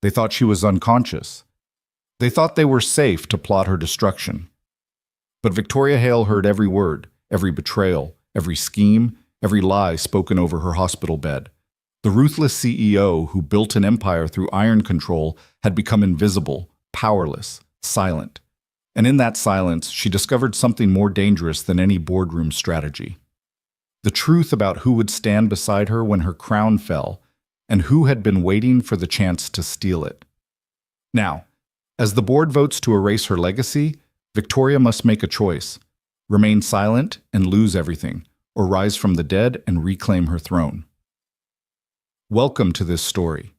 They thought she was unconscious. They thought they were safe to plot her destruction. But Victoria Hale heard every word, every betrayal, every scheme, every lie spoken over her hospital bed. The ruthless CEO who built an empire through iron control had become invisible, powerless, silent. And in that silence, she discovered something more dangerous than any boardroom strategy. The truth about who would stand beside her when her crown fell, and who had been waiting for the chance to steal it. Now, as the board votes to erase her legacy, Victoria must make a choice: remain silent and lose everything, or rise from the dead and reclaim her throne. Welcome to this story.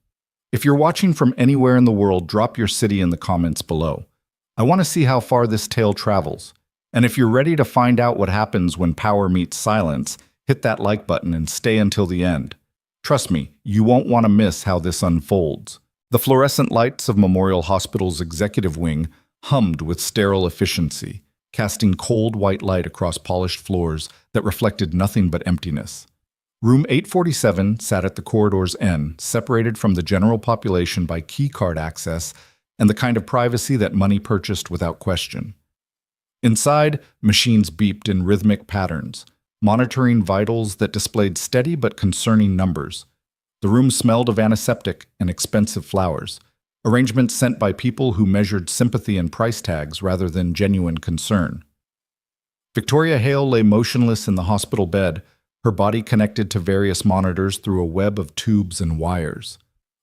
If you're watching from anywhere in the world, drop your city in the comments below. I want to see how far this tale travels. And if you're ready to find out what happens when power meets silence, hit that like button and stay until the end. Trust me, you won't want to miss how this unfolds. The fluorescent lights of Memorial Hospital's executive wing hummed with sterile efficiency, casting cold white light across polished floors that reflected nothing but emptiness. Room 847 sat at the corridor's end, separated from the general population by keycard access and the kind of privacy that money purchased without question. Inside, machines beeped in rhythmic patterns, monitoring vitals that displayed steady but concerning numbers. The room smelled of antiseptic and expensive flowers, arrangements sent by people who measured sympathy and price tags rather than genuine concern. Victoria Hale lay motionless in the hospital bed, her body connected to various monitors through a web of tubes and wires.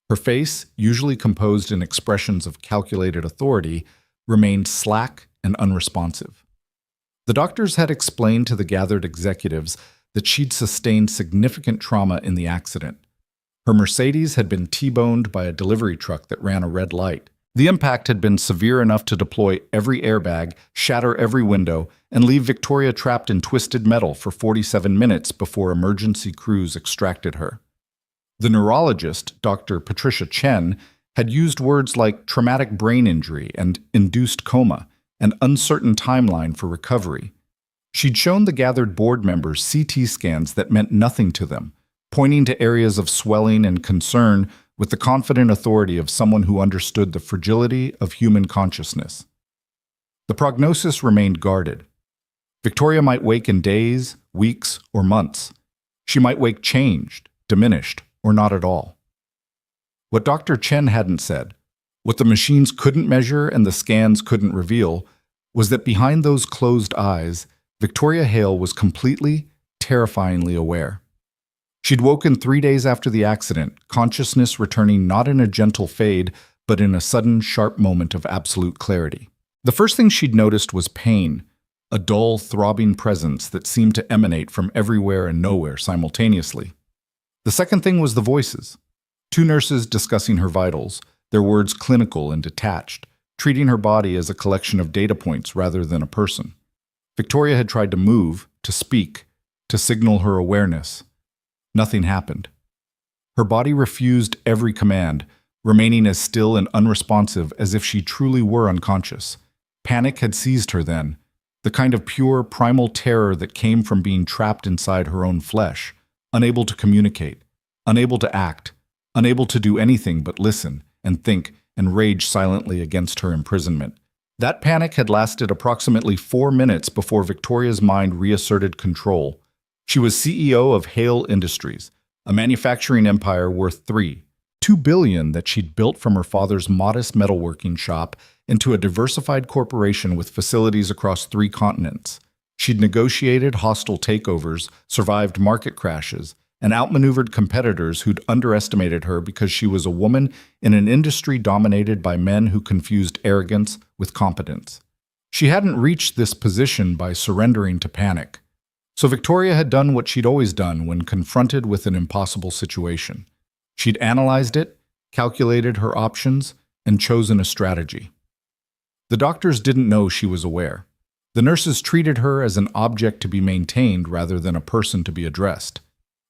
Her face, usually composed in expressions of calculated authority, remained slack and unresponsive. The doctors had explained to the gathered executives that she'd sustained significant trauma in the accident. Her Mercedes had been T-boned by a delivery truck that ran a red light. The impact had been severe enough to deploy every airbag, shatter every window, and leave Victoria trapped in twisted metal for 47 minutes before emergency crews extracted her. The neurologist, Dr. Patricia Chen, had used words like traumatic brain injury and induced coma, an uncertain timeline for recovery. She'd shown the gathered board members CT scans that meant nothing to them, pointing to areas of swelling and concern with the confident authority of someone who understood the fragility of human consciousness. The prognosis remained guarded. Victoria might wake in days, weeks, or months. She might wake changed, diminished, or not at all. What Dr. Chen hadn't said, what the machines couldn't measure and the scans couldn't reveal, was that behind those closed eyes, Victoria Hale was completely, terrifyingly aware. She'd woken 3 days after the accident, consciousness returning not in a gentle fade, but in a sudden, sharp moment of absolute clarity. The first thing she'd noticed was pain, a dull, throbbing presence that seemed to emanate from everywhere and nowhere simultaneously. The second thing was the voices. 2 nurses discussing her vitals, their words clinical and detached, treating her body as a collection of data points rather than a person. Victoria had tried to move, to speak, to signal her awareness. Nothing happened. Her body refused every command, remaining as still and unresponsive as if she truly were unconscious. Panic had seized her then, the kind of pure, primal terror that came from being trapped inside her own flesh, unable to communicate, unable to act, unable to do anything but listen and think and rage silently against her imprisonment. That panic had lasted approximately 4 minutes before Victoria's mind reasserted control. She was CEO of Hale Industries, a manufacturing empire worth $2 billion that she'd built from her father's modest metalworking shop into a diversified corporation with facilities across 3 continents. She'd negotiated hostile takeovers, survived market crashes, and outmaneuvered competitors who'd underestimated her because she was a woman in an industry dominated by men who confused arrogance with competence. She hadn't reached this position by surrendering to panic. So Victoria had done what she'd always done when confronted with an impossible situation. She'd analyzed it, calculated her options, and chosen a strategy. The doctors didn't know she was aware. The nurses treated her as an object to be maintained rather than a person to be addressed.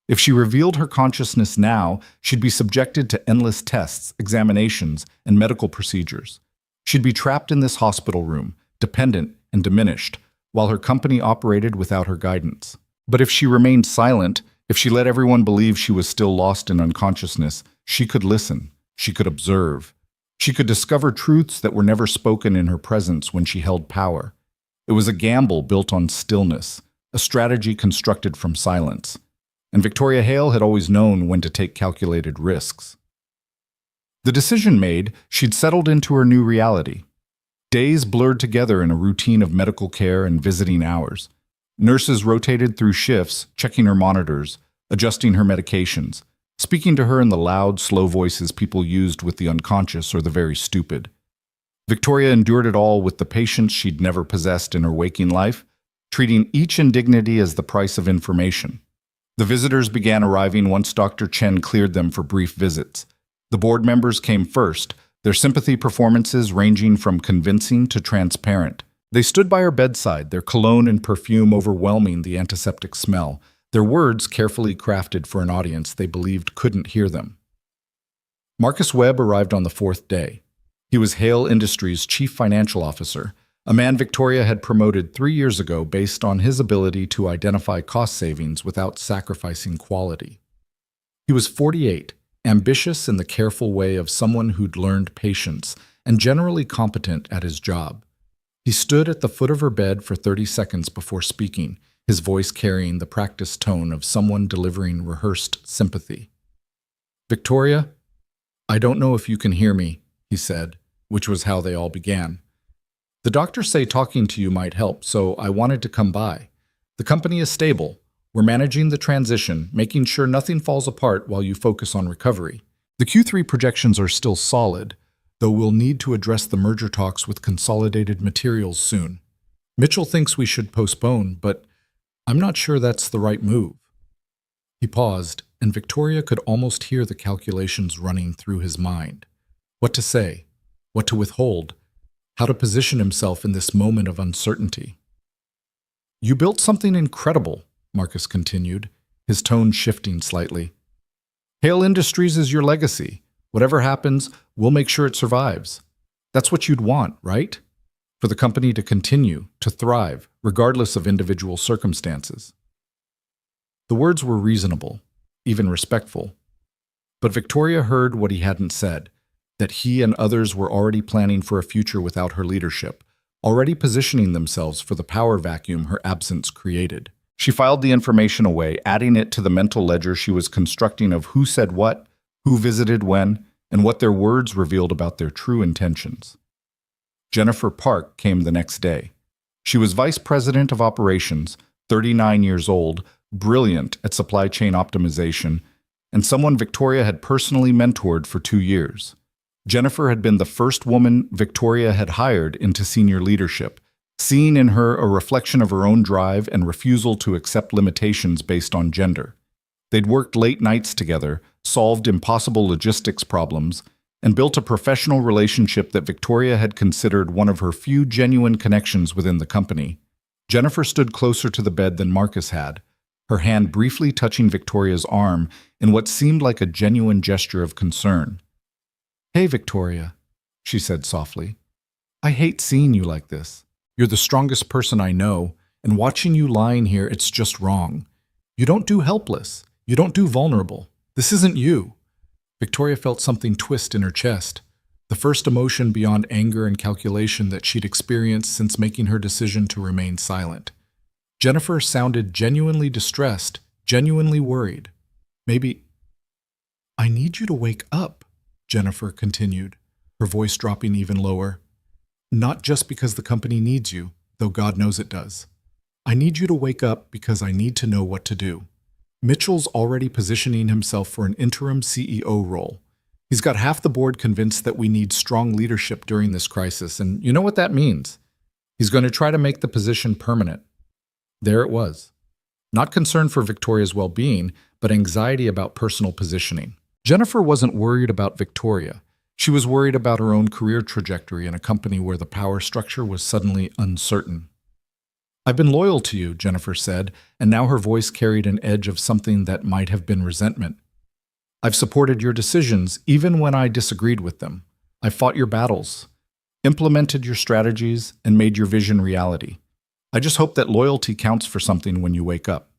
If she revealed her consciousness now, she'd be subjected to endless tests, examinations, and medical procedures. She'd be trapped in this hospital room, dependent and diminished, while her company operated without her guidance. But if she remained silent, if she let everyone believe she was still lost in unconsciousness, she could listen, she could observe, She could discover truths that were never spoken in her presence when she held power. It was a gamble built on stillness, a strategy constructed from silence. And Victoria Hale had always known when to take calculated risks. The decision made, she'd settled into her new reality. Days blurred together in a routine of medical care and visiting hours. Nurses rotated through shifts, checking her monitors, adjusting her medications, speaking to her in the loud, slow voices people used with the unconscious or the very stupid. Victoria endured it all with the patience she'd never possessed in her waking life, treating each indignity as the price of information. The visitors began arriving once Dr. Chen cleared them for brief visits. The board members came first, their sympathy performances ranging from convincing to transparent. They stood by her bedside, their cologne and perfume overwhelming the antiseptic smell, their words carefully crafted for an audience they believed couldn't hear them. Marcus Webb arrived on the fourth day. He was Hale Industries' chief financial officer, a man Victoria had promoted 3 years ago based on his ability to identify cost savings without sacrificing quality. He was 48, ambitious in the careful way of someone who'd learned patience, and generally competent at his job. He stood at the foot of her bed for 30 seconds before speaking, his voice carrying the practiced tone of someone delivering rehearsed sympathy. "Victoria, I don't know if you can hear me," he said, which was how they all began. "The doctors say talking to you might help, so I wanted to come by. The company is stable. We're managing the transition, making sure nothing falls apart while you focus on recovery. The Q3 projections are still solid, though we'll need to address the merger talks with Consolidated Materials soon. Mitchell thinks we should postpone, but I'm not sure that's the right move." He paused, and Victoria could almost hear the calculations running through his mind. What to say, what to withhold, how to position himself in this moment of uncertainty. "You built something incredible," Marcus continued, his tone shifting slightly. "Hale Industries is your legacy. Whatever happens, we'll make sure it survives. That's what you'd want, right? For the company to continue, to thrive, regardless of individual circumstances." The words were reasonable, even respectful. But Victoria heard what he hadn't said, that he and others were already planning for a future without her leadership, already positioning themselves for the power vacuum her absence created. She filed the information away, adding it to the mental ledger she was constructing of who said what, who visited when, and what their words revealed about their true intentions. Jennifer Park came the next day. She was vice president of operations, 39 years old, brilliant at supply chain optimization, and someone Victoria had personally mentored for 2 years. Jennifer had been the first woman Victoria had hired into senior leadership, seeing in her a reflection of her own drive and refusal to accept limitations based on gender. They'd worked late nights together, solved impossible logistics problems, and built a professional relationship that Victoria had considered one of her few genuine connections within the company. Jennifer stood closer to the bed than Marcus had, her hand briefly touching Victoria's arm in what seemed like a genuine gesture of concern. "Hey, Victoria," she said softly. "I hate seeing you like this. You're the strongest person I know, and watching you lying here, it's just wrong. You don't do helpless. You don't do vulnerable. This isn't you." Victoria felt something twist in her chest, the first emotion beyond anger and calculation that she'd experienced since making her decision to remain silent. Jennifer sounded genuinely distressed, genuinely worried. "Maybe—" "I need you to wake up," Jennifer continued, her voice dropping even lower. "Not just because the company needs you, though God knows it does. I need you to wake up because I need to know what to do. Mitchell's already positioning himself for an interim CEO role. He's got half the board convinced that we need strong leadership during this crisis, and you know what that means. He's going to try to make the position permanent." There it was. Not concern for Victoria's well-being, but anxiety about personal positioning. Jennifer wasn't worried about Victoria. She was worried about her own career trajectory in a company where the power structure was suddenly uncertain. "I've been loyal to you," Jennifer said, and now her voice carried an edge of something that might have been resentment. "I've supported your decisions, even when I disagreed with them. I've fought your battles, implemented your strategies, and made your vision reality. I just hope that loyalty counts for something when you wake up.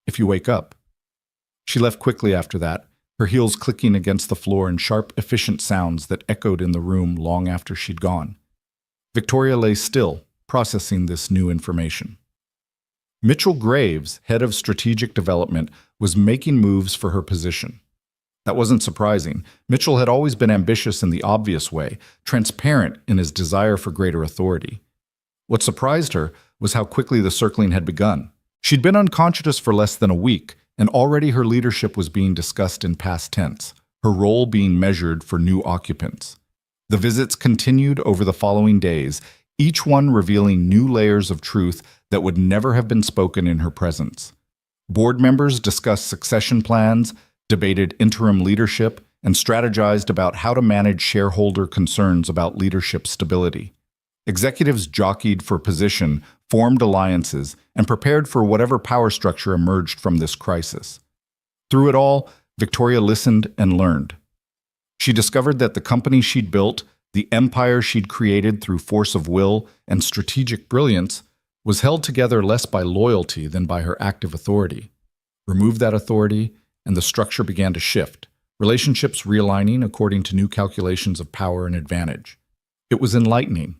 If you wake up." She left quickly after that, her heels clicking against the floor in sharp, efficient sounds that echoed in the room long after she'd gone. Victoria lay still, processing this new information. Mitchell Graves, head of strategic development, was making moves for her position. That wasn't surprising. Mitchell had always been ambitious in the obvious way, transparent in his desire for greater authority. What surprised her was how quickly the circling had begun. She'd been unconscious for less than a week, and already her leadership was being discussed in past tense, her role being measured for new occupants. The visits continued over the following days, each one revealing new layers of truth that would never have been spoken in her presence. Board members discussed succession plans, debated interim leadership, and strategized about how to manage shareholder concerns about leadership stability. Executives jockeyed for position, formed alliances, and prepared for whatever power structure emerged from this crisis. Through it all, Victoria listened and learned. She discovered that the company she'd built, the empire she'd created through force of will and strategic brilliance, was held together less by loyalty than by her active authority. Remove that authority, and the structure began to shift, relationships realigning according to new calculations of power and advantage. It was enlightening.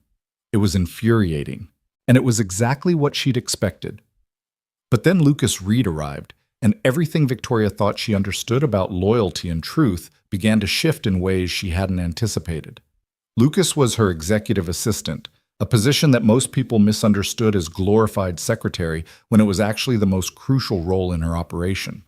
It was infuriating. And it was exactly what she'd expected. But then Lucas Reed arrived, and everything Victoria thought she understood about loyalty and truth began to shift in ways she hadn't anticipated. Lucas was her executive assistant, a position that most people misunderstood as glorified secretary when it was actually the most crucial role in her operation.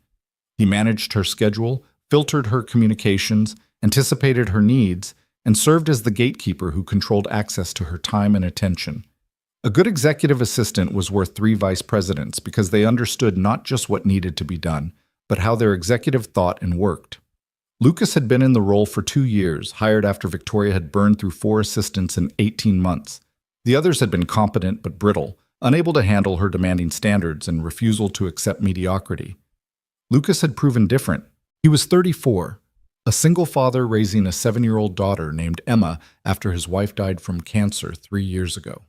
He managed her schedule, filtered her communications, anticipated her needs, and served as the gatekeeper who controlled access to her time and attention. A good executive assistant was worth 3 vice presidents because they understood not just what needed to be done, but how their executive thought and worked. Lucas had been in the role for 2 years, hired after Victoria had burned through 4 assistants in 18 months. The others had been competent but brittle, unable to handle her demanding standards and refusal to accept mediocrity. Lucas had proven different. He was 34, a single father raising a 7-year-old daughter named Emma after his wife died from cancer 3 years ago.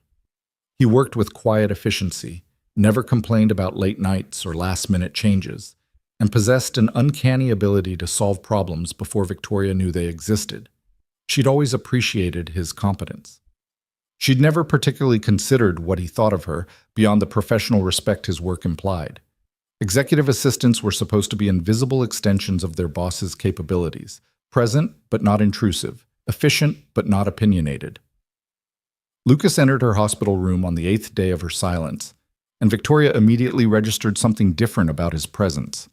He worked with quiet efficiency, never complained about late nights or last-minute changes, and possessed an uncanny ability to solve problems before Victoria knew they existed. She'd always appreciated his competence. She'd never particularly considered what he thought of her beyond the professional respect his work implied. Executive assistants were supposed to be invisible extensions of their boss's capabilities, present but not intrusive, efficient but not opinionated. Lucas entered her hospital room on the 8th day of her silence, and Victoria immediately registered something different about his presence.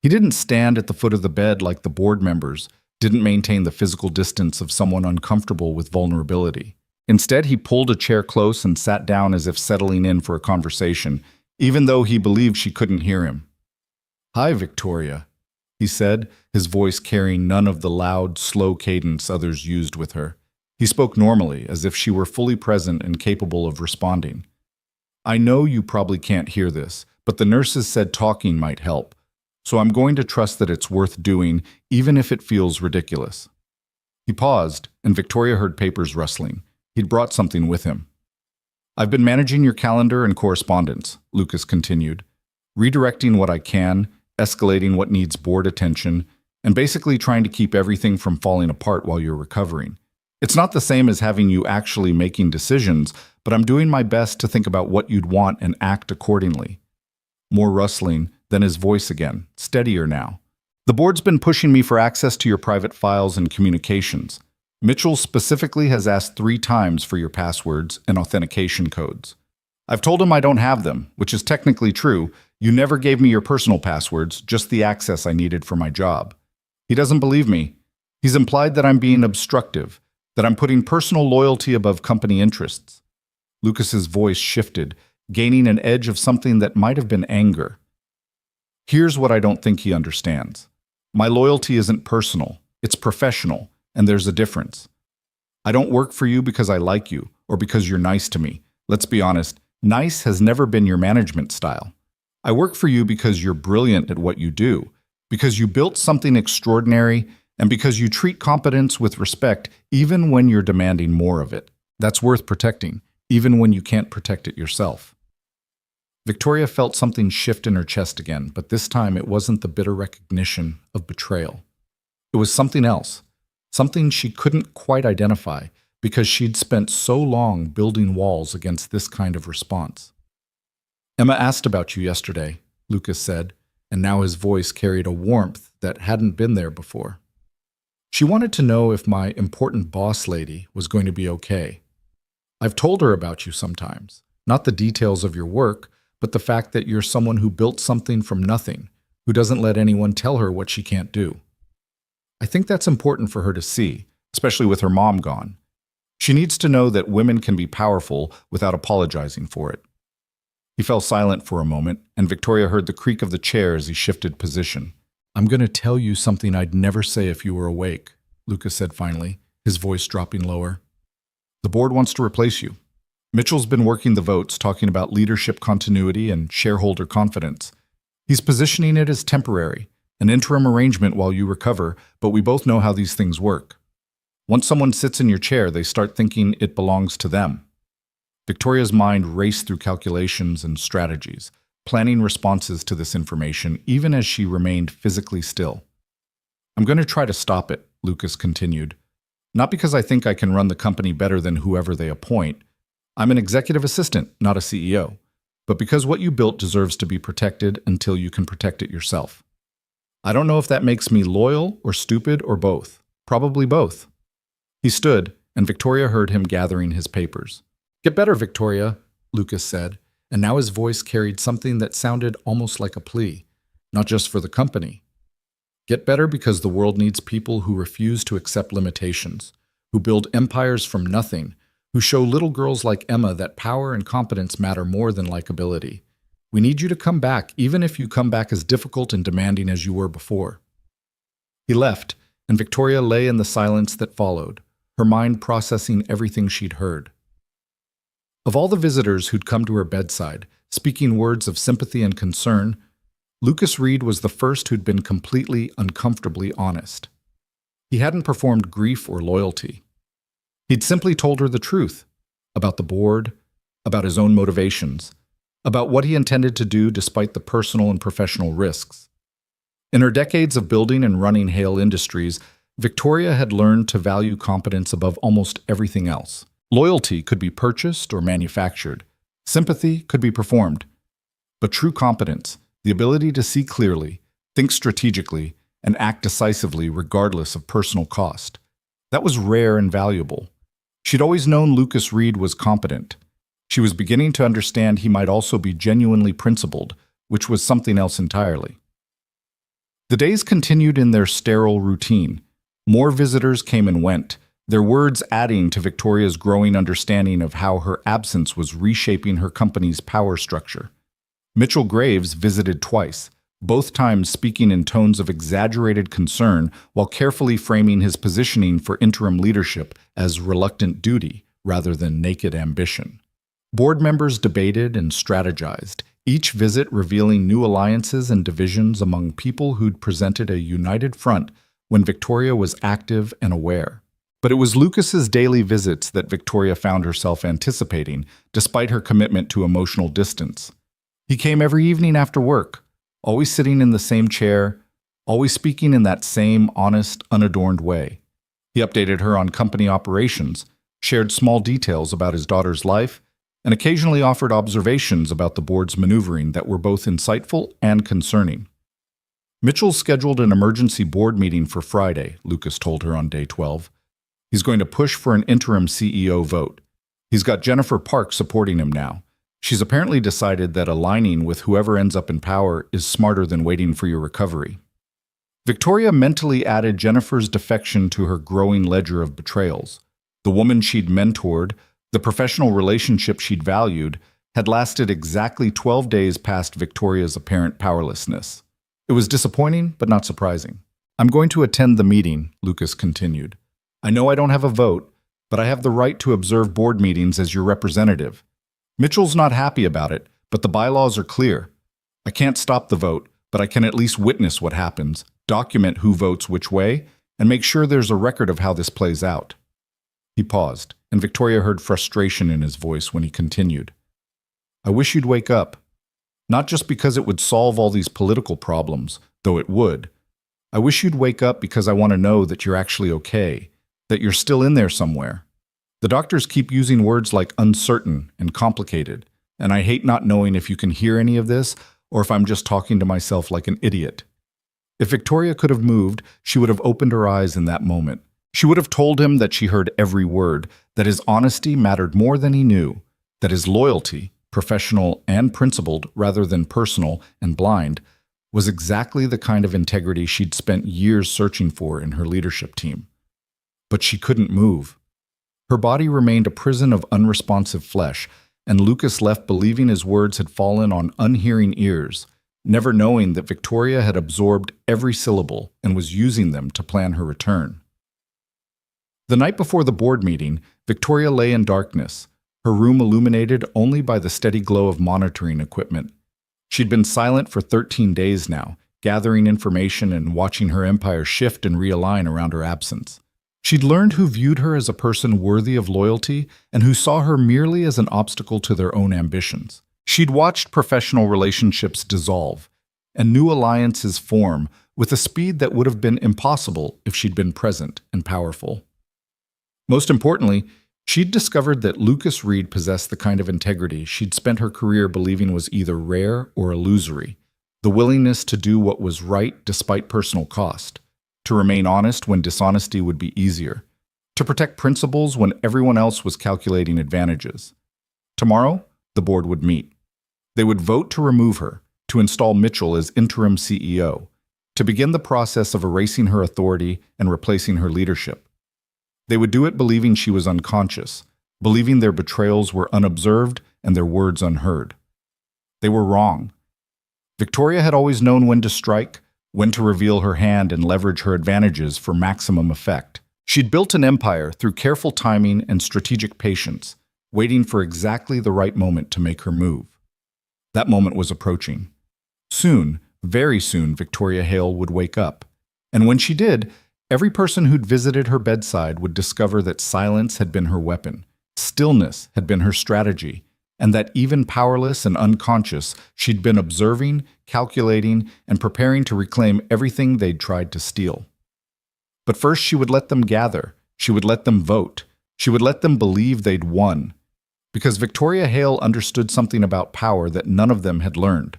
He didn't stand at the foot of the bed like the board members, didn't maintain the physical distance of someone uncomfortable with vulnerability. Instead, he pulled a chair close and sat down as if settling in for a conversation, even though he believed she couldn't hear him. "Hi, Victoria," he said, his voice carrying none of the loud, slow cadence others used with her. He spoke normally, as if she were fully present and capable of responding. "I know you probably can't hear this, but the nurses said talking might help, so I'm going to trust that it's worth doing, even if it feels ridiculous." He paused, and Victoria heard papers rustling. He'd brought something with him. "I've been managing your calendar and correspondence," Lucas continued, "redirecting what I can, escalating what needs board attention, and basically trying to keep everything from falling apart while you're recovering. It's not the same as having you actually making decisions, but I'm doing my best to think about what you'd want and act accordingly." More rustling, then his voice again, steadier now. "The board's been pushing me for access to your private files and communications. Mitchell specifically has asked 3 times for your passwords and authentication codes. I've told him I don't have them, which is technically true. You never gave me your personal passwords, just the access I needed for my job. He doesn't believe me. He's implied that I'm being obstructive, that I'm putting personal loyalty above company interests." Lucas's voice shifted, gaining an edge of something that might have been anger. "Here's what I don't think he understands. My loyalty isn't personal, it's professional. And there's a difference. I don't work for you because I like you or because you're nice to me. Let's be honest, nice has never been your management style. I work for you because you're brilliant at what you do, because you built something extraordinary, and because you treat competence with respect even when you're demanding more of it. That's worth protecting, even when you can't protect it yourself." Victoria felt something shift in her chest again, but this time it wasn't the bitter recognition of betrayal. It was something else, something she couldn't quite identify because she'd spent so long building walls against this kind of response. Emma asked about you yesterday, Lucas said, and now his voice carried a warmth that hadn't been there before. She wanted to know if my important boss lady was going to be okay. I've told her about you sometimes, not the details of your work, but the fact that you're someone who built something from nothing, who doesn't let anyone tell her what she can't do. I think that's important for her to see, especially with her mom gone. She needs to know that women can be powerful without apologizing for it. He fell silent for a moment, and Victoria heard the creak of the chair as he shifted position. I'm going to tell you something I'd never say if you were awake, Lucas said finally, his voice dropping lower. The board wants to replace you. Mitchell's been working the votes, talking about leadership continuity and shareholder confidence. He's positioning it as temporary, an interim arrangement while you recover, but we both know how these things work. Once someone sits in your chair, they start thinking it belongs to them. Victoria's mind raced through calculations and strategies, planning responses to this information even as she remained physically still. I'm going to try to stop it, Lucas continued. Not because I think I can run the company better than whoever they appoint. I'm an executive assistant, not a CEO. But because what you built deserves to be protected until you can protect it yourself. I don't know if that makes me loyal or stupid or both. Probably both. He stood, and Victoria heard him gathering his papers. Get better, Victoria, Lucas said, and now his voice carried something that sounded almost like a plea, not just for the company. Get better because the world needs people who refuse to accept limitations, who build empires from nothing, who show little girls like Emma that power and competence matter more than likability. We need you to come back, even if you come back as difficult and demanding as you were before. He left, and Victoria lay in the silence that followed, her mind processing everything she'd heard. Of all the visitors who'd come to her bedside, speaking words of sympathy and concern, Lucas Reed was the first who'd been completely, uncomfortably honest. He hadn't performed grief or loyalty. He'd simply told her the truth, about the board, about his own motivations, about what he intended to do despite the personal and professional risks. In her decades of building and running Hale Industries, Victoria had learned to value competence above almost everything else. Loyalty could be purchased or manufactured. Sympathy could be performed. But true competence, the ability to see clearly, think strategically, and act decisively regardless of personal cost, that was rare and valuable. She'd always known Lucas Reed was competent. She was beginning to understand he might also be genuinely principled, which was something else entirely. The days continued in their sterile routine. More visitors came and went, their words adding to Victoria's growing understanding of how her absence was reshaping her company's power structure. Mitchell Graves visited twice, both times speaking in tones of exaggerated concern while carefully framing his positioning for interim leadership as reluctant duty rather than naked ambition. Board members debated and strategized, each visit revealing new alliances and divisions among people who'd presented a united front when Victoria was active and aware. But it was Lucas's daily visits that Victoria found herself anticipating, despite her commitment to emotional distance. He came every evening after work, always sitting in the same chair, always speaking in that same honest, unadorned way. He updated her on company operations, shared small details about his daughter's life, and occasionally offered observations about the board's maneuvering that were both insightful and concerning. Mitchell scheduled an emergency board meeting for Friday, Lucas told her on day 12. He's going to push for an interim CEO vote. He's got Jennifer Park supporting him now. She's apparently decided that aligning with whoever ends up in power is smarter than waiting for your recovery. Victoria mentally added Jennifer's defection to her growing ledger of betrayals. The woman she'd mentored, the professional relationship she'd valued, had lasted exactly 12 days past Victoria's apparent powerlessness. It was disappointing, but not surprising. I'm going to attend the meeting, Lucas continued. I know I don't have a vote, but I have the right to observe board meetings as your representative. Mitchell's not happy about it, but the bylaws are clear. I can't stop the vote, but I can at least witness what happens, document who votes which way, and make sure there's a record of how this plays out. He paused, and Victoria heard frustration in his voice when he continued. I wish you'd wake up. Not just because it would solve all these political problems, though it would, I wish you'd wake up because I want to know that you're actually okay, that you're still in there somewhere. The doctors keep using words like uncertain and complicated, and I hate not knowing if you can hear any of this or if I'm just talking to myself like an idiot. If Victoria could have moved, she would have opened her eyes in that moment. She would have told him that she heard every word, that his honesty mattered more than he knew, that his loyalty, professional and principled rather than personal and blind, was exactly the kind of integrity she'd spent years searching for in her leadership team. But she couldn't move. Her body remained a prison of unresponsive flesh, and Lucas left believing his words had fallen on unhearing ears, never knowing that Victoria had absorbed every syllable and was using them to plan her return. The night before the board meeting, Victoria lay in darkness, her room illuminated only by the steady glow of monitoring equipment. She'd been silent for 13 days now, gathering information and watching her empire shift and realign around her absence. She'd learned who viewed her as a person worthy of loyalty and who saw her merely as an obstacle to their own ambitions. She'd watched professional relationships dissolve and new alliances form with a speed that would have been impossible if she'd been present and powerful. Most importantly, she'd discovered that Lucas Reed possessed the kind of integrity she'd spent her career believing was either rare or illusory, the willingness to do what was right despite personal cost, to remain honest when dishonesty would be easier, to protect principles when everyone else was calculating advantages. Tomorrow, the board would meet. They would vote to remove her, to install Mitchell as interim CEO, to begin the process of erasing her authority and replacing her leadership. They would do it believing she was unconscious, believing their betrayals were unobserved and their words unheard. They were wrong. Victoria had always known when to strike, when to reveal her hand and leverage her advantages for maximum effect. She'd built an empire through careful timing and strategic patience, waiting for exactly the right moment to make her move. That moment was approaching. Soon, very soon, Victoria Hale would wake up. And when she did, every person who'd visited her bedside would discover that silence had been her weapon, stillness had been her strategy, and that even powerless and unconscious, she'd been observing, calculating, and preparing to reclaim everything they'd tried to steal. But first she would let them gather, she would let them vote, she would let them believe they'd won. Because Victoria Hale understood something about power that none of them had learned.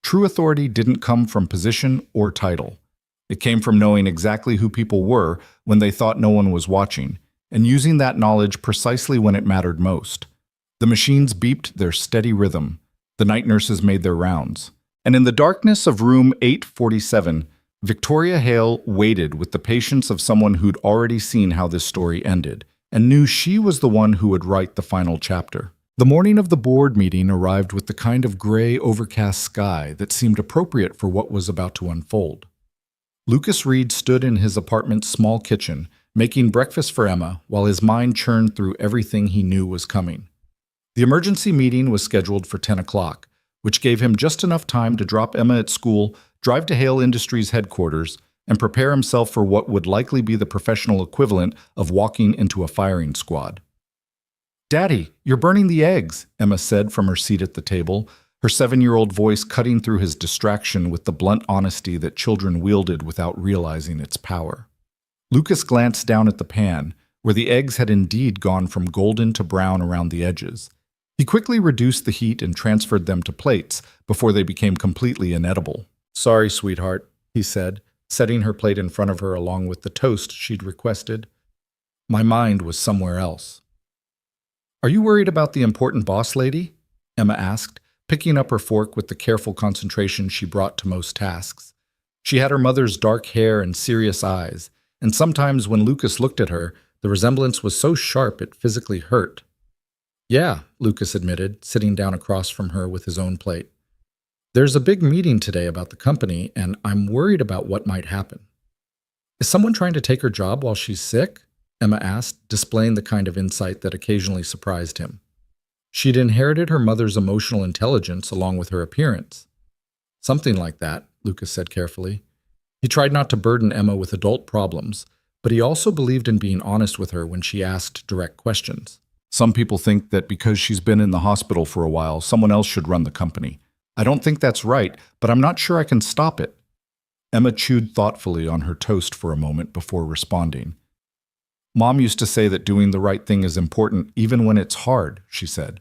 True authority didn't come from position or title. It came from knowing exactly who people were when they thought no one was watching, and using that knowledge precisely when it mattered most. The machines beeped their steady rhythm. The night nurses made their rounds. And in the darkness of room 847, Victoria Hale waited with the patience of someone who'd already seen how this story ended, and knew she was the one who would write the final chapter. The morning of the board meeting arrived with the kind of gray, overcast sky that seemed appropriate for what was about to unfold. Lucas Reed stood in his apartment's small kitchen, making breakfast for Emma while his mind churned through everything he knew was coming. The emergency meeting was scheduled for 10 o'clock, which gave him just enough time to drop Emma at school, drive to Hale Industries headquarters, and prepare himself for what would likely be the professional equivalent of walking into a firing squad. "Daddy, you're burning the eggs," Emma said from her seat at the table, her 7-year-old voice cutting through his distraction with the blunt honesty that children wielded without realizing its power. Lucas glanced down at the pan, where the eggs had indeed gone from golden to brown around the edges. He quickly reduced the heat and transferred them to plates before they became completely inedible. "Sorry, sweetheart," he said, setting her plate in front of her along with the toast she'd requested. "My mind was somewhere else." "Are you worried about the important boss lady?" Emma asked, picking up her fork with the careful concentration she brought to most tasks. She had her mother's dark hair and serious eyes, and sometimes when Lucas looked at her, the resemblance was so sharp it physically hurt. "Yeah," Lucas admitted, sitting down across from her with his own plate. "There's a big meeting today about the company, and I'm worried about what might happen." "Is someone trying to take her job while she's sick?" Emma asked, displaying the kind of insight that occasionally surprised him. She'd inherited her mother's emotional intelligence along with her appearance. "Something like that," Lucas said carefully. He tried not to burden Emma with adult problems, but he also believed in being honest with her when she asked direct questions. "Some people think that because she's been in the hospital for a while, someone else should run the company. I don't think that's right, but I'm not sure I can stop it." Emma chewed thoughtfully on her toast for a moment before responding. Mom used to say that doing the right thing is important even when it's hard, she said.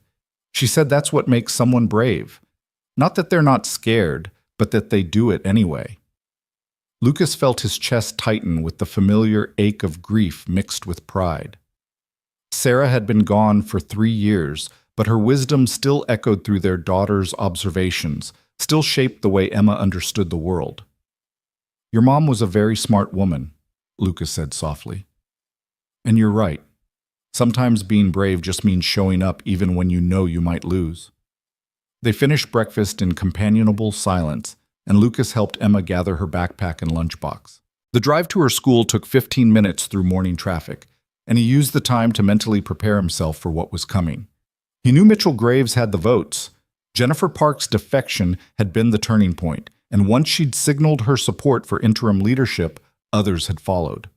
She said that's what makes someone brave. Not that they're not scared, but that they do it anyway. Lucas felt his chest tighten with the familiar ache of grief mixed with pride. Sarah had been gone for 3 years, but her wisdom still echoed through their daughter's observations, still shaped the way Emma understood the world. "Your mom was a very smart woman," Lucas said softly. "And you're right. Sometimes being brave just means showing up even when you know you might lose." They finished breakfast in companionable silence, and Lucas helped Emma gather her backpack and lunchbox. The drive to her school took 15 minutes through morning traffic, and he used the time to mentally prepare himself for what was coming. He knew Mitchell Graves had the votes. Jennifer Park's defection had been the turning point, and once she'd signaled her support for interim leadership, others had followed.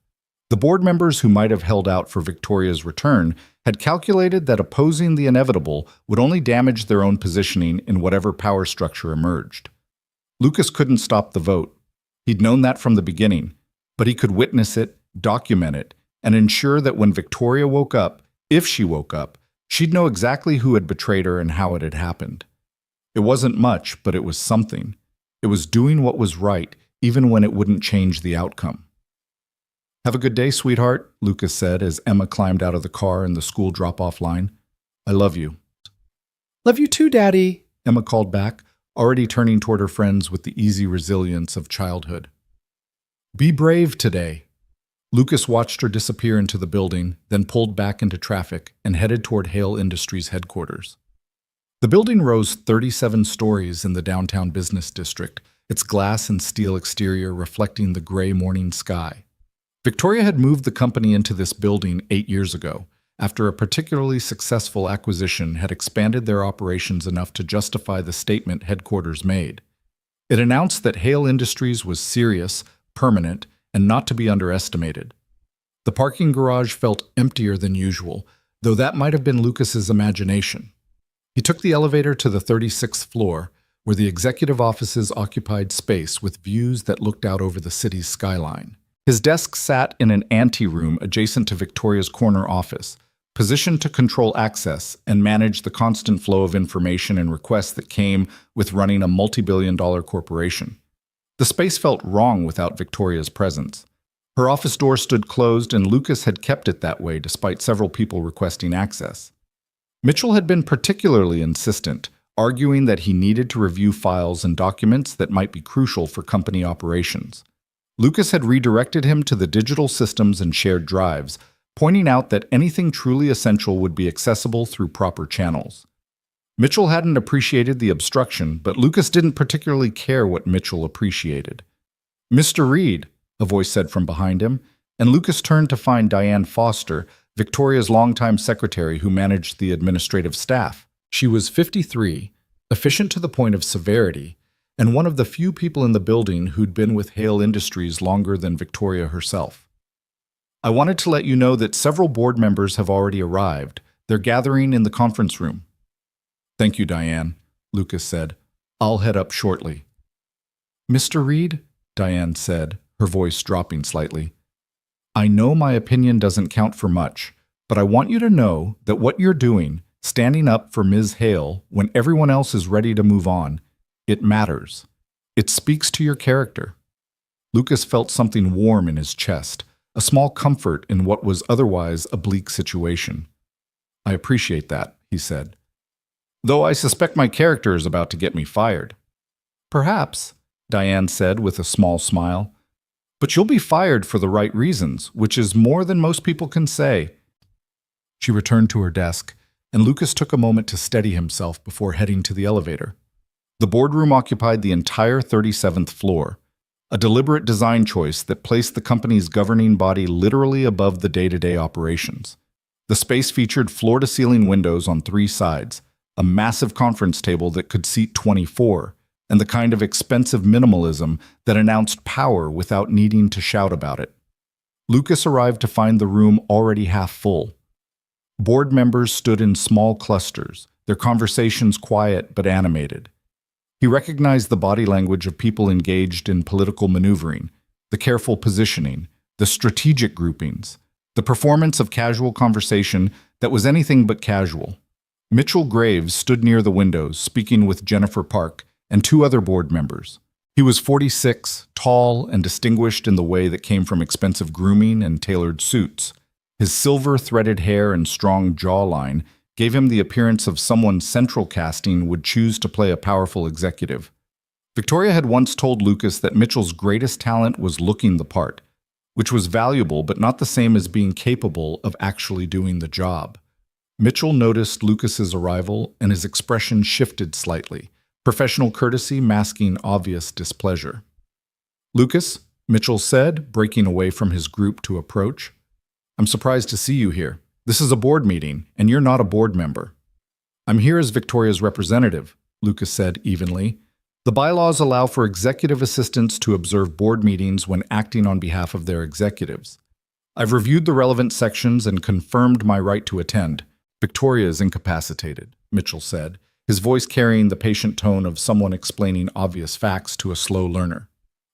The board members who might have held out for Victoria's return had calculated that opposing the inevitable would only damage their own positioning in whatever power structure emerged. Lucas couldn't stop the vote. He'd known that from the beginning, but he could witness it, document it, and ensure that when Victoria woke up, if she woke up, she'd know exactly who had betrayed her and how it had happened. It wasn't much, but it was something. It was doing what was right, even when it wouldn't change the outcome. "Have a good day, sweetheart," Lucas said as Emma climbed out of the car in the school drop-off line. "I love you." "Love you too, Daddy," Emma called back, already turning toward her friends with the easy resilience of childhood. "Be brave today." Lucas watched her disappear into the building, then pulled back into traffic and headed toward Hale Industries headquarters. The building rose 37 stories in the downtown business district, its glass and steel exterior reflecting the gray morning sky. Victoria had moved the company into this building 8 years ago, after a particularly successful acquisition had expanded their operations enough to justify the statement headquarters made. It announced that Hale Industries was serious, permanent, and not to be underestimated. The parking garage felt emptier than usual, though that might have been Lucas's imagination. He took the elevator to the 36th floor, where the executive offices occupied space with views that looked out over the city's skyline. His desk sat in an anteroom adjacent to Victoria's corner office, positioned to control access and manage the constant flow of information and requests that came with running a multi-billion-dollar corporation. The space felt wrong without Victoria's presence. Her office door stood closed, and Lucas had kept it that way despite several people requesting access. Mitchell had been particularly insistent, arguing that he needed to review files and documents that might be crucial for company operations. Lucas had redirected him to the digital systems and shared drives, pointing out that anything truly essential would be accessible through proper channels. Mitchell hadn't appreciated the obstruction, but Lucas didn't particularly care what Mitchell appreciated. "Mr. Reed," a voice said from behind him, and Lucas turned to find Diane Foster, Victoria's longtime secretary who managed the administrative staff. She was 53, efficient to the point of severity, and one of the few people in the building who'd been with Hale Industries longer than Victoria herself. "I wanted to let you know that several board members have already arrived. They're gathering in the conference room." "Thank you, Diane," Lucas said. "I'll head up shortly." "Mr. Reed," Diane said, her voice dropping slightly, "I know my opinion doesn't count for much, but I want you to know that what you're doing, standing up for Ms. Hale when everyone else is ready to move on, it matters. It speaks to your character." Lucas felt something warm in his chest, a small comfort in what was otherwise a bleak situation. "I appreciate that," he said. "Though I suspect my character is about to get me fired." "Perhaps," Diane said with a small smile. "But you'll be fired for the right reasons, which is more than most people can say." She returned to her desk, and Lucas took a moment to steady himself before heading to the elevator. The boardroom occupied the entire 37th floor, a deliberate design choice that placed the company's governing body literally above the day-to-day operations. The space featured floor-to-ceiling windows on 3 sides, a massive conference table that could seat 24, and the kind of expensive minimalism that announced power without needing to shout about it. Lucas arrived to find the room already half full. Board members stood in small clusters, their conversations quiet but animated. He recognized the body language of people engaged in political maneuvering, the careful positioning, the strategic groupings, the performance of casual conversation that was anything but casual. Mitchell Graves stood near the windows, speaking with Jennifer Park and two other board members. He was 46, tall and distinguished in the way that came from expensive grooming and tailored suits. His silver-threaded hair and strong jawline gave him the appearance of someone Central Casting would choose to play a powerful executive. Victoria had once told Lucas that Mitchell's greatest talent was looking the part, which was valuable but not the same as being capable of actually doing the job. Mitchell noticed Lucas's arrival and his expression shifted slightly, professional courtesy masking obvious displeasure. "Lucas," Mitchell said, breaking away from his group to approach, "I'm surprised to see you here. This is a board meeting, and you're not a board member." "I'm here as Victoria's representative," Lucas said evenly. "The bylaws allow for executive assistants to observe board meetings when acting on behalf of their executives. I've reviewed the relevant sections and confirmed my right to attend." "Victoria is incapacitated," Mitchell said, his voice carrying the patient tone of someone explaining obvious facts to a slow learner.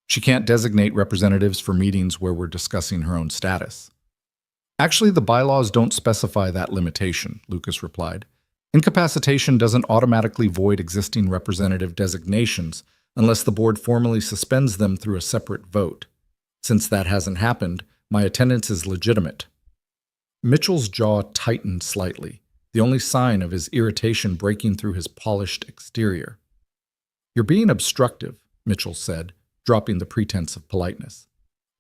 "She can't designate representatives for meetings where we're discussing her own status." "Actually, the bylaws don't specify that limitation," Lucas replied. "Incapacitation doesn't automatically void existing representative designations unless the board formally suspends them through a separate vote. Since that hasn't happened, my attendance is legitimate." Mitchell's jaw tightened slightly, the only sign of his irritation breaking through his polished exterior. "You're being obstructive," Mitchell said, dropping the pretense of politeness.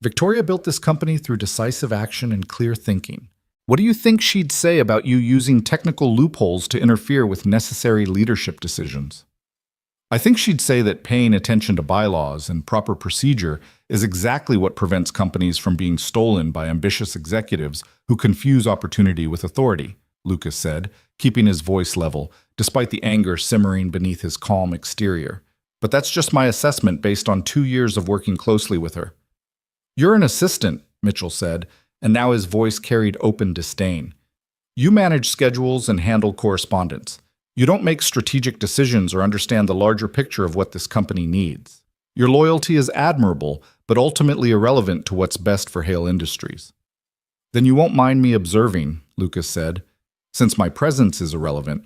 "Victoria built this company through decisive action and clear thinking. What do you think she'd say about you using technical loopholes to interfere with necessary leadership decisions?" "I think she'd say that paying attention to bylaws and proper procedure is exactly what prevents companies from being stolen by ambitious executives who confuse opportunity with authority," Lucas said, keeping his voice level, despite the anger simmering beneath his calm exterior. "But that's just my assessment based on 2 years of working closely with her." "You're an assistant," Mitchell said, and now his voice carried open disdain. "You manage schedules and handle correspondence. You don't make strategic decisions or understand the larger picture of what this company needs. Your loyalty is admirable, but ultimately irrelevant to what's best for Hale Industries." "Then you won't mind me observing," Lucas said, "since my presence is irrelevant."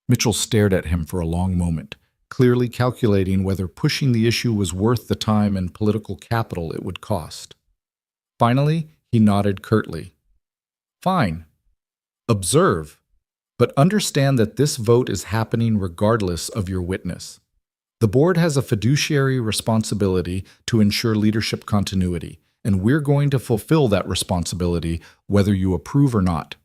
Mitchell stared at him for a long moment, clearly calculating whether pushing the issue was worth the time and political capital it would cost. Finally, he nodded curtly. "Fine. Observe. But understand that this vote is happening regardless of your witness. The board has a fiduciary responsibility to ensure leadership continuity, and we're going to fulfill that responsibility whether you approve or not."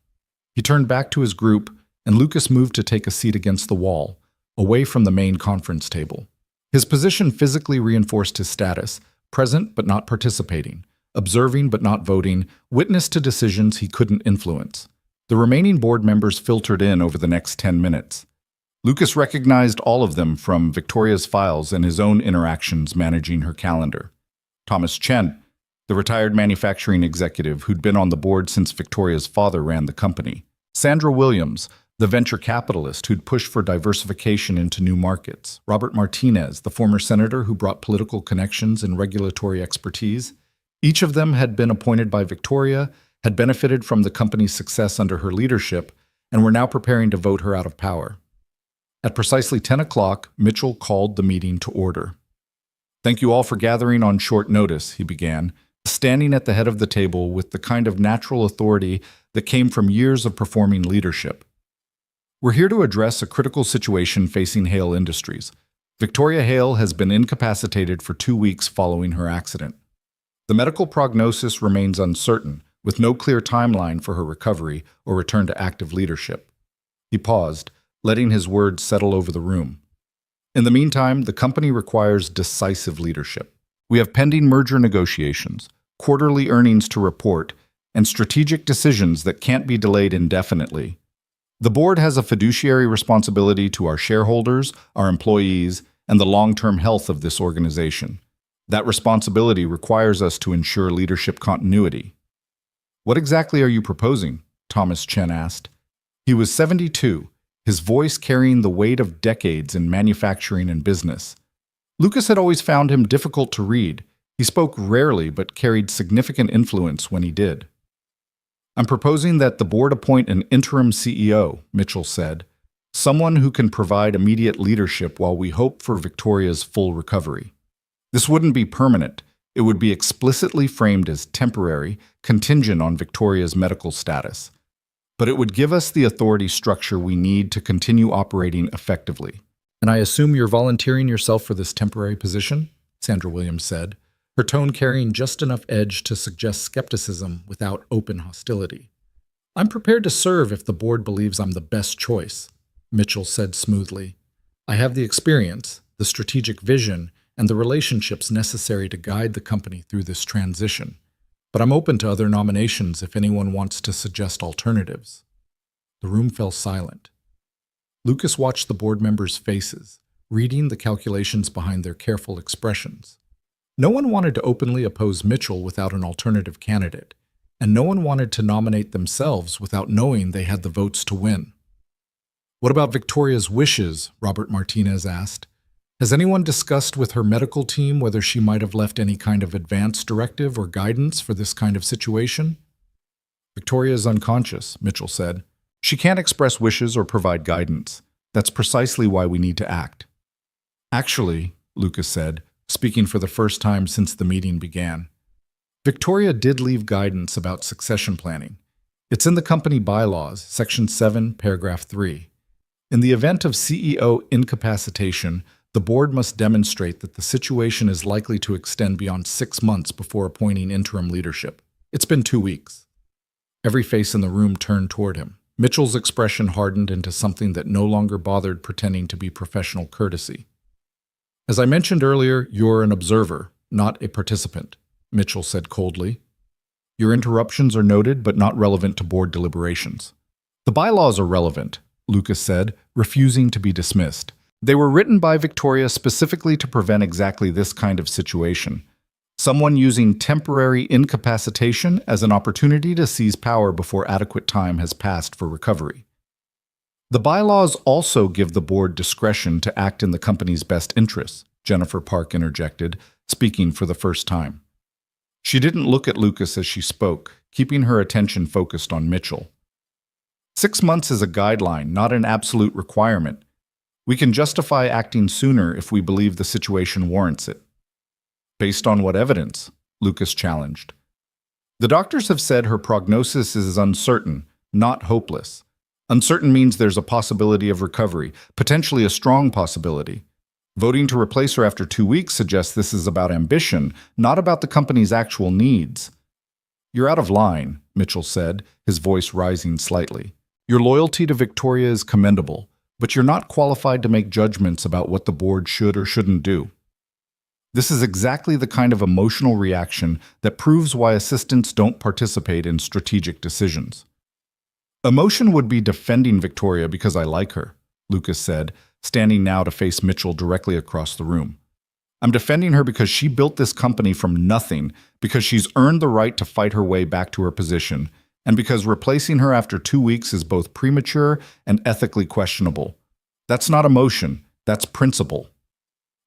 He turned back to his group, and Lucas moved to take a seat against the wall, away from the main conference table. His position physically reinforced his status, present but not participating, observing but not voting, witness to decisions he couldn't influence. The remaining board members filtered in over the next 10 minutes. Lucas recognized all of them from Victoria's files and his own interactions managing her calendar. Thomas Chen, the retired manufacturing executive who'd been on the board since Victoria's father ran the company. Sandra Williams, the venture capitalist who'd pushed for diversification into new markets. Robert Martinez, the former senator who brought political connections and regulatory expertise. Each of them had been appointed by Victoria, had benefited from the company's success under her leadership, and were now preparing to vote her out of power. At precisely 10 o'clock, Mitchell called the meeting to order. "Thank you all for gathering on short notice," he began, standing at the head of the table with the kind of natural authority that came from years of performing leadership. "We're here to address a critical situation facing Hale Industries. Victoria Hale has been incapacitated for 2 weeks following her accident. The medical prognosis remains uncertain, with no clear timeline for her recovery or return to active leadership." He paused, letting his words settle over the room. "In the meantime, the company requires decisive leadership. We have pending merger negotiations, quarterly earnings to report, and strategic decisions that can't be delayed indefinitely. The board has a fiduciary responsibility to our shareholders, our employees, and the long-term health of this organization. That responsibility requires us to ensure leadership continuity." "What exactly are you proposing?" Thomas Chen asked. He was 72, his voice carrying the weight of decades in manufacturing and business. Lucas had always found him difficult to read. He spoke rarely but carried significant influence when he did. "I'm proposing that the board appoint an interim CEO," Mitchell said, "someone who can provide immediate leadership while we hope for Victoria's full recovery. This wouldn't be permanent. It would be explicitly framed as temporary, contingent on Victoria's medical status. But it would give us the authority structure we need to continue operating effectively." "And I assume you're volunteering yourself for this temporary position?" Sandra Williams said, her tone carrying just enough edge to suggest skepticism without open hostility. "I'm prepared to serve if the board believes I'm the best choice," Mitchell said smoothly. "I have the experience, the strategic vision, and the relationships necessary to guide the company through this transition. But I'm open to other nominations if anyone wants to suggest alternatives." The room fell silent. Lucas watched the board members' faces, reading the calculations behind their careful expressions. No one wanted to openly oppose Mitchell without an alternative candidate, and no one wanted to nominate themselves without knowing they had the votes to win. "What about Victoria's wishes?" Robert Martinez asked. "Has anyone discussed with her medical team whether she might have left any kind of advance directive or guidance for this kind of situation?" "Victoria is unconscious," Mitchell said. "She can't express wishes or provide guidance. That's precisely why we need to act." "Actually," Lucas said, speaking for the first time since the meeting began, "Victoria did leave guidance about succession planning. It's in the company bylaws, Section 7, Paragraph 3. In the event of CEO incapacitation, the board must demonstrate that the situation is likely to extend beyond 6 months before appointing interim leadership. It's been 2 weeks. Every face in the room turned toward him. Mitchell's expression hardened into something that no longer bothered pretending to be professional courtesy. "As I mentioned earlier, you're an observer, not a participant," Mitchell said coldly. "Your interruptions are noted but not relevant to board deliberations." "The bylaws are relevant," Lucas said, refusing to be dismissed. "They were written by Victoria specifically to prevent exactly this kind of situation. Someone using temporary incapacitation as an opportunity to seize power before adequate time has passed for recovery. The bylaws also give the board discretion to act in the company's best interests," Jennifer Park interjected, speaking for the first time. She didn't look at Lucas as she spoke, keeping her attention focused on Mitchell. 6 months is a guideline, not an absolute requirement. We can justify acting sooner if we believe the situation warrants it." "Based on what evidence?" Lucas challenged. "The doctors have said her prognosis is uncertain, not hopeless. Uncertain means there's a possibility of recovery, potentially a strong possibility. Voting to replace her after 2 weeks suggests this is about ambition, not about the company's actual needs." "You're out of line," Mitchell said, his voice rising slightly. "Your loyalty to Victoria is commendable, but you're not qualified to make judgments about what the board should or shouldn't do. This is exactly the kind of emotional reaction that proves why assistants don't participate in strategic decisions." "Emotion would be defending Victoria because I like her," Lucas said, standing now to face Mitchell directly across the room. "I'm defending her because she built this company from nothing, because she's earned the right to fight her way back to her position, and because replacing her after 2 weeks is both premature and ethically questionable. That's not emotion, that's principle."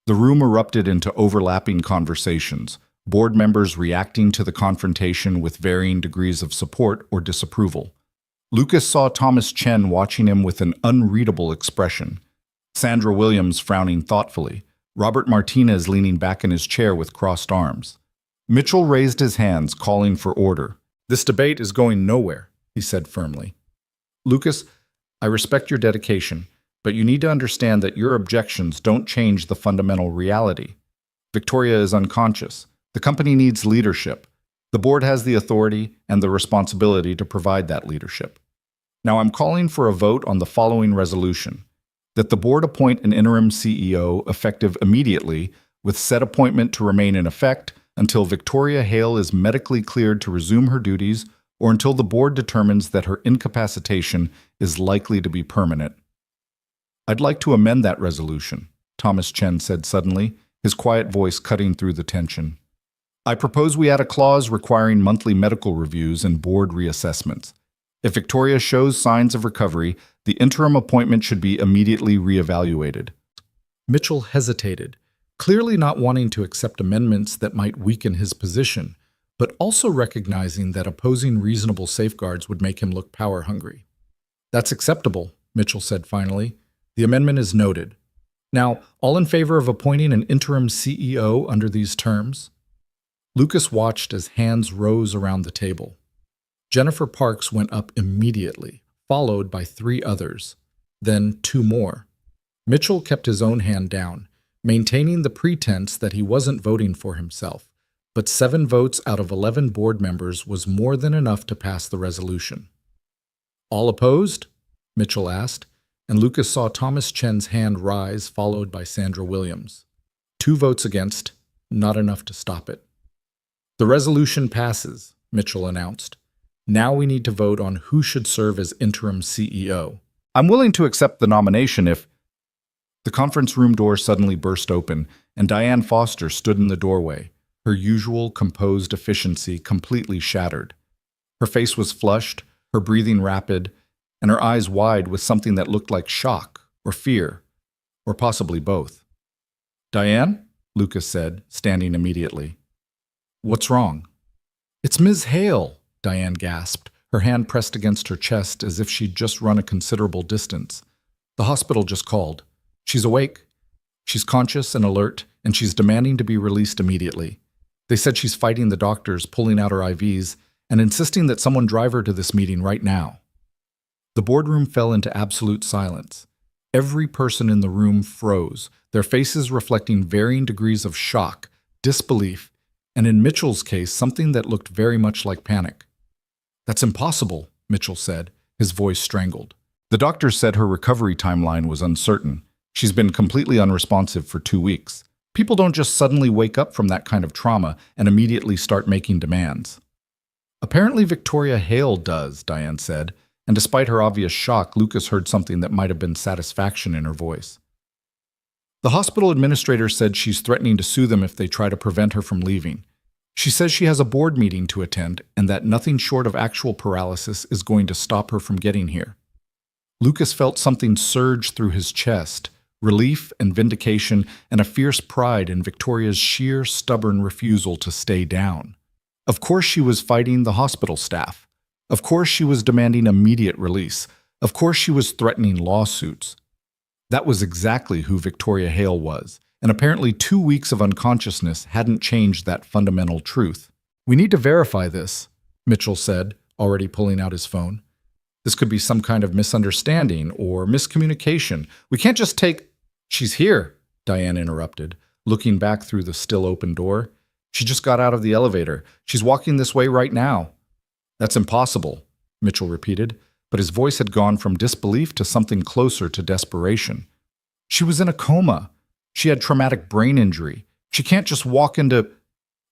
The room erupted into overlapping conversations, board members reacting to the confrontation with varying degrees of support or disapproval. Lucas saw Thomas Chen watching him with an unreadable expression, Sandra Williams frowning thoughtfully, Robert Martinez leaning back in his chair with crossed arms. Mitchell raised his hands, calling for order. "This debate is going nowhere," he said firmly. "Lucas, I respect your dedication, but you need to understand that your objections don't change the fundamental reality. Victoria is unconscious. The company needs leadership. The board has the authority and the responsibility to provide that leadership. Now I'm calling for a vote on the following resolution: that the board appoint an interim CEO effective immediately, with said appointment to remain in effect until Victoria Hale is medically cleared to resume her duties or until the board determines that her incapacitation is likely to be permanent." "I'd like to amend that resolution," Thomas Chen said suddenly, his quiet voice cutting through the tension. "I propose we add a clause requiring monthly medical reviews and board reassessments. If Victoria shows signs of recovery, the interim appointment should be immediately reevaluated. Mitchell hesitated, clearly not wanting to accept amendments that might weaken his position, but also recognizing that opposing reasonable safeguards would make him look power-hungry. "That's acceptable," Mitchell said finally. "The amendment is noted. Now, all in favor of appointing an interim CEO under these terms?" Lucas watched as hands rose around the table. Jennifer Parks went up immediately, followed by 3 others, then 2 more. Mitchell kept his own hand down, maintaining the pretense that he wasn't voting for himself, but 7 votes out of 11 board members was more than enough to pass the resolution. "All opposed?" Mitchell asked, and Lucas saw Thomas Chen's hand rise, followed by Sandra Williams. 2 votes against, not enough to stop it. "The resolution passes," Mitchell announced. "Now we need to vote on who should serve as interim CEO. "I'm willing to accept the nomination if—" The conference room door suddenly burst open, and Diane Foster stood in the doorway, her usual composed efficiency completely shattered. Her face was flushed, her breathing rapid, and her eyes wide with something that looked like shock or fear, or possibly both. "Diane?" Lucas said, standing immediately. "What's wrong?" "It's Ms. Hale," Diane gasped, her hand pressed against her chest as if she'd just run a considerable distance. "The hospital just called. She's awake. She's conscious and alert, and she's demanding to be released immediately. They said she's fighting the doctors, pulling out her IVs, and insisting that someone drive her to this meeting right now." The boardroom fell into absolute silence. Every person in the room froze, their faces reflecting varying degrees of shock, disbelief, and in Mitchell's case, something that looked very much like panic. "That's impossible," Mitchell said, his voice strangled. "The doctor said her recovery timeline was uncertain. She's been completely unresponsive for 2 weeks. People don't just suddenly wake up from that kind of trauma and immediately start making demands." "Apparently Victoria Hale does," Diane said, and despite her obvious shock, Lucas heard something that might have been satisfaction in her voice. "The hospital administrator said she's threatening to sue them if they try to prevent her from leaving. She says she has a board meeting to attend and that nothing short of actual paralysis is going to stop her from getting here." Lucas felt something surge through his chest, relief and vindication, and a fierce pride in Victoria's sheer, stubborn refusal to stay down. Of course she was fighting the hospital staff. Of course she was demanding immediate release. Of course she was threatening lawsuits. That was exactly who Victoria Hale was, and apparently 2 weeks of unconsciousness hadn't changed that fundamental truth. "We need to verify this," Mitchell said, already pulling out his phone. "This could be some kind of misunderstanding or miscommunication. We can't just take—" "She's here," Diane interrupted, looking back through the still open door. "She just got out of the elevator. She's walking this way right now." "That's impossible," Mitchell repeated, but his voice had gone from disbelief to something closer to desperation. "She was in a coma. She had traumatic brain injury. She can't just walk into—"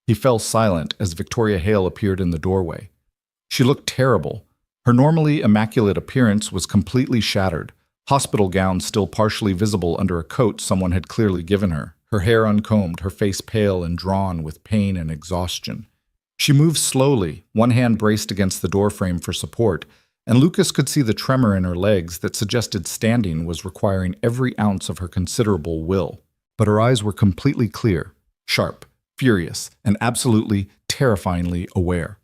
He fell silent as Victoria Hale appeared in the doorway. She looked terrible. Her normally immaculate appearance was completely shattered, hospital gown still partially visible under a coat someone had clearly given her, her hair uncombed, her face pale and drawn with pain and exhaustion. She moved slowly, one hand braced against the doorframe for support, and Lucas could see the tremor in her legs that suggested standing was requiring every ounce of her considerable will. But her eyes were completely clear, sharp, furious, and absolutely, terrifyingly aware.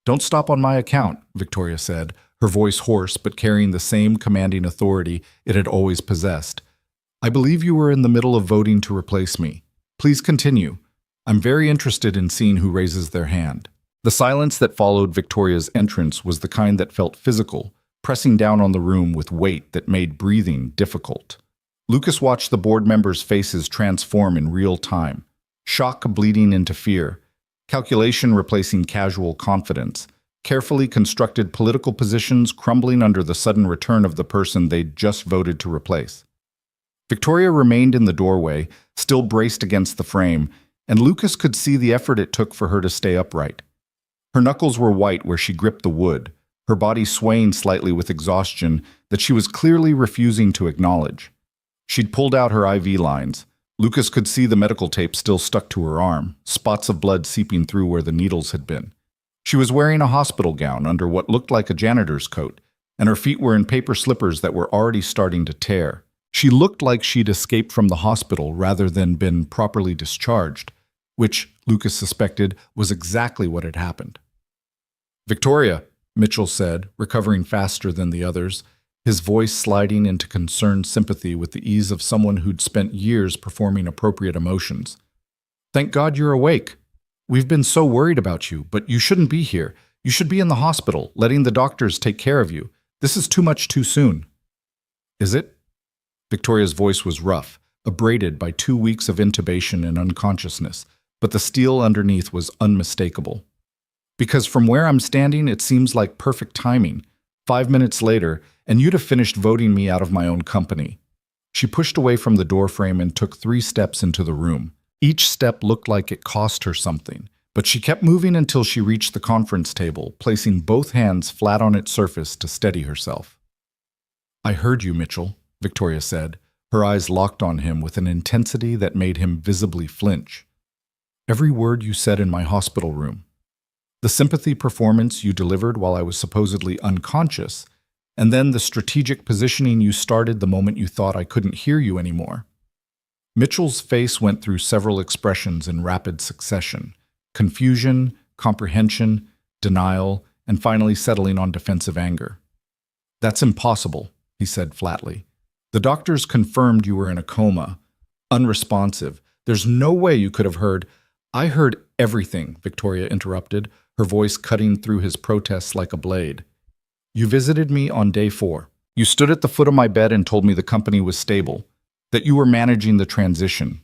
"Don't stop on my account," Victoria said, her voice hoarse but carrying the same commanding authority it had always possessed. "I believe you were in the middle of voting to replace me. Please continue. I'm very interested in seeing who raises their hand." The silence that followed Victoria's entrance was the kind that felt physical, pressing down on the room with weight that made breathing difficult. Lucas watched the board members' faces transform in real time, shock bleeding into fear, calculation replacing casual confidence, carefully constructed political positions crumbling under the sudden return of the person they'd just voted to replace. Victoria remained in the doorway, still braced against the frame, and Lucas could see the effort it took for her to stay upright. Her knuckles were white where she gripped the wood, her body swaying slightly with exhaustion that she was clearly refusing to acknowledge. She'd pulled out her IV lines. Lucas could see the medical tape still stuck to her arm, spots of blood seeping through where the needles had been. She was wearing a hospital gown under what looked like a janitor's coat, and her feet were in paper slippers that were already starting to tear. She looked like she'd escaped from the hospital rather than been properly discharged, which, Lucas suspected, was exactly what had happened. "Victoria," Mitchell said, recovering faster than the others, his voice sliding into concerned sympathy with the ease of someone who'd spent years performing appropriate emotions. "Thank God you're awake. We've been so worried about you, but you shouldn't be here. You should be in the hospital, letting the doctors take care of you. This is too much too soon." "Is it?" Victoria's voice was rough, abraded by 2 weeks of intubation and unconsciousness, but the steel underneath was unmistakable. "Because from where I'm standing, it seems like perfect timing. 5 minutes later, and you'd have finished voting me out of my own company." She pushed away from the doorframe and took 3 steps into the room. Each step looked like it cost her something, but she kept moving until she reached the conference table, placing both hands flat on its surface to steady herself. "I heard you, Mitchell," Victoria said, her eyes locked on him with an intensity that made him visibly flinch. "Every word you said in my hospital room. The sympathy performance you delivered while I was supposedly unconscious, and then the strategic positioning you started the moment you thought I couldn't hear you anymore." Mitchell's face went through several expressions in rapid succession: confusion, comprehension, denial, and finally settling on defensive anger. "That's impossible," he said flatly. "The doctors confirmed you were in a coma, unresponsive. There's no way you could have heard—" "I heard everything," Victoria interrupted, her voice cutting through his protests like a blade. "You visited me on day 4. You stood at the foot of my bed and told me the company was stable, that you were managing the transition.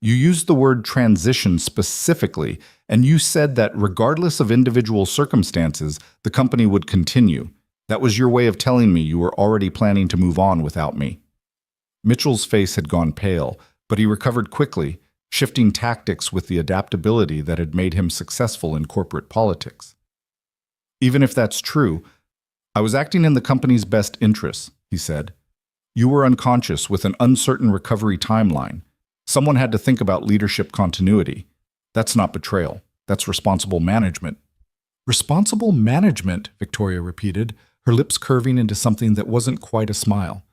You used the word transition specifically, and you said that regardless of individual circumstances, the company would continue. That was your way of telling me you were already planning to move on without me." Mitchell's face had gone pale, but he recovered quickly, shifting tactics with the adaptability that had made him successful in corporate politics. "Even if that's true, I was acting in the company's best interests," he said. "You were unconscious with an uncertain recovery timeline. Someone had to think about leadership continuity. That's not betrayal. That's responsible management." "Responsible management," Victoria repeated, her lips curving into something that wasn't quite a smile.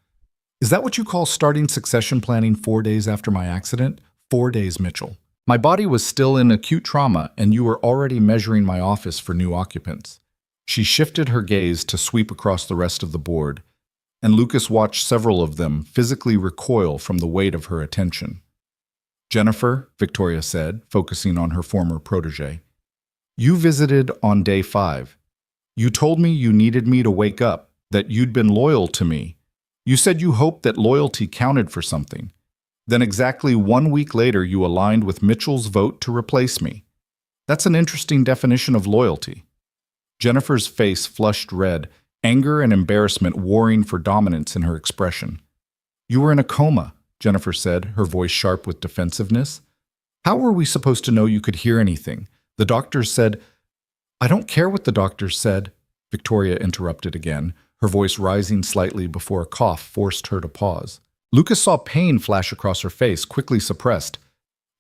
"Is that what you call starting succession planning 4 days after my accident? 4 days, Mitchell. My body was still in acute trauma, and you were already measuring my office for new occupants." She shifted her gaze to sweep across the rest of the board, and Lucas watched several of them physically recoil from the weight of her attention. "Jennifer," Victoria said, focusing on her former protege, "you visited on day 5. You told me you needed me to wake up, that you'd been loyal to me. You said you hoped that loyalty counted for something. Then exactly 1 week later, you aligned with Mitchell's vote to replace me. That's an interesting definition of loyalty." Jennifer's face flushed red, anger and embarrassment warring for dominance in her expression. "You were in a coma," Jennifer said, her voice sharp with defensiveness. "How were we supposed to know you could hear anything? The doctors said—" "I don't care what the doctors said," Victoria interrupted again, her voice rising slightly before a cough forced her to pause. Lucas saw pain flash across her face, quickly suppressed,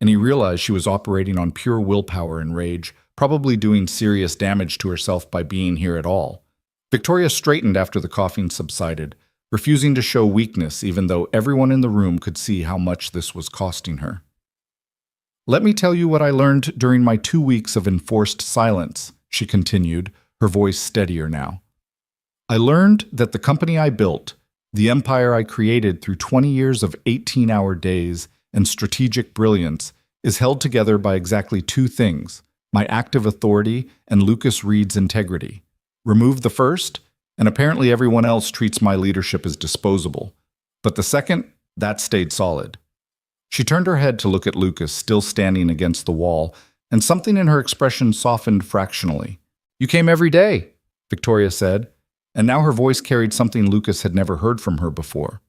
and he realized she was operating on pure willpower and rage, probably doing serious damage to herself by being here at all. Victoria straightened after the coughing subsided, refusing to show weakness even though everyone in the room could see how much this was costing her. "Let me tell you what I learned during my 2 weeks of enforced silence," she continued, her voice steadier now. "I learned that the company I built, the empire I created through 20 years of 18-hour days and strategic brilliance, is held together by exactly 2 things: my active authority and Lucas Reed's integrity. Remove the first, and apparently everyone else treats my leadership as disposable. But the second, that stayed solid." She turned her head to look at Lucas, still standing against the wall, and something in her expression softened fractionally. "You came every day," Victoria said, and now her voice carried something Lucas had never heard from her before: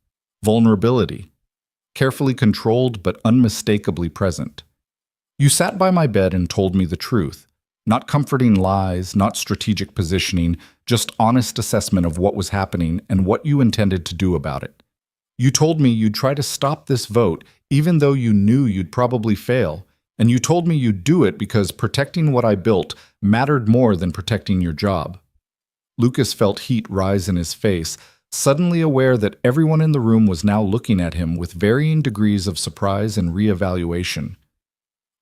vulnerability. Carefully controlled but unmistakably present. "You sat by my bed and told me the truth. Not comforting lies, not strategic positioning, just honest assessment of what was happening and what you intended to do about it. You told me you'd try to stop this vote even though you knew you'd probably fail, And you told me you'd do it because protecting what I built mattered more than protecting your job. Lucas felt heat rise in his face, suddenly aware that everyone in the room was now looking at him with varying degrees of surprise and reevaluation.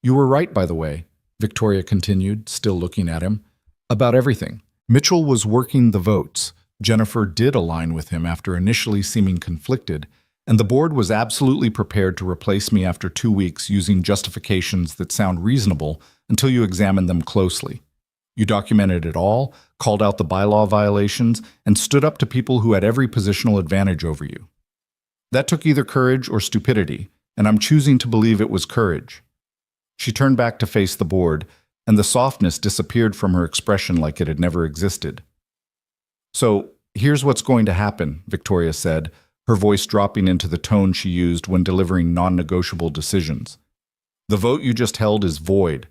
You were right, by the way, Victoria continued, still looking at him, about everything. Mitchell was working the votes. Jennifer did align with him after initially seeming conflicted, and the board was absolutely prepared to replace me after 2 weeks using justifications that sound reasonable until you examine them closely. You documented it all, called out the bylaw violations, and stood up to people who had every positional advantage over you. That took either courage or stupidity, and I'm choosing to believe it was courage. She turned back to face the board, and the softness disappeared from her expression like it had never existed. So, here's what's going to happen, Victoria said, her voice dropping into the tone she used when delivering non-negotiable decisions. The vote you just held is void.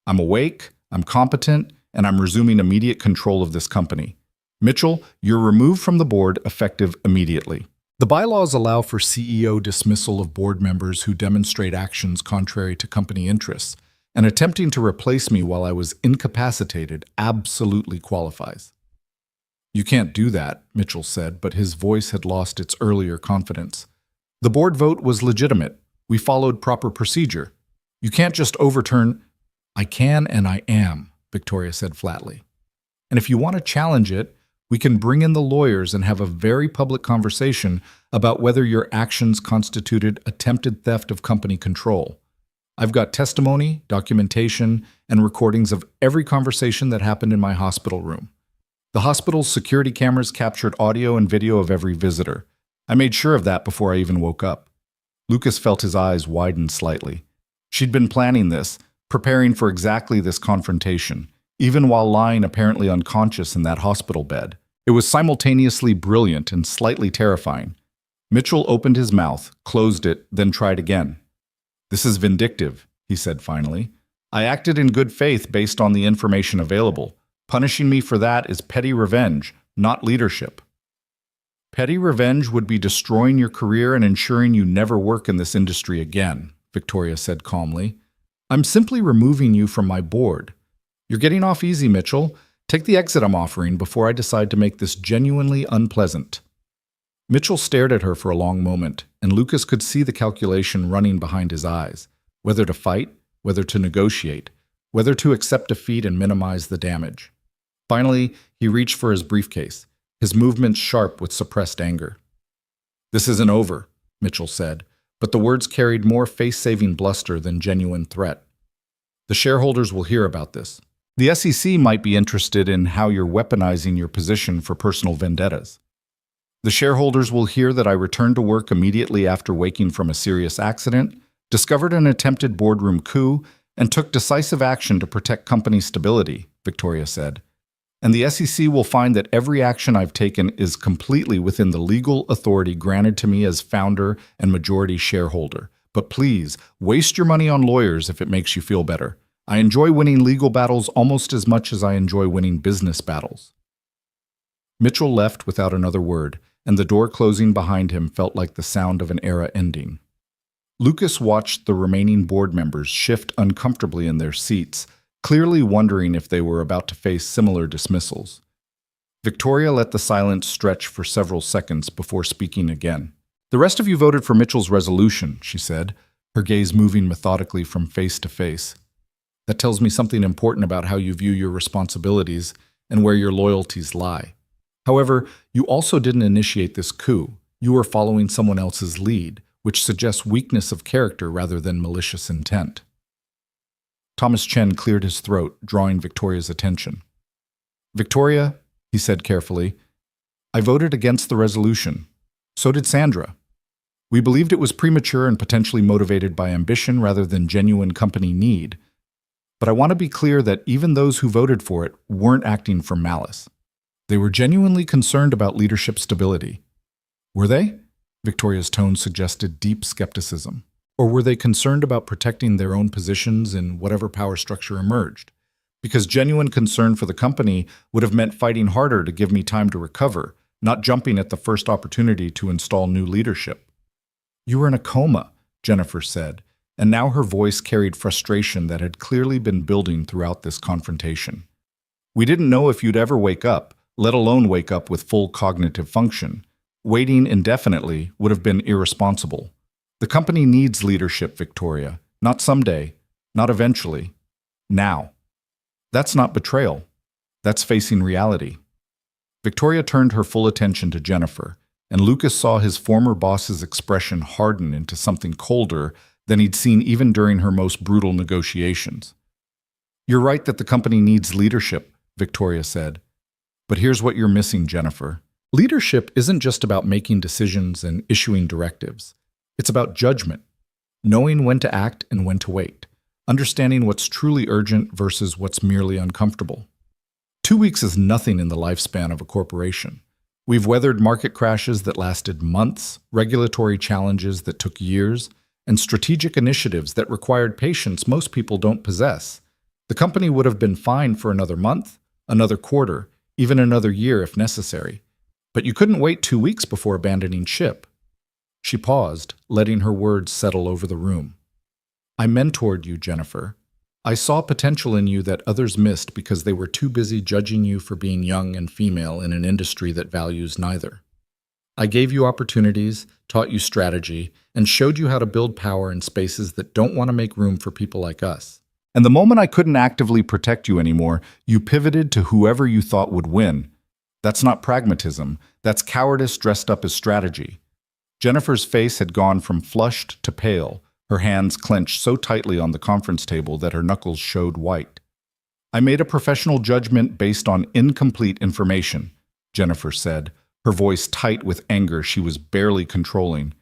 I'm awake, I'm competent, and I'm resuming immediate control of this company. Mitchell, you're removed from the board effective immediately. The bylaws allow for CEO dismissal of board members who demonstrate actions contrary to company interests, and attempting to replace me while I was incapacitated absolutely qualifies. You can't do that, Mitchell said, but his voice had lost its earlier confidence. The board vote was legitimate. We followed proper procedure. You can't just overturn— I can and I am, Victoria said flatly. And if you want to challenge it, we can bring in the lawyers and have a very public conversation about whether your actions constituted attempted theft of company control. I've got testimony, documentation, and recordings of every conversation that happened in my hospital room. The hospital's security cameras captured audio and video of every visitor. I made sure of that before I even woke up. Lucas felt his eyes widen slightly. She'd been planning this, preparing for exactly this confrontation, even while lying apparently unconscious in that hospital bed. It was simultaneously brilliant and slightly terrifying. Mitchell opened his mouth, closed it, then tried again. This is vindictive, he said finally. I acted in good faith based on the information available. Punishing me for that is petty revenge, not leadership. Petty revenge would be destroying your career and ensuring you never work in this industry again, Victoria said calmly. I'm simply removing you from my board. You're getting off easy, Mitchell. Take the exit I'm offering before I decide to make this genuinely unpleasant. Mitchell stared at her for a long moment, and Lucas could see the calculation running behind his eyes, whether to fight, whether to negotiate, whether to accept defeat and minimize the damage. Finally, he reached for his briefcase, his movements sharp with suppressed anger. This isn't over, Mitchell said, but the words carried more face-saving bluster than genuine threat. The shareholders will hear about this. The SEC might be interested in how you're weaponizing your position for personal vendettas. The shareholders will hear that I returned to work immediately after waking from a serious accident, discovered an attempted boardroom coup, and took decisive action to protect company stability, Victoria said. And the SEC will find that every action I've taken is completely within the legal authority granted to me as founder and majority shareholder. But please, waste your money on lawyers if it makes you feel better. I enjoy winning legal battles almost as much as I enjoy winning business battles. Mitchell left without another word, and the door closing behind him felt like the sound of an era ending. Lucas watched the remaining board members shift uncomfortably in their seats, clearly wondering if they were about to face similar dismissals. Victoria let the silence stretch for several seconds before speaking again. The rest of you voted for Mitchell's resolution, she said, her gaze moving methodically from face to face. That tells me something important about how you view your responsibilities and where your loyalties lie. However, you also didn't initiate this coup. You were following someone else's lead, which suggests weakness of character rather than malicious intent. Thomas Chen cleared his throat, drawing Victoria's attention. Victoria, he said carefully, I voted against the resolution. So did Sandra. We believed it was premature and potentially motivated by ambition rather than genuine company need. But I want to be clear that even those who voted for it weren't acting from malice. They were genuinely concerned about leadership stability. Were they? Victoria's tone suggested deep skepticism. Or were they concerned about protecting their own positions in whatever power structure emerged? Because genuine concern for the company would have meant fighting harder to give me time to recover, not jumping at the first opportunity to install new leadership. You were in a coma, Jennifer said, and now her voice carried frustration that had clearly been building throughout this confrontation. "We didn't know if you'd ever wake up, let alone wake up with full cognitive function. Waiting indefinitely would have been irresponsible. The company needs leadership, Victoria. Not someday, not eventually. Now. That's not betrayal. That's facing reality." Victoria turned her full attention to Jennifer, and Lucas saw his former boss's expression harden into something colder than he'd seen even during her most brutal negotiations. "You're right that the company needs leadership," Victoria said. "But here's what you're missing, Jennifer. Leadership isn't just about making decisions and issuing directives. It's about judgment, knowing when to act and when to wait, understanding what's truly urgent versus what's merely uncomfortable. 2 weeks is nothing in the lifespan of a corporation. We've weathered market crashes that lasted months, regulatory challenges that took years, and strategic initiatives that required patience most people don't possess. The company would have been fine for another month, another quarter, even another year if necessary. But you couldn't wait 2 weeks before abandoning ship." She paused, letting her words settle over the room. "I mentored you, Jennifer. I saw potential in you that others missed because they were too busy judging you for being young and female in an industry that values neither. I gave you opportunities, taught you strategy, and showed you how to build power in spaces that don't want to make room for people like us. And the moment I couldn't actively protect you anymore, you pivoted to whoever you thought would win. That's not pragmatism. That's cowardice dressed up as strategy." Jennifer's face had gone from flushed to pale, her hands clenched so tightly on the conference table that her knuckles showed white. "I made a professional judgment based on incomplete information," Jennifer said, her voice tight with anger she was barely controlling.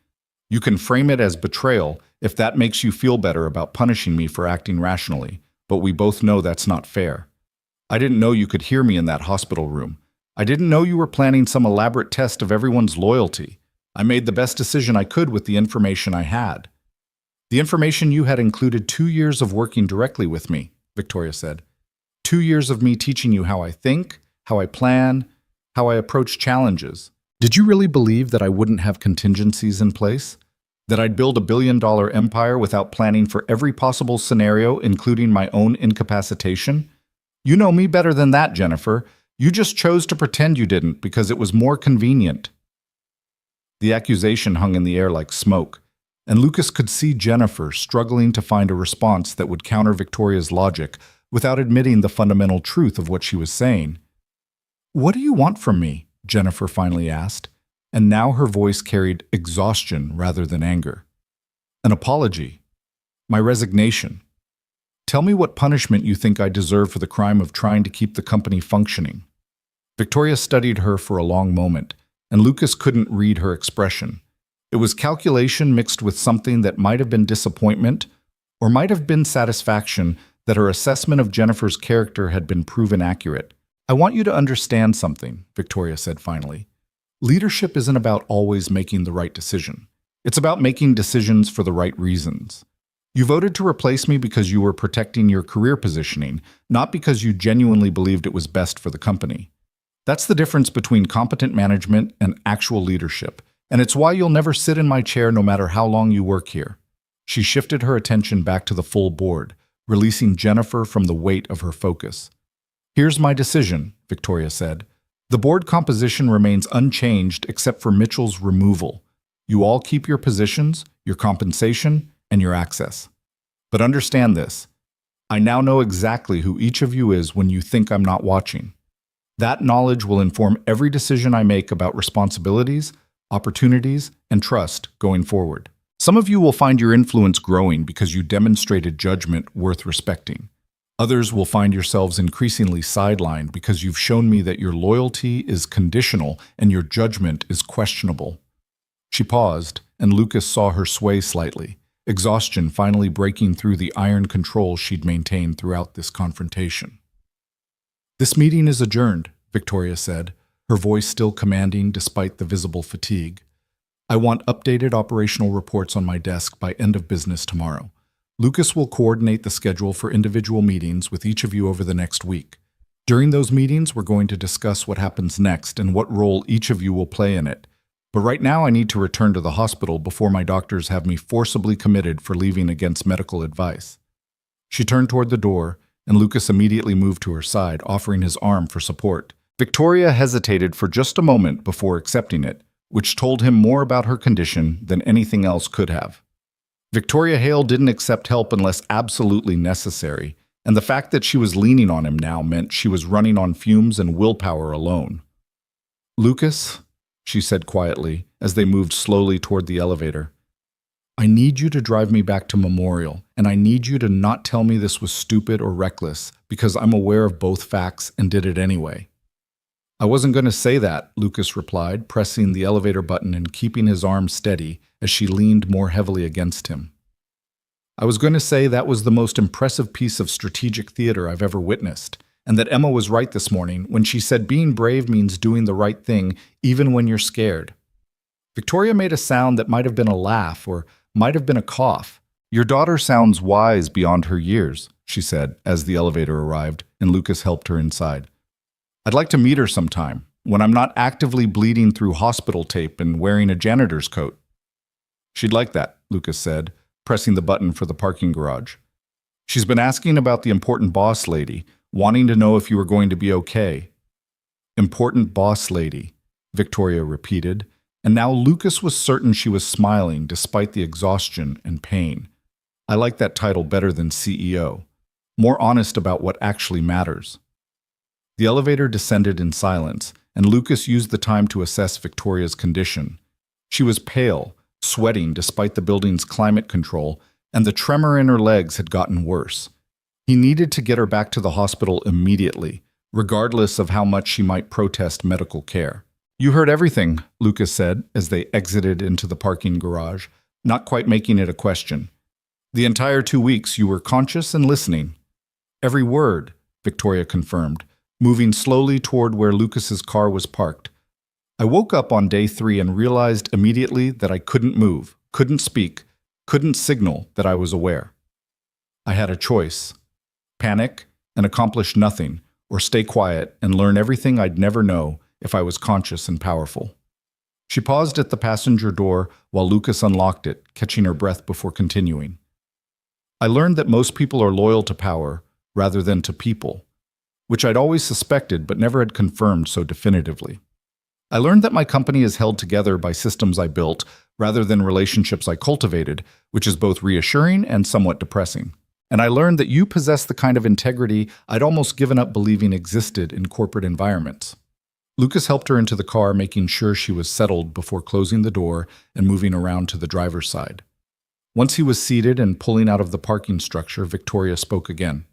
"You can frame it as betrayal if that makes you feel better about punishing me for acting rationally, but we both know that's not fair. I didn't know you could hear me in that hospital room. I didn't know you were planning some elaborate test of everyone's loyalty. I made the best decision I could with the information I had." "The information you had included 2 years of working directly with me," Victoria said. 2 years of me teaching you how I think, how I plan, how I approach challenges. Did you really believe that I wouldn't have contingencies in place? That I'd build a billion-dollar empire without planning for every possible scenario, including my own incapacitation? You know me better than that, Jennifer. You just chose to pretend you didn't because it was more convenient." The accusation hung in the air like smoke, and Lucas could see Jennifer struggling to find a response that would counter Victoria's logic without admitting the fundamental truth of what she was saying. "What do you want from me?" Jennifer finally asked, and now her voice carried exhaustion rather than anger. "An apology. My resignation. Tell me what punishment you think I deserve for the crime of trying to keep the company functioning." Victoria studied her for a long moment, and Lucas couldn't read her expression. It was calculation mixed with something that might have been disappointment or might have been satisfaction that her assessment of Jennifer's character had been proven accurate. "I want you to understand something," Victoria said finally. "Leadership isn't about always making the right decision. It's about making decisions for the right reasons. You voted to replace me because you were protecting your career positioning, not because you genuinely believed it was best for the company. That's the difference between competent management and actual leadership, and it's why you'll never sit in my chair no matter how long you work here." She shifted her attention back to the full board, releasing Jennifer from the weight of her focus. "Here's my decision," Victoria said. "The board composition remains unchanged except for Mitchell's removal. You all keep your positions, your compensation, and your access. But understand this. I now know exactly who each of you is when you think I'm not watching. That knowledge will inform every decision I make about responsibilities, opportunities, and trust going forward. Some of you will find your influence growing because you demonstrated judgment worth respecting. Others will find yourselves increasingly sidelined because you've shown me that your loyalty is conditional and your judgment is questionable." She paused, and Lucas saw her sway slightly, exhaustion finally breaking through the iron control she'd maintained throughout this confrontation. "This meeting is adjourned," Victoria said, her voice still commanding despite the visible fatigue. "I want updated operational reports on my desk by end of business tomorrow. Lucas will coordinate the schedule for individual meetings with each of you over the next week. During those meetings, we're going to discuss what happens next and what role each of you will play in it. But right now I need to return to the hospital before my doctors have me forcibly committed for leaving against medical advice. She turned toward the door, and Lucas immediately moved to her side, offering his arm for support. Victoria hesitated for just a moment before accepting it, which told him more about her condition than anything else could have. Victoria Hale didn't accept help unless absolutely necessary, and the fact that she was leaning on him now meant she was running on fumes and willpower alone. "Lucas," she said quietly as they moved slowly toward the elevator, "I need you to drive me back to Memorial, and I need you to not tell me this was stupid or reckless, because I'm aware of both facts and did it anyway." "I wasn't going to say that," Lucas replied, pressing the elevator button and keeping his arm steady as she leaned more heavily against him. "I was going to say that was the most impressive piece of strategic theater I've ever witnessed, and that Emma was right this morning when she said being brave means doing the right thing even when you're scared." Victoria made a sound that might have been a laugh or might have been a cough. "Your daughter sounds wise beyond her years," she said as the elevator arrived and Lucas helped her inside. "I'd like to meet her sometime, when I'm not actively bleeding through hospital tape and wearing a janitor's coat." "She'd like that," Lucas said, pressing the button for the parking garage. "She's been asking about the important boss lady, wanting to know if you were going to be okay." "Important boss lady," Victoria repeated, and now Lucas was certain she was smiling despite the exhaustion and pain. "I like that title better than CEO. More honest about what actually matters." The elevator descended in silence, and Lucas used the time to assess Victoria's condition. She was pale, sweating despite the building's climate control, and the tremor in her legs had gotten worse. He needed to get her back to the hospital immediately, regardless of how much she might protest medical care. "You heard everything," Lucas said as they exited into the parking garage, not quite making it a question. "The entire 2 weeks you were conscious and listening." "Every word," Victoria confirmed, moving slowly toward where Lucas's car was parked. "I woke up on day 3 and realized immediately that I couldn't move, couldn't speak, couldn't signal that I was aware. I had a choice: panic and accomplish nothing, or stay quiet and learn everything I'd never know if I was conscious and powerful." She paused at the passenger door while Lucas unlocked it, catching her breath before continuing. "I learned that most people are loyal to power rather than to people, which I'd always suspected but never had confirmed so definitively. I learned that my company is held together by systems I built rather than relationships I cultivated, which is both reassuring and somewhat depressing. And I learned that you possess the kind of integrity I'd almost given up believing existed in corporate environments." Lucas helped her into the car, making sure she was settled before closing the door and moving around to the driver's side. Once he was seated and pulling out of the parking structure, Victoria spoke again.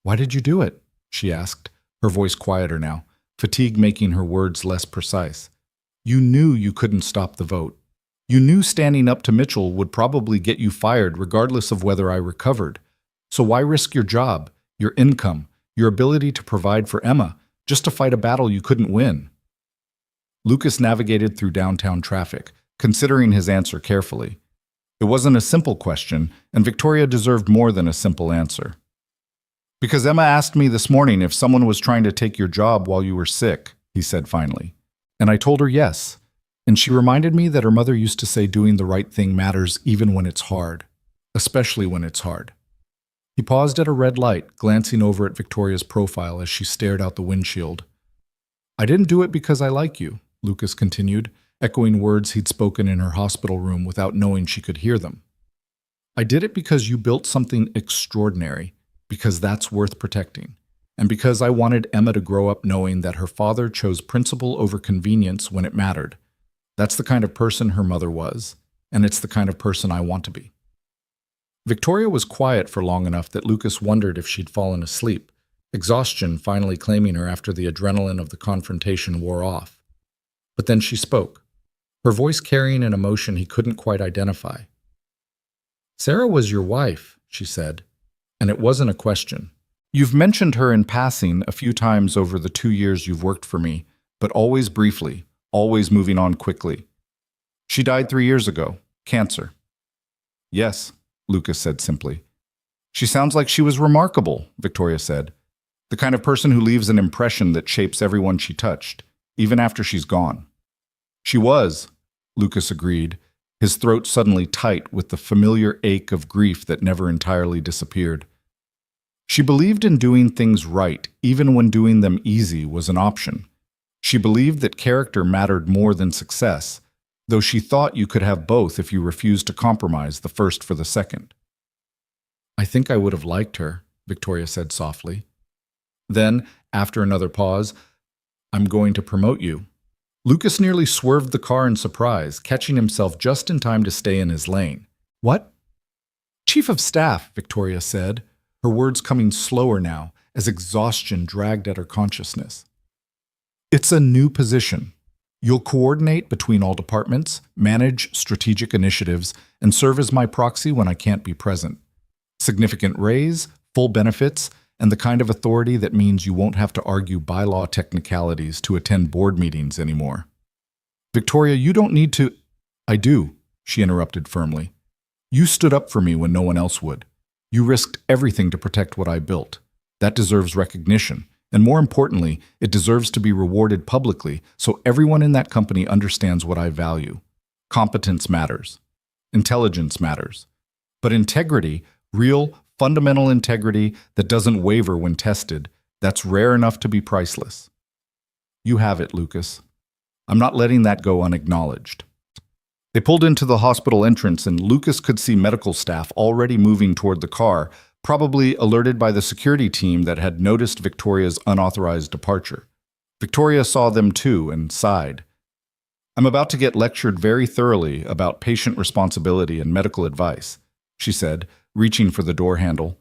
"Why did you do it?" she asked, her voice quieter now, fatigue making her words less precise. "You knew you couldn't stop the vote. You knew standing up to Mitchell would probably get you fired regardless of whether I recovered. So why risk your job, your income, your ability to provide for Emma, just to fight a battle you couldn't win?" Lucas navigated through downtown traffic, considering his answer carefully. It wasn't a simple question, and Victoria deserved more than a simple answer. "Because Emma asked me this morning if someone was trying to take your job while you were sick," he said finally. "And I told her yes. And she reminded me that her mother used to say doing the right thing matters even when it's hard, especially when it's hard." He paused at a red light, glancing over at Victoria's profile as she stared out the windshield. "I didn't do it because I like you," Lucas continued, echoing words he'd spoken in her hospital room without knowing she could hear them. "I did it because you built something extraordinary, because that's worth protecting, and because I wanted Emma to grow up knowing that her father chose principle over convenience when it mattered. That's the kind of person her mother was, and it's the kind of person I want to be." Victoria was quiet for long enough that Lucas wondered if she'd fallen asleep, exhaustion finally claiming her after the adrenaline of the confrontation wore off. But then she spoke, her voice carrying an emotion he couldn't quite identify. "Sarah was your wife," she said, and it wasn't a question. "You've mentioned her in passing a few times over the 2 years you've worked for me, but always briefly, always moving on quickly. She died 3 years ago, cancer." "Yes," Lucas said simply. "She sounds like she was remarkable," Victoria said. "The kind of person who leaves an impression that shapes everyone she touched, even after she's gone." She was, Lucas agreed, his throat suddenly tight with the familiar ache of grief that never entirely disappeared. She believed in doing things right, even when doing them easy was an option. She believed that character mattered more than success, though she thought you could have both if you refused to compromise the first for the second. I think I would have liked her, Victoria said softly. Then, after another pause, I'm going to promote you. Lucas nearly swerved the car in surprise, catching himself just in time to stay in his lane. What? Chief of Staff, Victoria said, her words coming slower now as exhaustion dragged at her consciousness. It's a new position. You'll coordinate between all departments, manage strategic initiatives, and serve as my proxy when I can't be present. Significant raise, full benefits, and the kind of authority that means you won't have to argue bylaw technicalities to attend board meetings anymore. Victoria, you don't need to— I do, she interrupted firmly. You stood up for me when no one else would. You risked everything to protect what I built. That deserves recognition. And more importantly, it deserves to be rewarded publicly so everyone in that company understands what I value. Competence matters. Intelligence matters. But integrity, real, fundamental integrity that doesn't waver when tested, that's rare enough to be priceless. You have it, Lucas. I'm not letting that go unacknowledged. They pulled into the hospital entrance and Lucas could see medical staff already moving toward the car, probably alerted by the security team that had noticed Victoria's unauthorized departure. Victoria saw them too and sighed. I'm about to get lectured very thoroughly about patient responsibility and medical advice, she said, reaching for the door handle.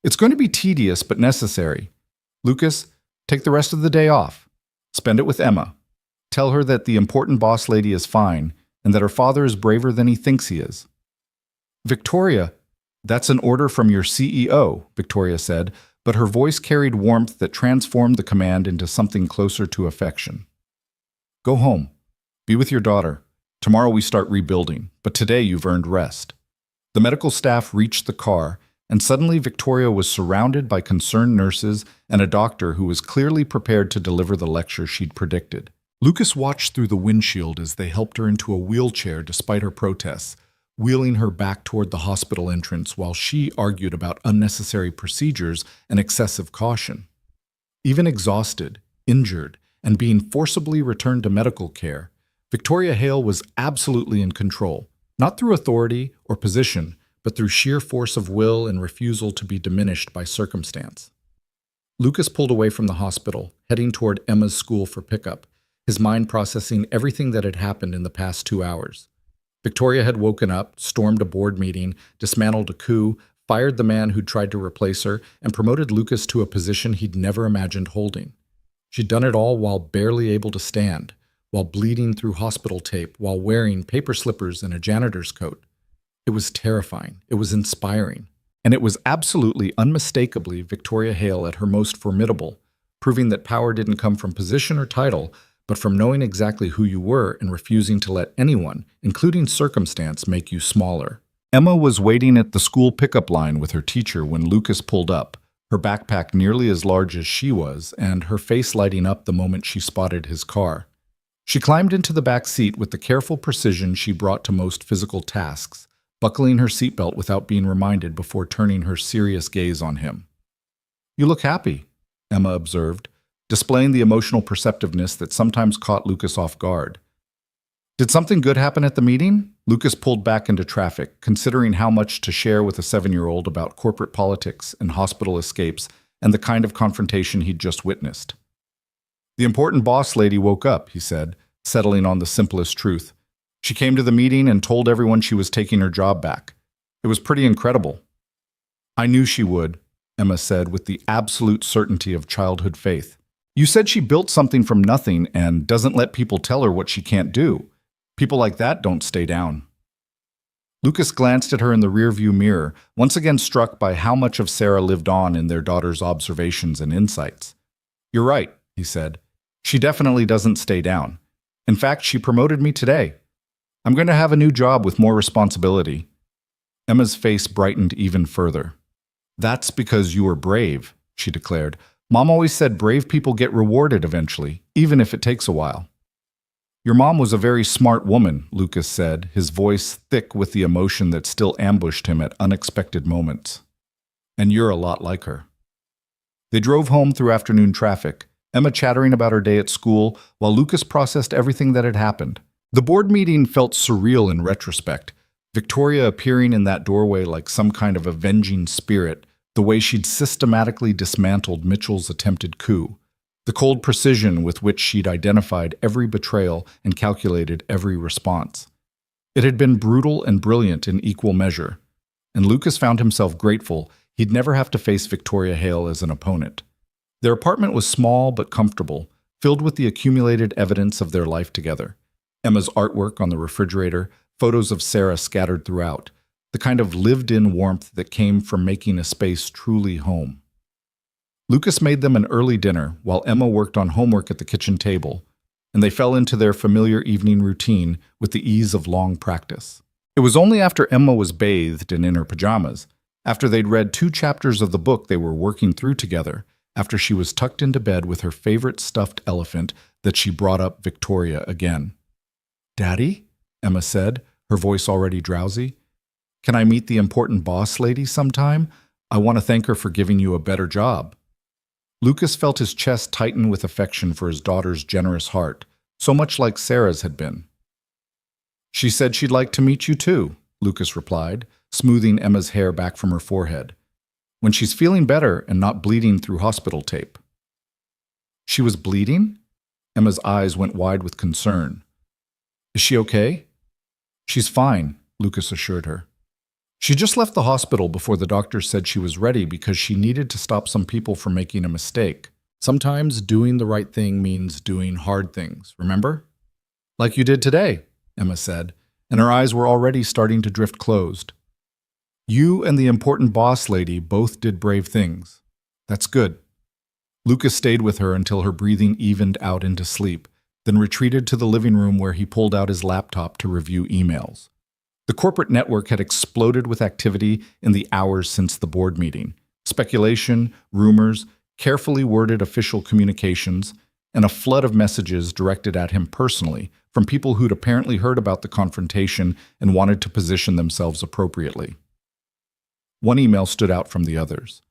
It's going to be tedious but necessary. Lucas, take the rest of the day off. Spend it with Emma. Tell her that the important boss lady is fine and that her father is braver than he thinks he is. Victoria, that's an order from your CEO, Victoria said, but her voice carried warmth that transformed the command into something closer to affection. Go home. Be with your daughter. Tomorrow we start rebuilding, but today you've earned rest. The medical staff reached the car, and suddenly Victoria was surrounded by concerned nurses and a doctor who was clearly prepared to deliver the lecture she'd predicted. Lucas watched through the windshield as they helped her into a wheelchair despite her protests, wheeling her back toward the hospital entrance while she argued about unnecessary procedures and excessive caution. Even exhausted, injured, and being forcibly returned to medical care, Victoria Hale was absolutely in control, not through authority or position, but through sheer force of will and refusal to be diminished by circumstance. Lucas pulled away from the hospital, heading toward Emma's school for pickup, his mind processing everything that had happened in the past 2 hours. Victoria had woken up, stormed a board meeting, dismantled a coup, fired the man who'd tried to replace her, and promoted Lucas to a position he'd never imagined holding. She'd done it all while barely able to stand, while bleeding through hospital tape, while wearing paper slippers and a janitor's coat. It was terrifying. It was inspiring. And it was absolutely, unmistakably Victoria Hale at her most formidable, proving that power didn't come from position or title, but from knowing exactly who you were and refusing to let anyone, including circumstance, make you smaller. Emma was waiting at the school pickup line with her teacher when Lucas pulled up, her backpack nearly as large as she was, and her face lighting up the moment she spotted his car. She climbed into the back seat with the careful precision she brought to most physical tasks, buckling her seatbelt without being reminded before turning her serious gaze on him. You look happy, Emma observed, displaying the emotional perceptiveness that sometimes caught Lucas off guard. Did something good happen at the meeting? Lucas pulled back into traffic, considering how much to share with a 7-year-old about corporate politics and hospital escapes and the kind of confrontation he'd just witnessed. The important boss lady woke up, he said, settling on the simplest truth. She came to the meeting and told everyone she was taking her job back. It was pretty incredible. I knew she would, Emma said with the absolute certainty of childhood faith. You said she built something from nothing and doesn't let people tell her what she can't do. People like that don't stay down. Lucas glanced at her in the rearview mirror, once again struck by how much of Sarah lived on in their daughter's observations and insights. You're right, he said. She definitely doesn't stay down. In fact, she promoted me today. I'm going to have a new job with more responsibility. Emma's face brightened even further. That's because you were brave, she declared. Mom always said brave people get rewarded eventually, even if it takes a while. Your mom was a very smart woman, Lucas said, his voice thick with the emotion that still ambushed him at unexpected moments. And you're a lot like her. They drove home through afternoon traffic, Emma chattering about her day at school while Lucas processed everything that had happened. The board meeting felt surreal in retrospect, Victoria appearing in that doorway like some kind of avenging spirit, the way she'd systematically dismantled Mitchell's attempted coup, the cold precision with which she'd identified every betrayal and calculated every response. It had been brutal and brilliant in equal measure, and Lucas found himself grateful he'd never have to face Victoria Hale as an opponent. Their apartment was small but comfortable, filled with the accumulated evidence of their life together. Emma's artwork on the refrigerator, photos of Sarah scattered throughout, the kind of lived-in warmth that came from making a space truly home. Lucas made them an early dinner while Emma worked on homework at the kitchen table, and they fell into their familiar evening routine with the ease of long practice. It was only after Emma was bathed and in her pajamas, after they'd read 2 chapters of the book they were working through together, after she was tucked into bed with her favorite stuffed elephant, that she brought up Victoria again. "Daddy?" Emma said, her voice already drowsy. "Can I meet the important boss lady sometime? I want to thank her for giving you a better job." Lucas felt his chest tighten with affection for his daughter's generous heart, so much like Sarah's had been. "She said she'd like to meet you too," Lucas replied, smoothing Emma's hair back from her forehead. "When she's feeling better and not bleeding through hospital tape." "She was bleeding?" Emma's eyes went wide with concern. "Is she okay?" "She's fine," Lucas assured her. "She just left the hospital before the doctor said she was ready because she needed to stop some people from making a mistake. Sometimes doing the right thing means doing hard things, remember?" "Like you did today," Emma said, and her eyes were already starting to drift closed. "You and the important boss lady both did brave things. That's good." Lucas stayed with her until her breathing evened out into sleep, then retreated to the living room where he pulled out his laptop to review emails. The corporate network had exploded with activity in the hours since the board meeting. Speculation, rumors, carefully worded official communications, and a flood of messages directed at him personally from people who'd apparently heard about the confrontation and wanted to position themselves appropriately. One email stood out from the others.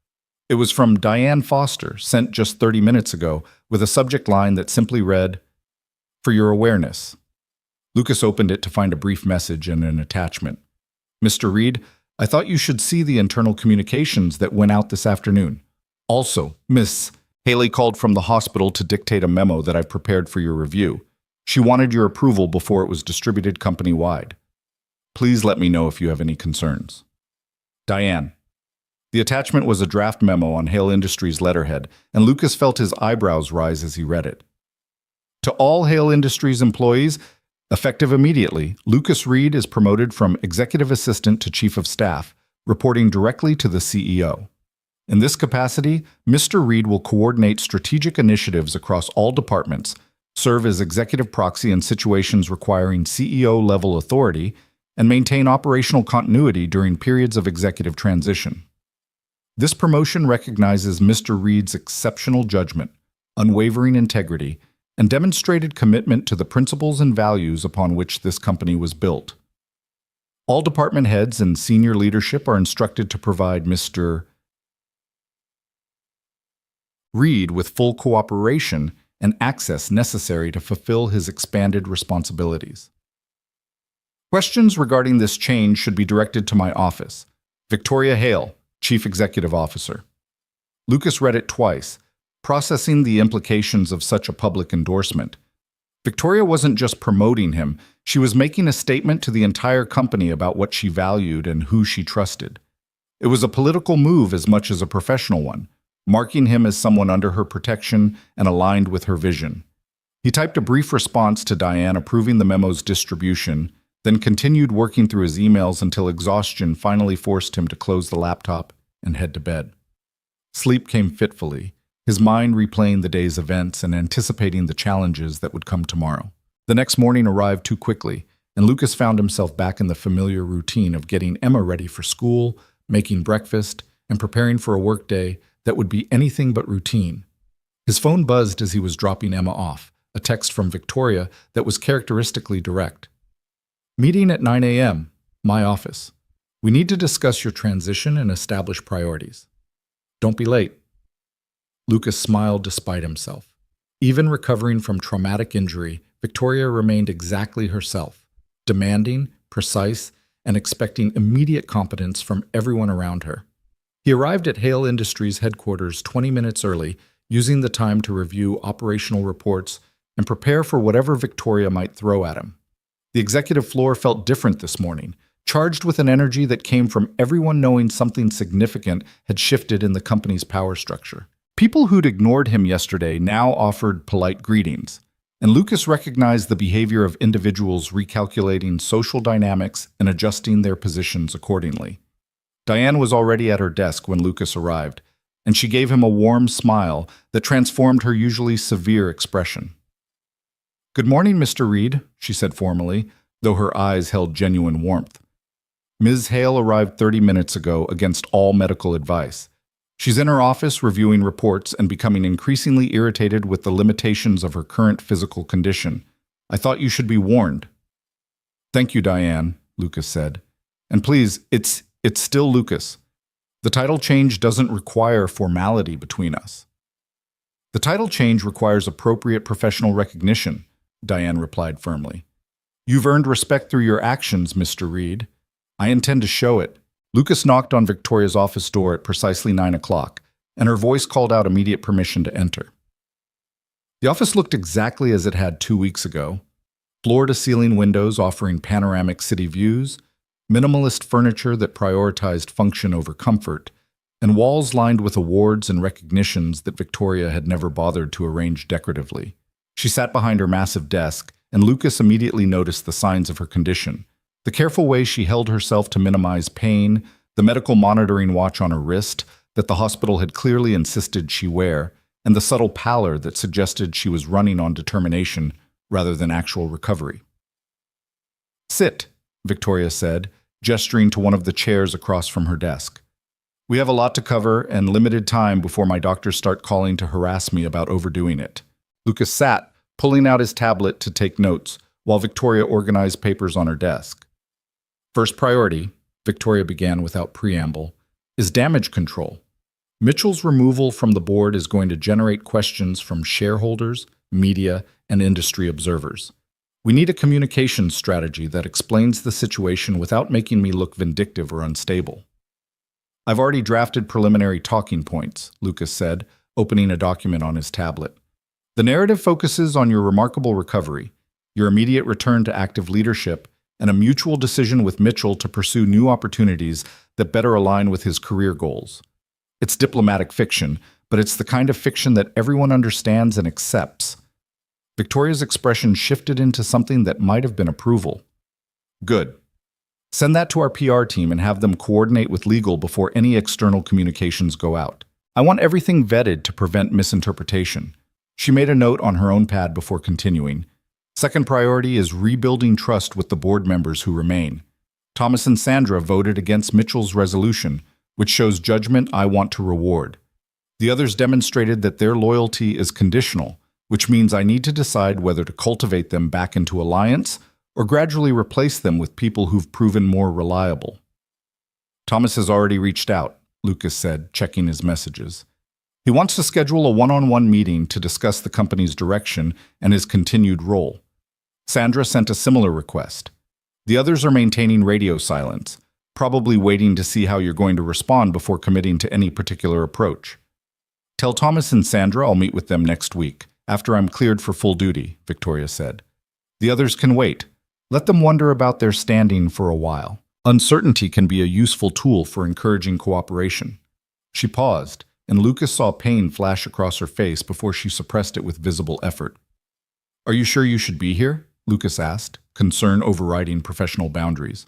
It was from Diane Foster, sent just 30 minutes ago, with a subject line that simply read, "For your awareness." Lucas opened it to find a brief message and an attachment. "Mr. Reed, I thought you should see the internal communications that went out this afternoon. Also, Miss Haley called from the hospital to dictate a memo that I've prepared for your review. She wanted your approval before it was distributed company-wide. Please let me know if you have any concerns. Diane." The attachment was a draft memo on Hale Industries' letterhead, and Lucas felt his eyebrows rise as he read it. "To all Hale Industries employees, effective immediately, Lucas Reed is promoted from Executive Assistant to Chief of Staff, reporting directly to the CEO. In this capacity, Mr. Reed will coordinate strategic initiatives across all departments, serve as executive proxy in situations requiring CEO-level authority, and maintain operational continuity during periods of executive transition. This promotion recognizes Mr. Reed's exceptional judgment, unwavering integrity, and demonstrated commitment to the principles and values upon which this company was built. All department heads and senior leadership are instructed to provide Mr. Reed with full cooperation and access necessary to fulfill his expanded responsibilities. Questions regarding this change should be directed to my office. Victoria Hale, Chief Executive Officer." Lucas read it twice, processing the implications of such a public endorsement. Victoria wasn't just promoting him, she was making a statement to the entire company about what she valued and who she trusted. It was a political move as much as a professional one, marking him as someone under her protection and aligned with her vision. He typed a brief response to Diane approving the memo's distribution, then continued working through his emails until exhaustion finally forced him to close the laptop and head to bed. Sleep came fitfully, his mind replaying the day's events and anticipating the challenges that would come tomorrow. The next morning arrived too quickly, and Lucas found himself back in the familiar routine of getting Emma ready for school, making breakfast, and preparing for a workday that would be anything but routine. His phone buzzed as he was dropping Emma off, a text from Victoria that was characteristically direct. Meeting at 9 a.m., my office. We need to discuss your transition and establish priorities. Don't be late. Lucas smiled despite himself. Even recovering from traumatic injury, Victoria remained exactly herself, demanding, precise, and expecting immediate competence from everyone around her. He arrived at Hale Industries headquarters 20 minutes early, using the time to review operational reports and prepare for whatever Victoria might throw at him. The executive floor felt different this morning, charged with an energy that came from everyone knowing something significant had shifted in the company's power structure. People who'd ignored him yesterday now offered polite greetings, and Lucas recognized the behavior of individuals recalculating social dynamics and adjusting their positions accordingly. Diane was already at her desk when Lucas arrived, and she gave him a warm smile that transformed her usually severe expression. "Good morning, Mr. Reed," she said formally, though her eyes held genuine warmth. Ms. Hale arrived 30 minutes ago against all medical advice. She's in her office reviewing reports and becoming increasingly irritated with the limitations of her current physical condition. I thought you should be warned. "Thank you, Diane," Lucas said. "And please, it's still Lucas. The title change doesn't require formality between us." "The title change requires appropriate professional recognition," Diane replied firmly. "You've earned respect through your actions, Mr. Reed. I intend to show it." Lucas knocked on Victoria's office door at precisely 9 o'clock, and her voice called out immediate permission to enter. The office looked exactly as it had 2 weeks ago. Floor-to-ceiling windows offering panoramic city views, minimalist furniture that prioritized function over comfort, and walls lined with awards and recognitions that Victoria had never bothered to arrange decoratively. She sat behind her massive desk, and Lucas immediately noticed the signs of her condition. The careful way she held herself to minimize pain, the medical monitoring watch on her wrist that the hospital had clearly insisted she wear, and the subtle pallor that suggested she was running on determination rather than actual recovery. "Sit," Victoria said, gesturing to one of the chairs across from her desk. "We have a lot to cover and limited time before my doctors start calling to harass me about overdoing it." Lucas sat, pulling out his tablet to take notes, while Victoria organized papers on her desk. "First priority," Victoria began without preamble, "is damage control. Mitchell's removal from the board is going to generate questions from shareholders, media, and industry observers. We need a communications strategy that explains the situation without making me look vindictive or unstable." "I've already drafted preliminary talking points," Lucas said, opening a document on his tablet. "The narrative focuses on your remarkable recovery, your immediate return to active leadership, and a mutual decision with Mitchell to pursue new opportunities that better align with his career goals. It's diplomatic fiction, but it's the kind of fiction that everyone understands and accepts." Victoria's expression shifted into something that might have been approval. "Good. Send that to our PR team and have them coordinate with legal before any external communications go out. I want everything vetted to prevent misinterpretation." She made a note on her own pad before continuing. "Second priority is rebuilding trust with the board members who remain. Thomas and Sandra voted against Mitchell's resolution, which shows judgment I want to reward. The others demonstrated that their loyalty is conditional, which means I need to decide whether to cultivate them back into alliance or gradually replace them with people who've proven more reliable." "Thomas has already reached out," Lucas said, checking his messages. "He wants to schedule a one-on-one meeting to discuss the company's direction and his continued role. Sandra sent a similar request. The others are maintaining radio silence, probably waiting to see how you're going to respond before committing to any particular approach. Tell Thomas and Sandra I'll meet with them next week, after I'm cleared for full duty," Victoria said. "The others can wait. Let them wonder about their standing for a while. Uncertainty can be a useful tool for encouraging cooperation." She paused, and Lucas saw pain flash across her face before she suppressed it with visible effort. "Are you sure you should be here?" Lucas asked, concern overriding professional boundaries.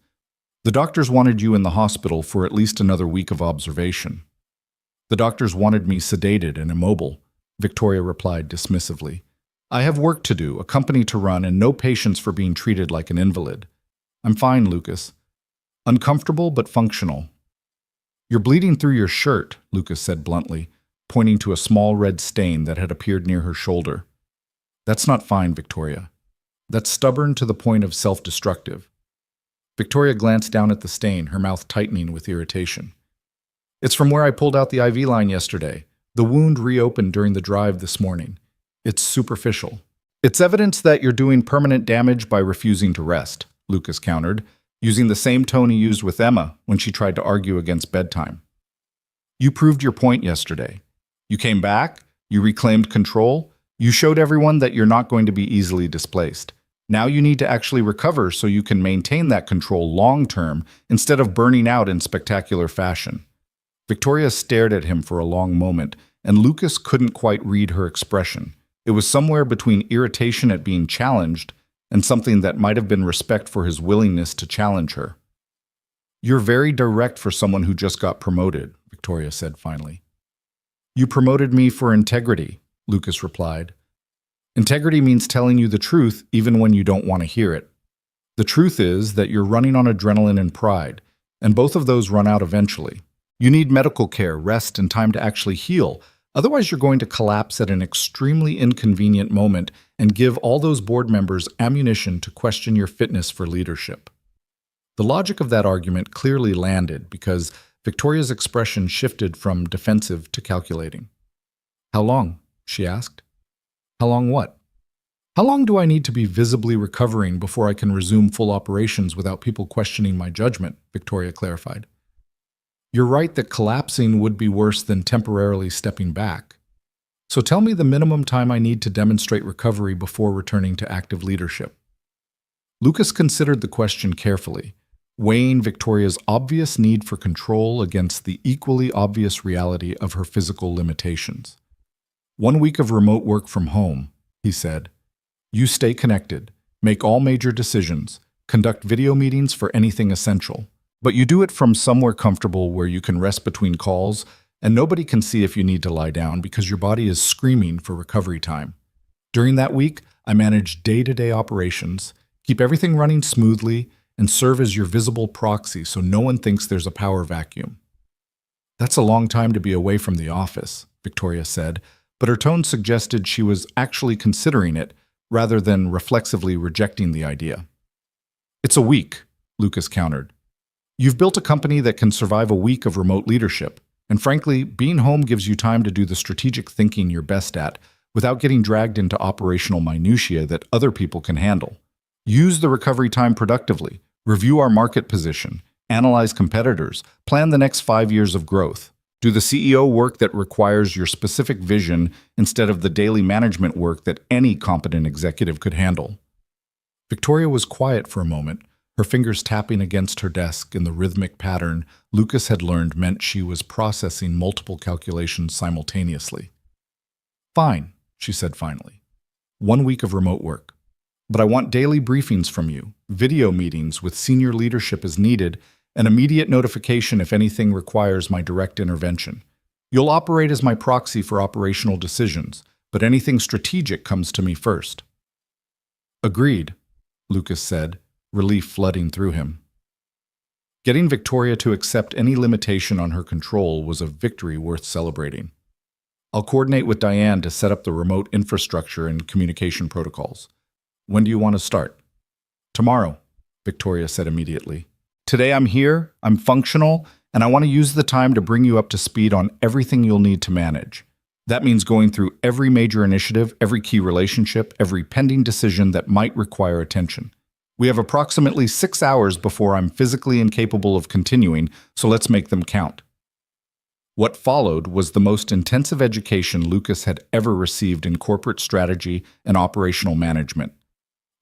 "The doctors wanted you in the hospital for at least another week of observation." "The doctors wanted me sedated and immobile," Victoria replied dismissively. "I have work to do, a company to run, and no patience for being treated like an invalid. I'm fine, Lucas. Uncomfortable but functional." "You're bleeding through your shirt," Lucas said bluntly, pointing to a small red stain that had appeared near her shoulder. That's not fine, Victoria. That's stubborn to the point of self-destructive. Victoria glanced down at the stain, her mouth tightening with irritation. It's from where I pulled out the IV line yesterday. The wound reopened during the drive this morning. It's superficial. It's evidence that you're doing permanent damage by refusing to rest, Lucas countered, using the same tone he used with Emma when she tried to argue against bedtime. You proved your point yesterday. You came back, you reclaimed control, you showed everyone that you're not going to be easily displaced. Now you need to actually recover so you can maintain that control long-term instead of burning out in spectacular fashion. Victoria stared at him for a long moment, and Lucas couldn't quite read her expression. It was somewhere between irritation at being challenged and something that might have been respect for his willingness to challenge her. You're very direct for someone who just got promoted, Victoria said finally. You promoted me for integrity, Lucas replied. Integrity means telling you the truth even when you don't want to hear it. The truth is that you're running on adrenaline and pride, and both of those run out eventually. You need medical care, rest, and time to actually heal. Otherwise, you're going to collapse at an extremely inconvenient moment and give all those board members ammunition to question your fitness for leadership. The logic of that argument clearly landed because Victoria's expression shifted from defensive to calculating. How long? She asked. How long what? How long do I need to be visibly recovering before I can resume full operations without people questioning my judgment? Victoria clarified. You're right that collapsing would be worse than temporarily stepping back. So tell me the minimum time I need to demonstrate recovery before returning to active leadership. Lucas considered the question carefully, weighing Victoria's obvious need for control against the equally obvious reality of her physical limitations. 1 week of remote work from home, he said. You stay connected, make all major decisions, conduct video meetings for anything essential. But you do it from somewhere comfortable where you can rest between calls, and nobody can see if you need to lie down because your body is screaming for recovery time. During that week, I manage day-to-day operations, keep everything running smoothly, and serve as your visible proxy so no one thinks there's a power vacuum. That's a long time to be away from the office, Victoria said, but her tone suggested she was actually considering it rather than reflexively rejecting the idea. It's a week, Lucas countered. You've built a company that can survive a week of remote leadership, and frankly, being home gives you time to do the strategic thinking you're best at without getting dragged into operational minutiae that other people can handle. Use the recovery time productively, review our market position, analyze competitors, plan the next 5 years of growth. Do the CEO work that requires your specific vision instead of the daily management work that any competent executive could handle. Victoria was quiet for a moment, her fingers tapping against her desk in the rhythmic pattern Lucas had learned meant she was processing multiple calculations simultaneously. Fine, she said finally. 1 week of remote work. But I want daily briefings from you, video meetings with senior leadership as needed, and immediate notification if anything requires my direct intervention. You'll operate as my proxy for operational decisions, but anything strategic comes to me first. Agreed, Lucas said, relief flooding through him. Getting Victoria to accept any limitation on her control was a victory worth celebrating. I'll coordinate with Diane to set up the remote infrastructure and communication protocols. When do you want to start? Tomorrow, Victoria said immediately. Today I'm here, I'm functional, and I want to use the time to bring you up to speed on everything you'll need to manage. That means going through every major initiative, every key relationship, every pending decision that might require attention. We have approximately 6 hours before I'm physically incapable of continuing, so let's make them count. What followed was the most intensive education Lucas had ever received in corporate strategy and operational management.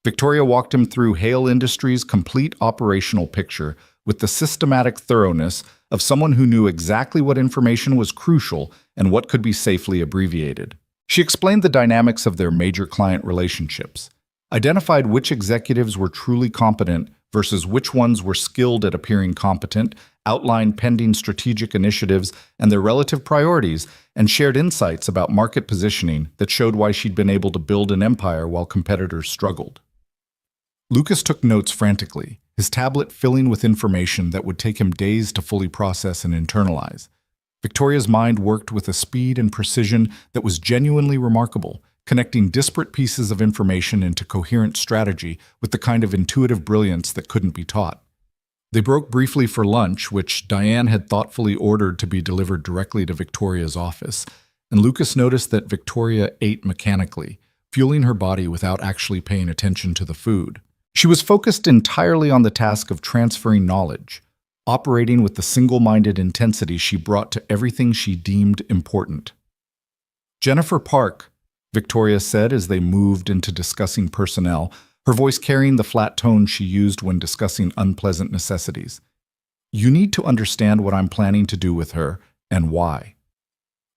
Victoria walked him through Hale Industries' complete operational picture with the systematic thoroughness of someone who knew exactly what information was crucial and what could be safely abbreviated. She explained the dynamics of their major client relationships, identified which executives were truly competent versus which ones were skilled at appearing competent, outlined pending strategic initiatives and their relative priorities, and shared insights about market positioning that showed why she'd been able to build an empire while competitors struggled. Lucas took notes frantically, his tablet filling with information that would take him days to fully process and internalize. Victoria's mind worked with a speed and precision that was genuinely remarkable, connecting disparate pieces of information into coherent strategy with the kind of intuitive brilliance that couldn't be taught. They broke briefly for lunch, which Diane had thoughtfully ordered to be delivered directly to Victoria's office, and Lucas noticed that Victoria ate mechanically, fueling her body without actually paying attention to the food. She was focused entirely on the task of transferring knowledge, operating with the single-minded intensity she brought to everything she deemed important. "Jennifer Park," Victoria said as they moved into discussing personnel, her voice carrying the flat tone she used when discussing unpleasant necessities. "You need to understand what I'm planning to do with her and why."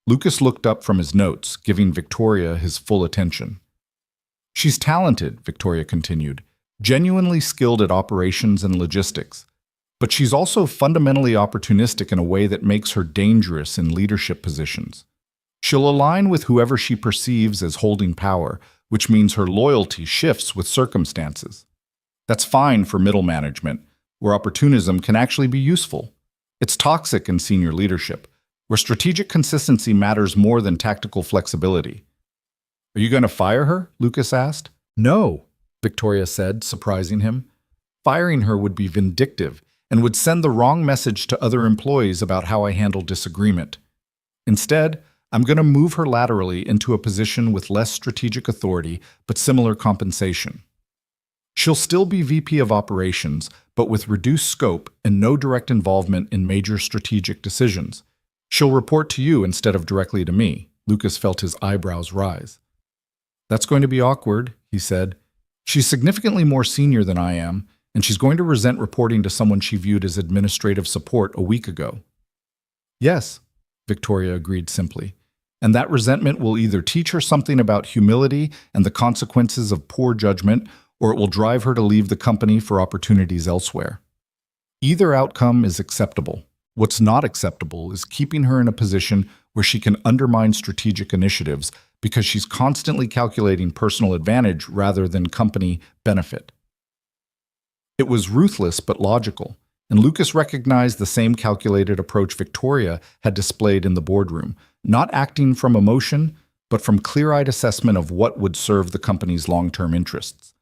Lucas looked up from his notes, giving Victoria his full attention. "She's talented," Victoria continued, "genuinely skilled at operations and logistics. But she's also fundamentally opportunistic in a way that makes her dangerous in leadership positions. She'll align with whoever she perceives as holding power, which means her loyalty shifts with circumstances. That's fine for middle management, where opportunism can actually be useful. It's toxic in senior leadership, where strategic consistency matters more than tactical flexibility." "Are you going to fire her?" Lucas asked. "No," Victoria said, surprising him. "Firing her would be vindictive and would send the wrong message to other employees about how I handle disagreement. Instead, I'm going to move her laterally into a position with less strategic authority but similar compensation. She'll still be VP of Operations, but with reduced scope and no direct involvement in major strategic decisions. She'll report to you instead of directly to me." Lucas felt his eyebrows rise. "That's going to be awkward," he said. "She's significantly more senior than I am, and she's going to resent reporting to someone she viewed as administrative support a week ago." "Yes," Victoria agreed simply. "And that resentment will either teach her something about humility and the consequences of poor judgment, or it will drive her to leave the company for opportunities elsewhere. Either outcome is acceptable. What's not acceptable is keeping her in a position where she can undermine strategic initiatives because she's constantly calculating personal advantage rather than company benefit." It was ruthless but logical, and Lucas recognized the same calculated approach Victoria had displayed in the boardroom, not acting from emotion, but from clear-eyed assessment of what would serve the company's long-term interests.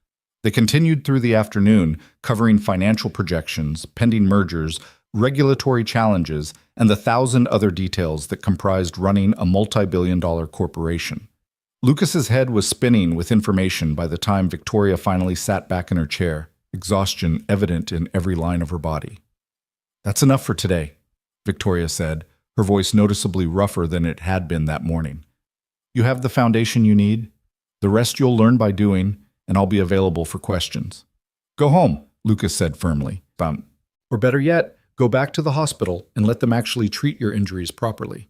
They continued through the afternoon, covering financial projections, pending mergers, regulatory challenges, and the 1,000 other details that comprised running a multi-billion-dollar corporation. Lucas's head was spinning with information by the time Victoria finally sat back in her chair, exhaustion evident in every line of her body. "That's enough for today," Victoria said, her voice noticeably rougher than it had been that morning. "You have the foundation you need. The rest you'll learn by doing, and I'll be available for questions." "Go home," Lucas said firmly. "Or better yet, go back to the hospital and let them actually treat your injuries properly."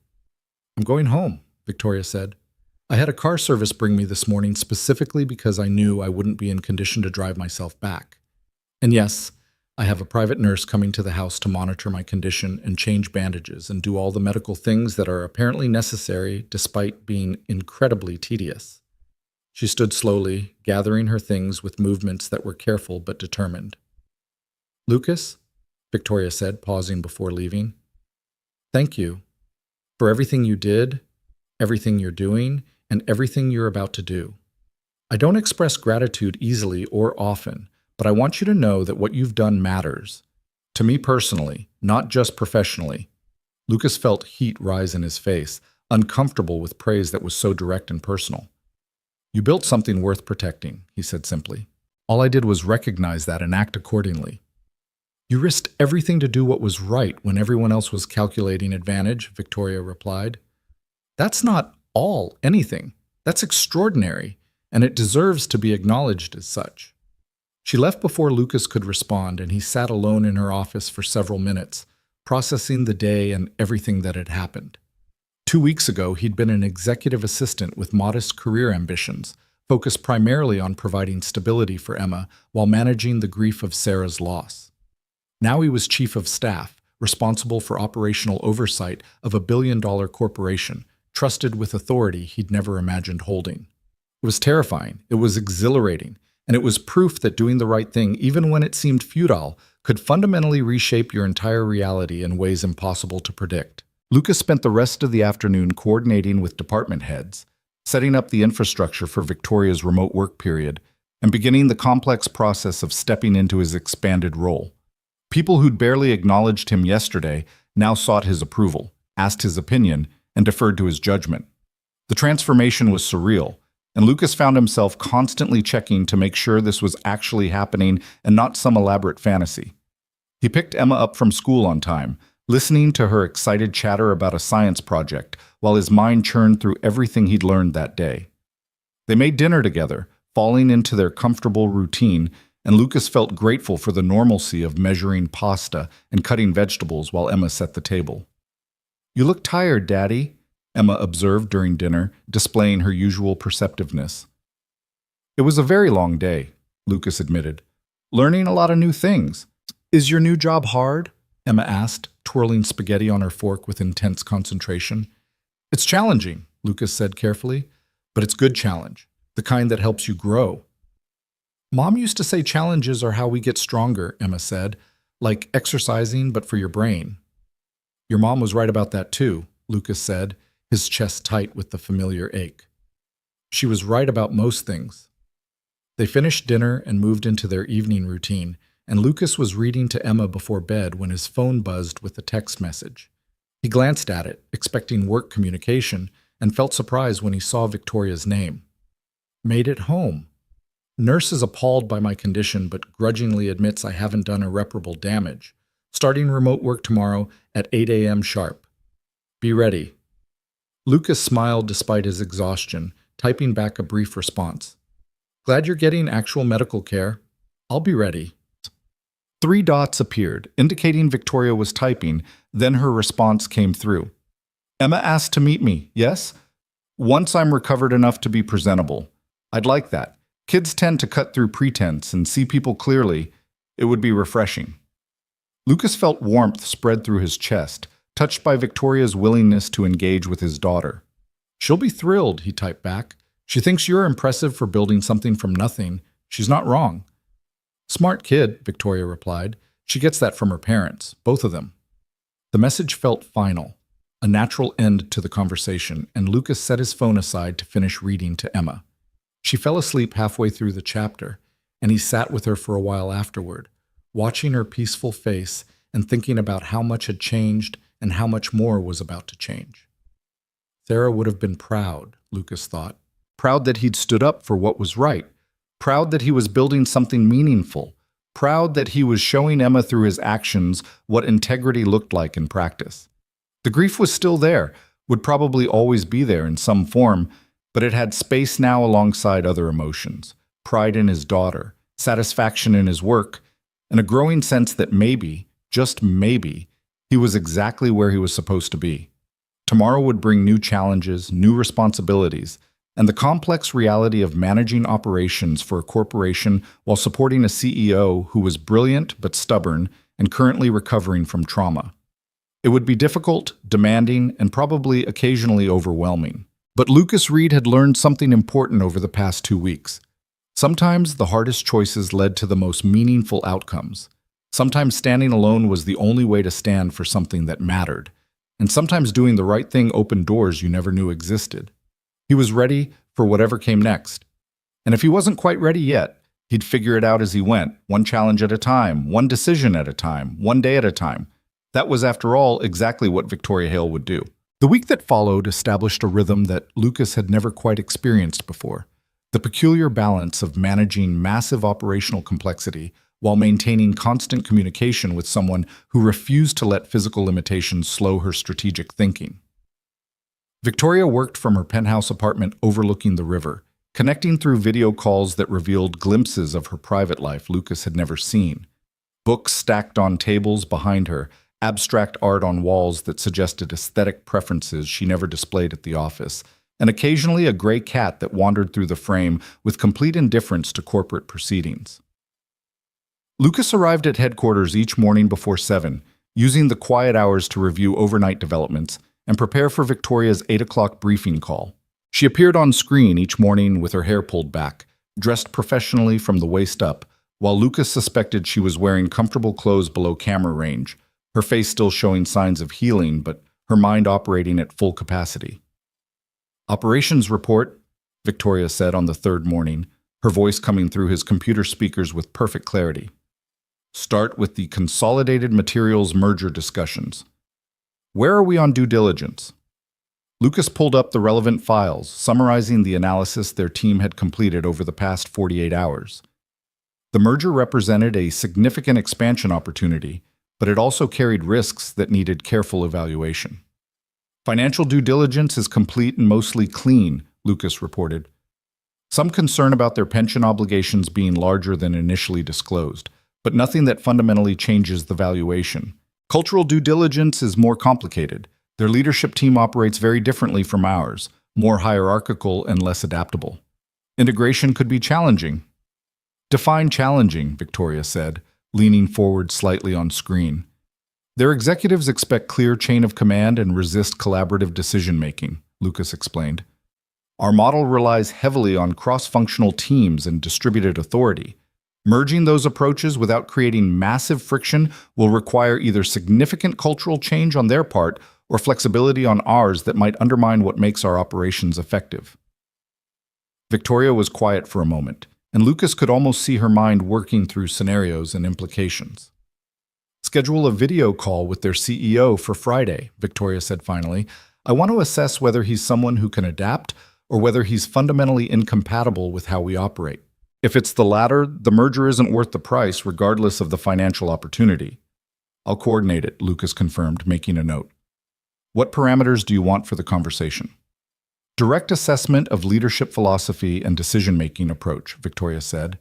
"I'm going home," Victoria said. "I had a car service bring me this morning specifically because I knew I wouldn't be in condition to drive myself back. And yes, I have a private nurse coming to the house to monitor my condition and change bandages and do all the medical things that are apparently necessary despite being incredibly tedious." She stood slowly, gathering her things with movements that were careful but determined. "Lucas," Victoria said, pausing before leaving, "thank you for everything you did, everything you're doing, and everything you're about to do. I don't express gratitude easily or often, but I want you to know that what you've done matters. To me personally, not just professionally." Lucas felt heat rise in his face, uncomfortable with praise that was so direct and personal. "You built something worth protecting," he said simply. "All I did was recognize that and act accordingly." "You risked everything to do what was right when everyone else was calculating advantage," Victoria replied. "That's not anything. That's extraordinary, and it deserves to be acknowledged as such." She left before Lucas could respond, and he sat alone in her office for several minutes, processing the day and everything that had happened. 2 weeks ago, he'd been an executive assistant with modest career ambitions, focused primarily on providing stability for Emma while managing the grief of Sarah's loss. Now he was chief of staff, responsible for operational oversight of a billion-dollar corporation, trusted with authority he'd never imagined holding. It was terrifying, it was exhilarating, and it was proof that doing the right thing, even when it seemed futile, could fundamentally reshape your entire reality in ways impossible to predict. Lucas spent the rest of the afternoon coordinating with department heads, setting up the infrastructure for Victoria's remote work period, and beginning the complex process of stepping into his expanded role. People who'd barely acknowledged him yesterday now sought his approval, asked his opinion, and deferred to his judgment. The transformation was surreal, and Lucas found himself constantly checking to make sure this was actually happening and not some elaborate fantasy. He picked Emma up from school on time, listening to her excited chatter about a science project while his mind churned through everything he'd learned that day. They made dinner together, falling into their comfortable routine, and Lucas felt grateful for the normalcy of measuring pasta and cutting vegetables while Emma set the table. "You look tired, Daddy," Emma observed during dinner, displaying her usual perceptiveness. "It was a very long day," Lucas admitted. "Learning a lot of new things." "Is your new job hard?" Emma asked, twirling spaghetti on her fork with intense concentration. "It's challenging," Lucas said carefully, "but it's good challenge, the kind that helps you grow." "Mom used to say challenges are how we get stronger," Emma said, "like exercising but for your brain." "Your mom was right about that too," Lucas said, his chest tight with the familiar ache. "She was right about most things." They finished dinner and moved into their evening routine, and Lucas was reading to Emma before bed when his phone buzzed with a text message. He glanced at it, expecting work communication, and felt surprised when he saw Victoria's name. "Made it home. Nurse is appalled by my condition but grudgingly admits I haven't done irreparable damage. Starting remote work tomorrow at 8 a.m. sharp. Be ready." Lucas smiled despite his exhaustion, typing back a brief response. "Glad you're getting actual medical care. I'll be ready." 3 dots appeared, indicating Victoria was typing, then her response came through. "Emma asked to meet me, yes? Once I'm recovered enough to be presentable. I'd like that. Kids tend to cut through pretense and see people clearly. It would be refreshing." Lucas felt warmth spread through his chest, touched by Victoria's willingness to engage with his daughter. "She'll be thrilled," he typed back. "She thinks you're impressive for building something from nothing. She's not wrong." "Smart kid," Victoria replied. "She gets that from her parents, both of them." The message felt final, a natural end to the conversation, and Lucas set his phone aside to finish reading to Emma. She fell asleep halfway through the chapter, and he sat with her for a while afterward, watching her peaceful face and thinking about how much had changed and how much more was about to change. Sarah would have been proud, Lucas thought. Proud that he'd stood up for what was right. Proud that he was building something meaningful. Proud that he was showing Emma through his actions what integrity looked like in practice. The grief was still there, would probably always be there in some form, but it had space now alongside other emotions. Pride in his daughter, satisfaction in his work, and a growing sense that maybe, just maybe, he was exactly where he was supposed to be. Tomorrow would bring new challenges, new responsibilities, and the complex reality of managing operations for a corporation while supporting a CEO who was brilliant but stubborn and currently recovering from trauma. It would be difficult, demanding, and probably occasionally overwhelming. But Lucas Reed had learned something important over the past 2 weeks. Sometimes the hardest choices led to the most meaningful outcomes. Sometimes standing alone was the only way to stand for something that mattered. And sometimes doing the right thing opened doors you never knew existed. He was ready for whatever came next. And if he wasn't quite ready yet, he'd figure it out as he went, one challenge at a time, one decision at a time, one day at a time. That was, after all, exactly what Victoria Hale would do. The week that followed established a rhythm that Lucas had never quite experienced before. The peculiar balance of managing massive operational complexity while maintaining constant communication with someone who refused to let physical limitations slow her strategic thinking. Victoria worked from her penthouse apartment overlooking the river, connecting through video calls that revealed glimpses of her private life Lucas had never seen. Books stacked on tables behind her, abstract art on walls that suggested aesthetic preferences she never displayed at the office, and occasionally a gray cat that wandered through the frame with complete indifference to corporate proceedings. Lucas arrived at headquarters each morning before 7, using the quiet hours to review overnight developments and prepare for Victoria's 8 o'clock briefing call. She appeared on screen each morning with her hair pulled back, dressed professionally from the waist up, while Lucas suspected she was wearing comfortable clothes below camera range, her face still showing signs of healing, but her mind operating at full capacity. "Operations report," Victoria said on the third morning, her voice coming through his computer speakers with perfect clarity. Start with the consolidated materials merger discussions. Where are we on due diligence? Lucas pulled up the relevant files, summarizing the analysis their team had completed over the past 48 hours. The merger represented a significant expansion opportunity, but it also carried risks that needed careful evaluation. Financial due diligence is complete and mostly clean, Lucas reported. Some concern about their pension obligations being larger than initially disclosed, but nothing that fundamentally changes the valuation. Cultural due diligence is more complicated. Their leadership team operates very differently from ours, more hierarchical and less adaptable. Integration could be challenging. Define challenging, Victoria said, leaning forward slightly on screen. Their executives expect clear chain of command and resist collaborative decision-making, Lucas explained. Our model relies heavily on cross-functional teams and distributed authority. Merging those approaches without creating massive friction will require either significant cultural change on their part or flexibility on ours that might undermine what makes our operations effective. Victoria was quiet for a moment, and Lucas could almost see her mind working through scenarios and implications. Schedule a video call with their CEO for Friday, Victoria said finally. I want to assess whether he's someone who can adapt or whether he's fundamentally incompatible with how we operate. If it's the latter, the merger isn't worth the price regardless of the financial opportunity. I'll coordinate it, Lucas confirmed, making a note. What parameters do you want for the conversation? Direct assessment of leadership philosophy and decision-making approach, Victoria said.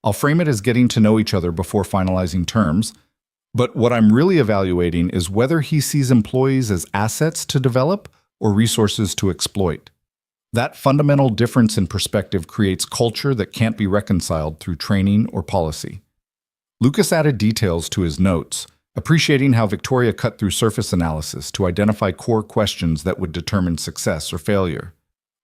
I'll frame it as getting to know each other before finalizing terms, but what I'm really evaluating is whether he sees employees as assets to develop or resources to exploit. That fundamental difference in perspective creates culture that can't be reconciled through training or policy. Lucas added details to his notes, appreciating how Victoria cut through surface analysis to identify core questions that would determine success or failure.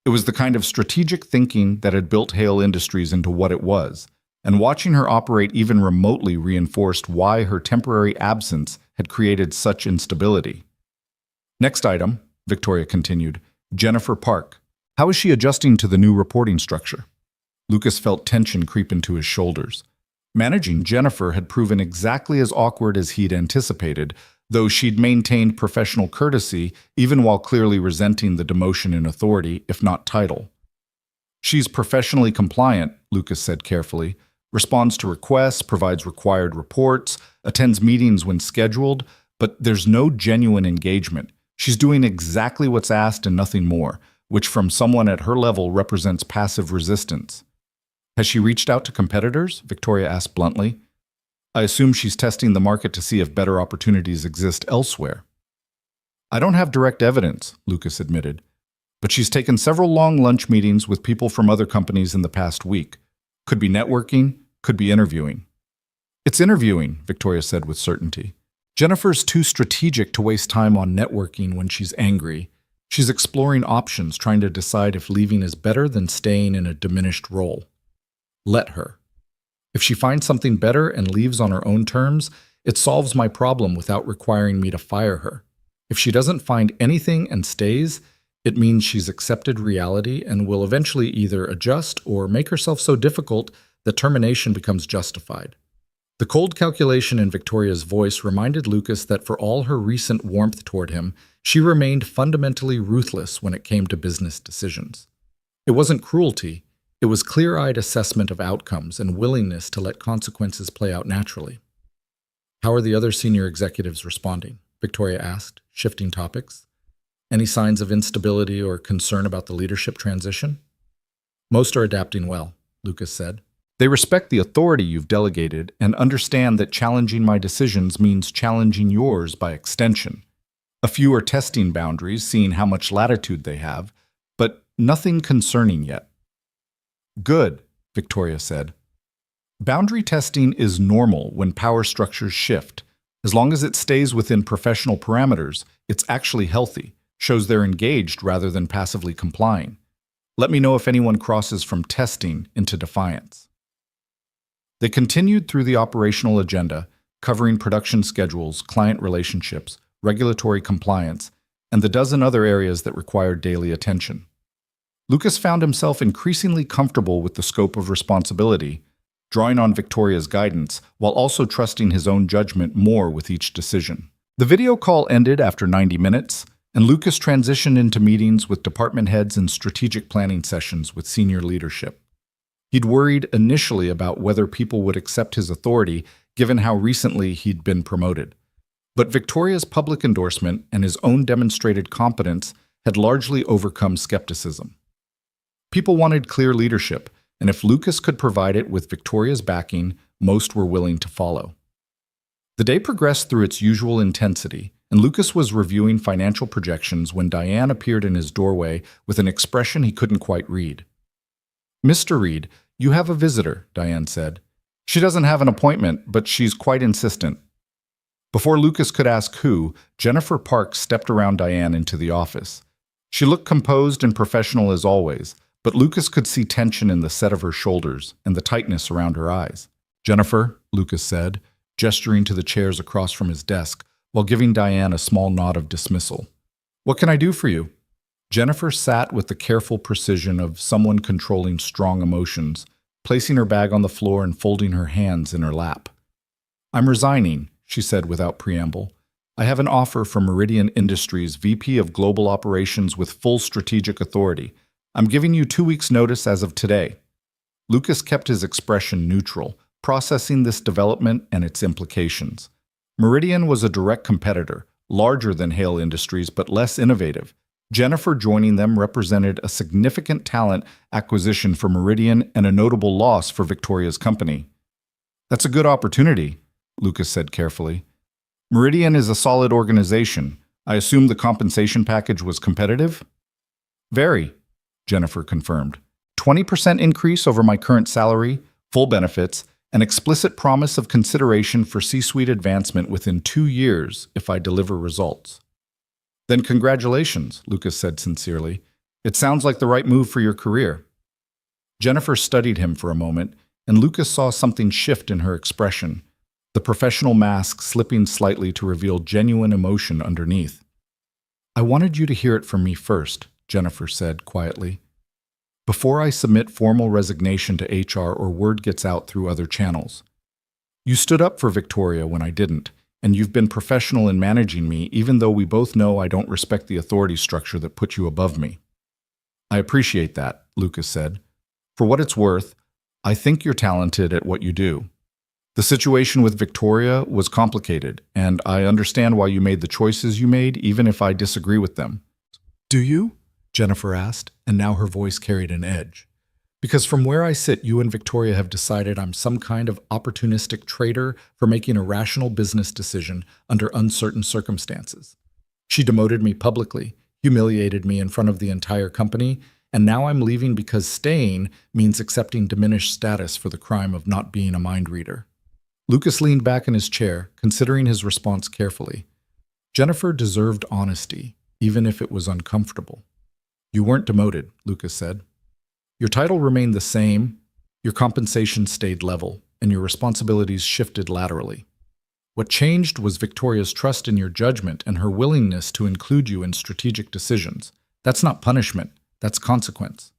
It was the kind of strategic thinking that had built Hale Industries into what it was, and watching her operate even remotely reinforced why her temporary absence had created such instability. Next item, Victoria continued, Jennifer Park. How is she adjusting to the new reporting structure? Lucas felt tension creep into his shoulders. Managing Jennifer had proven exactly as awkward as he'd anticipated, though she'd maintained professional courtesy even while clearly resenting the demotion in authority, if not title. She's professionally compliant, Lucas said carefully, responds to requests, provides required reports, attends meetings when scheduled, but there's no genuine engagement. She's doing exactly what's asked and nothing more, which from someone at her level represents passive resistance. Has she reached out to competitors? Victoria asked bluntly. I assume she's testing the market to see if better opportunities exist elsewhere. I don't have direct evidence, Lucas admitted, but she's taken several long lunch meetings with people from other companies in the past week. Could be networking, could be interviewing. It's interviewing, Victoria said with certainty. Jennifer's too strategic to waste time on networking when she's angry. She's exploring options, trying to decide if leaving is better than staying in a diminished role. Let her. If she finds something better and leaves on her own terms, it solves my problem without requiring me to fire her. If she doesn't find anything and stays, it means she's accepted reality and will eventually either adjust or make herself so difficult that termination becomes justified. The cold calculation in Victoria's voice reminded Lucas that for all her recent warmth toward him, she remained fundamentally ruthless when it came to business decisions. It wasn't cruelty. It was clear-eyed assessment of outcomes and willingness to let consequences play out naturally. How are the other senior executives responding? Victoria asked, shifting topics. Any signs of instability or concern about the leadership transition? Most are adapting well, Lucas said. They respect the authority you've delegated and understand that challenging my decisions means challenging yours by extension. A few are testing boundaries, seeing how much latitude they have, but nothing concerning yet. Good, Victoria said. Boundary testing is normal when power structures shift. As long as it stays within professional parameters, it's actually healthy, shows they're engaged rather than passively complying. Let me know if anyone crosses from testing into defiance. They continued through the operational agenda, covering production schedules, client relationships, regulatory compliance, and the dozen other areas that required daily attention. Lucas found himself increasingly comfortable with the scope of responsibility, drawing on Victoria's guidance while also trusting his own judgment more with each decision. The video call ended after 90 minutes, and Lucas transitioned into meetings with department heads and strategic planning sessions with senior leadership. He'd worried initially about whether people would accept his authority given how recently he'd been promoted. But Victoria's public endorsement and his own demonstrated competence had largely overcome skepticism. People wanted clear leadership, and if Lucas could provide it with Victoria's backing, most were willing to follow. The day progressed through its usual intensity, and Lucas was reviewing financial projections when Diane appeared in his doorway with an expression he couldn't quite read. "Mr. Reed, you have a visitor," Diane said. "She doesn't have an appointment, but she's quite insistent." Before Lucas could ask who, Jennifer Parks stepped around Diane into the office. She looked composed and professional as always, but Lucas could see tension in the set of her shoulders and the tightness around her eyes. "Jennifer," Lucas said, gesturing to the chairs across from his desk, while giving Diane a small nod of dismissal. "What can I do for you?" Jennifer sat with the careful precision of someone controlling strong emotions, placing her bag on the floor and folding her hands in her lap. "I'm resigning," she said without preamble. "I have an offer from Meridian Industries, VP of Global Operations with full strategic authority. I'm giving you 2 weeks' notice as of today." Lucas kept his expression neutral, processing this development and its implications. Meridian was a direct competitor, larger than Hale Industries but less innovative. Jennifer joining them represented a significant talent acquisition for Meridian and a notable loss for Victoria's company. "That's a good opportunity," Lucas said carefully. "Meridian is a solid organization. I assume the compensation package was competitive?" "Very," Jennifer confirmed. 20% increase over my current salary, full benefits, an explicit promise of consideration for C-suite advancement within 2 years if I deliver results. "Then congratulations," Lucas said sincerely. "It sounds like the right move for your career." Jennifer studied him for a moment, and Lucas saw something shift in her expression, the professional mask slipping slightly to reveal genuine emotion underneath. "I wanted you to hear it from me first," Jennifer said quietly. "Before I submit formal resignation to HR or word gets out through other channels. You stood up for Victoria when I didn't, and you've been professional in managing me even though we both know I don't respect the authority structure that put you above me." "I appreciate that," Lucas said. "For what it's worth, I think you're talented at what you do. The situation with Victoria was complicated, and I understand why you made the choices you made even if I disagree with them." "Do you?" Jennifer asked, and now her voice carried an edge. "Because from where I sit, you and Victoria have decided I'm some kind of opportunistic traitor for making a rational business decision under uncertain circumstances. She demoted me publicly, humiliated me in front of the entire company, and now I'm leaving because staying means accepting diminished status for the crime of not being a mind reader." Lucas leaned back in his chair, considering his response carefully. Jennifer deserved honesty, even if it was uncomfortable. "You weren't demoted," Lucas said. "Your title remained the same, your compensation stayed level, and your responsibilities shifted laterally. What changed was Victoria's trust in your judgment and her willingness to include you in strategic decisions. That's not punishment, that's consequence."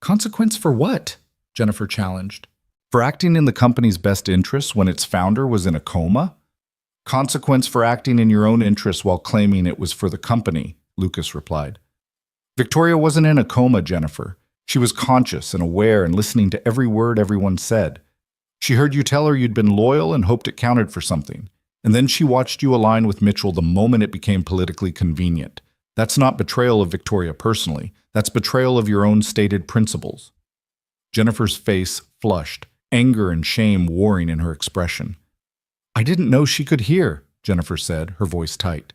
"Consequence for what?" Jennifer challenged. "For acting in the company's best interests when its founder was in a coma? Consequence for acting in your own interests while claiming it was for the company," Lucas replied. "Victoria wasn't in a coma, Jennifer. She was conscious and aware and listening to every word everyone said. She heard you tell her you'd been loyal and hoped it counted for something. And then she watched you align with Mitchell the moment it became politically convenient. That's not betrayal of Victoria personally. That's betrayal of your own stated principles." Jennifer's face flushed, anger and shame warring in her expression. "I didn't know she could hear," Jennifer said, her voice tight.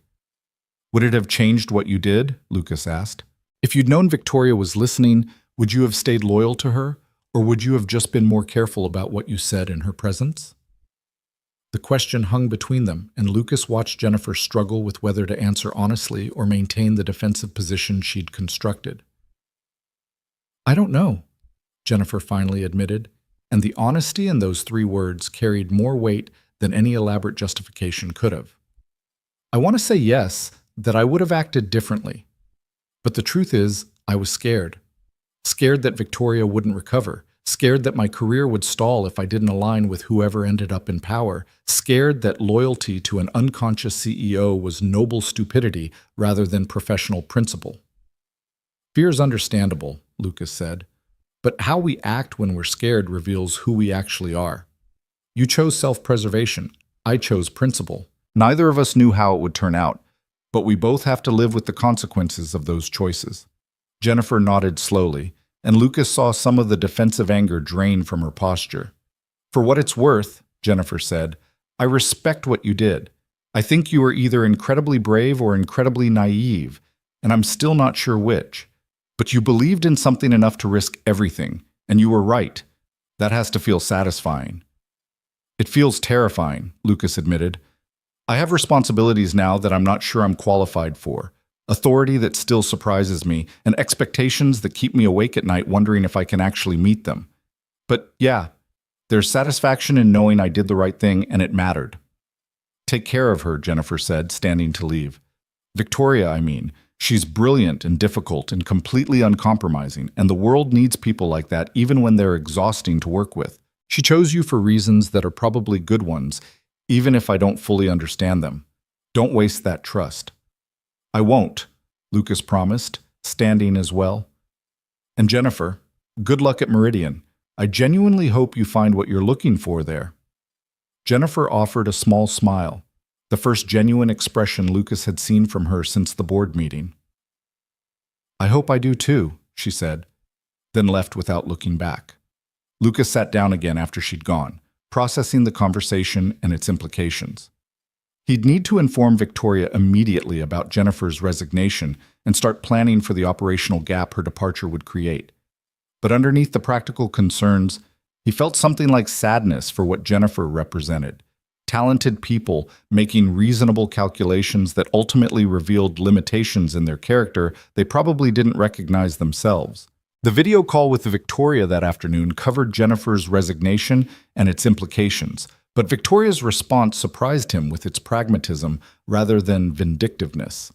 "Would it have changed what you did?" Lucas asked. "If you'd known Victoria was listening, would you have stayed loyal to her, or would you have just been more careful about what you said in her presence?" The question hung between them, and Lucas watched Jennifer struggle with whether to answer honestly or maintain the defensive position she'd constructed. "I don't know," Jennifer finally admitted, and the honesty in those 3 words carried more weight than any elaborate justification could have. "I want to say yes, that I would have acted differently. But the truth is, I was scared. Scared that Victoria wouldn't recover. Scared that my career would stall if I didn't align with whoever ended up in power. Scared that loyalty to an unconscious CEO was noble stupidity rather than professional principle. Fear's understandable, Lucas said, but how we act when we're scared reveals who we actually are. You chose self-preservation. I chose principle. Neither of us knew how it would turn out, but we both have to live with the consequences of those choices. Jennifer nodded slowly, and Lucas saw some of the defensive anger drain from her posture. For what it's worth, Jennifer said, I respect what you did. I think you were either incredibly brave or incredibly naive, and I'm still not sure which. But you believed in something enough to risk everything, and you were right. That has to feel satisfying. It feels terrifying, Lucas admitted. I have responsibilities now that I'm not sure I'm qualified for. Authority that still surprises me, and expectations that keep me awake at night wondering if I can actually meet them. But yeah, there's satisfaction in knowing I did the right thing and it mattered. Take care of her, Jennifer said, standing to leave. Victoria, I mean. She's brilliant and difficult and completely uncompromising, and the world needs people like that even when they're exhausting to work with. She chose you for reasons that are probably good ones, even if I don't fully understand them. Don't waste that trust. I won't, Lucas promised, standing as well. And Jennifer, good luck at Meridian. I genuinely hope you find what you're looking for there. Jennifer offered a small smile, the first genuine expression Lucas had seen from her since the board meeting. I hope I do too, she said, then left without looking back. Lucas sat down again after she'd gone, processing the conversation and its implications. He'd need to inform Victoria immediately about Jennifer's resignation and start planning for the operational gap her departure would create. But underneath the practical concerns, he felt something like sadness for what Jennifer represented. Talented people making reasonable calculations that ultimately revealed limitations in their character they probably didn't recognize themselves. The video call with Victoria that afternoon covered Jennifer's resignation and its implications, but Victoria's response surprised him with its pragmatism rather than vindictiveness.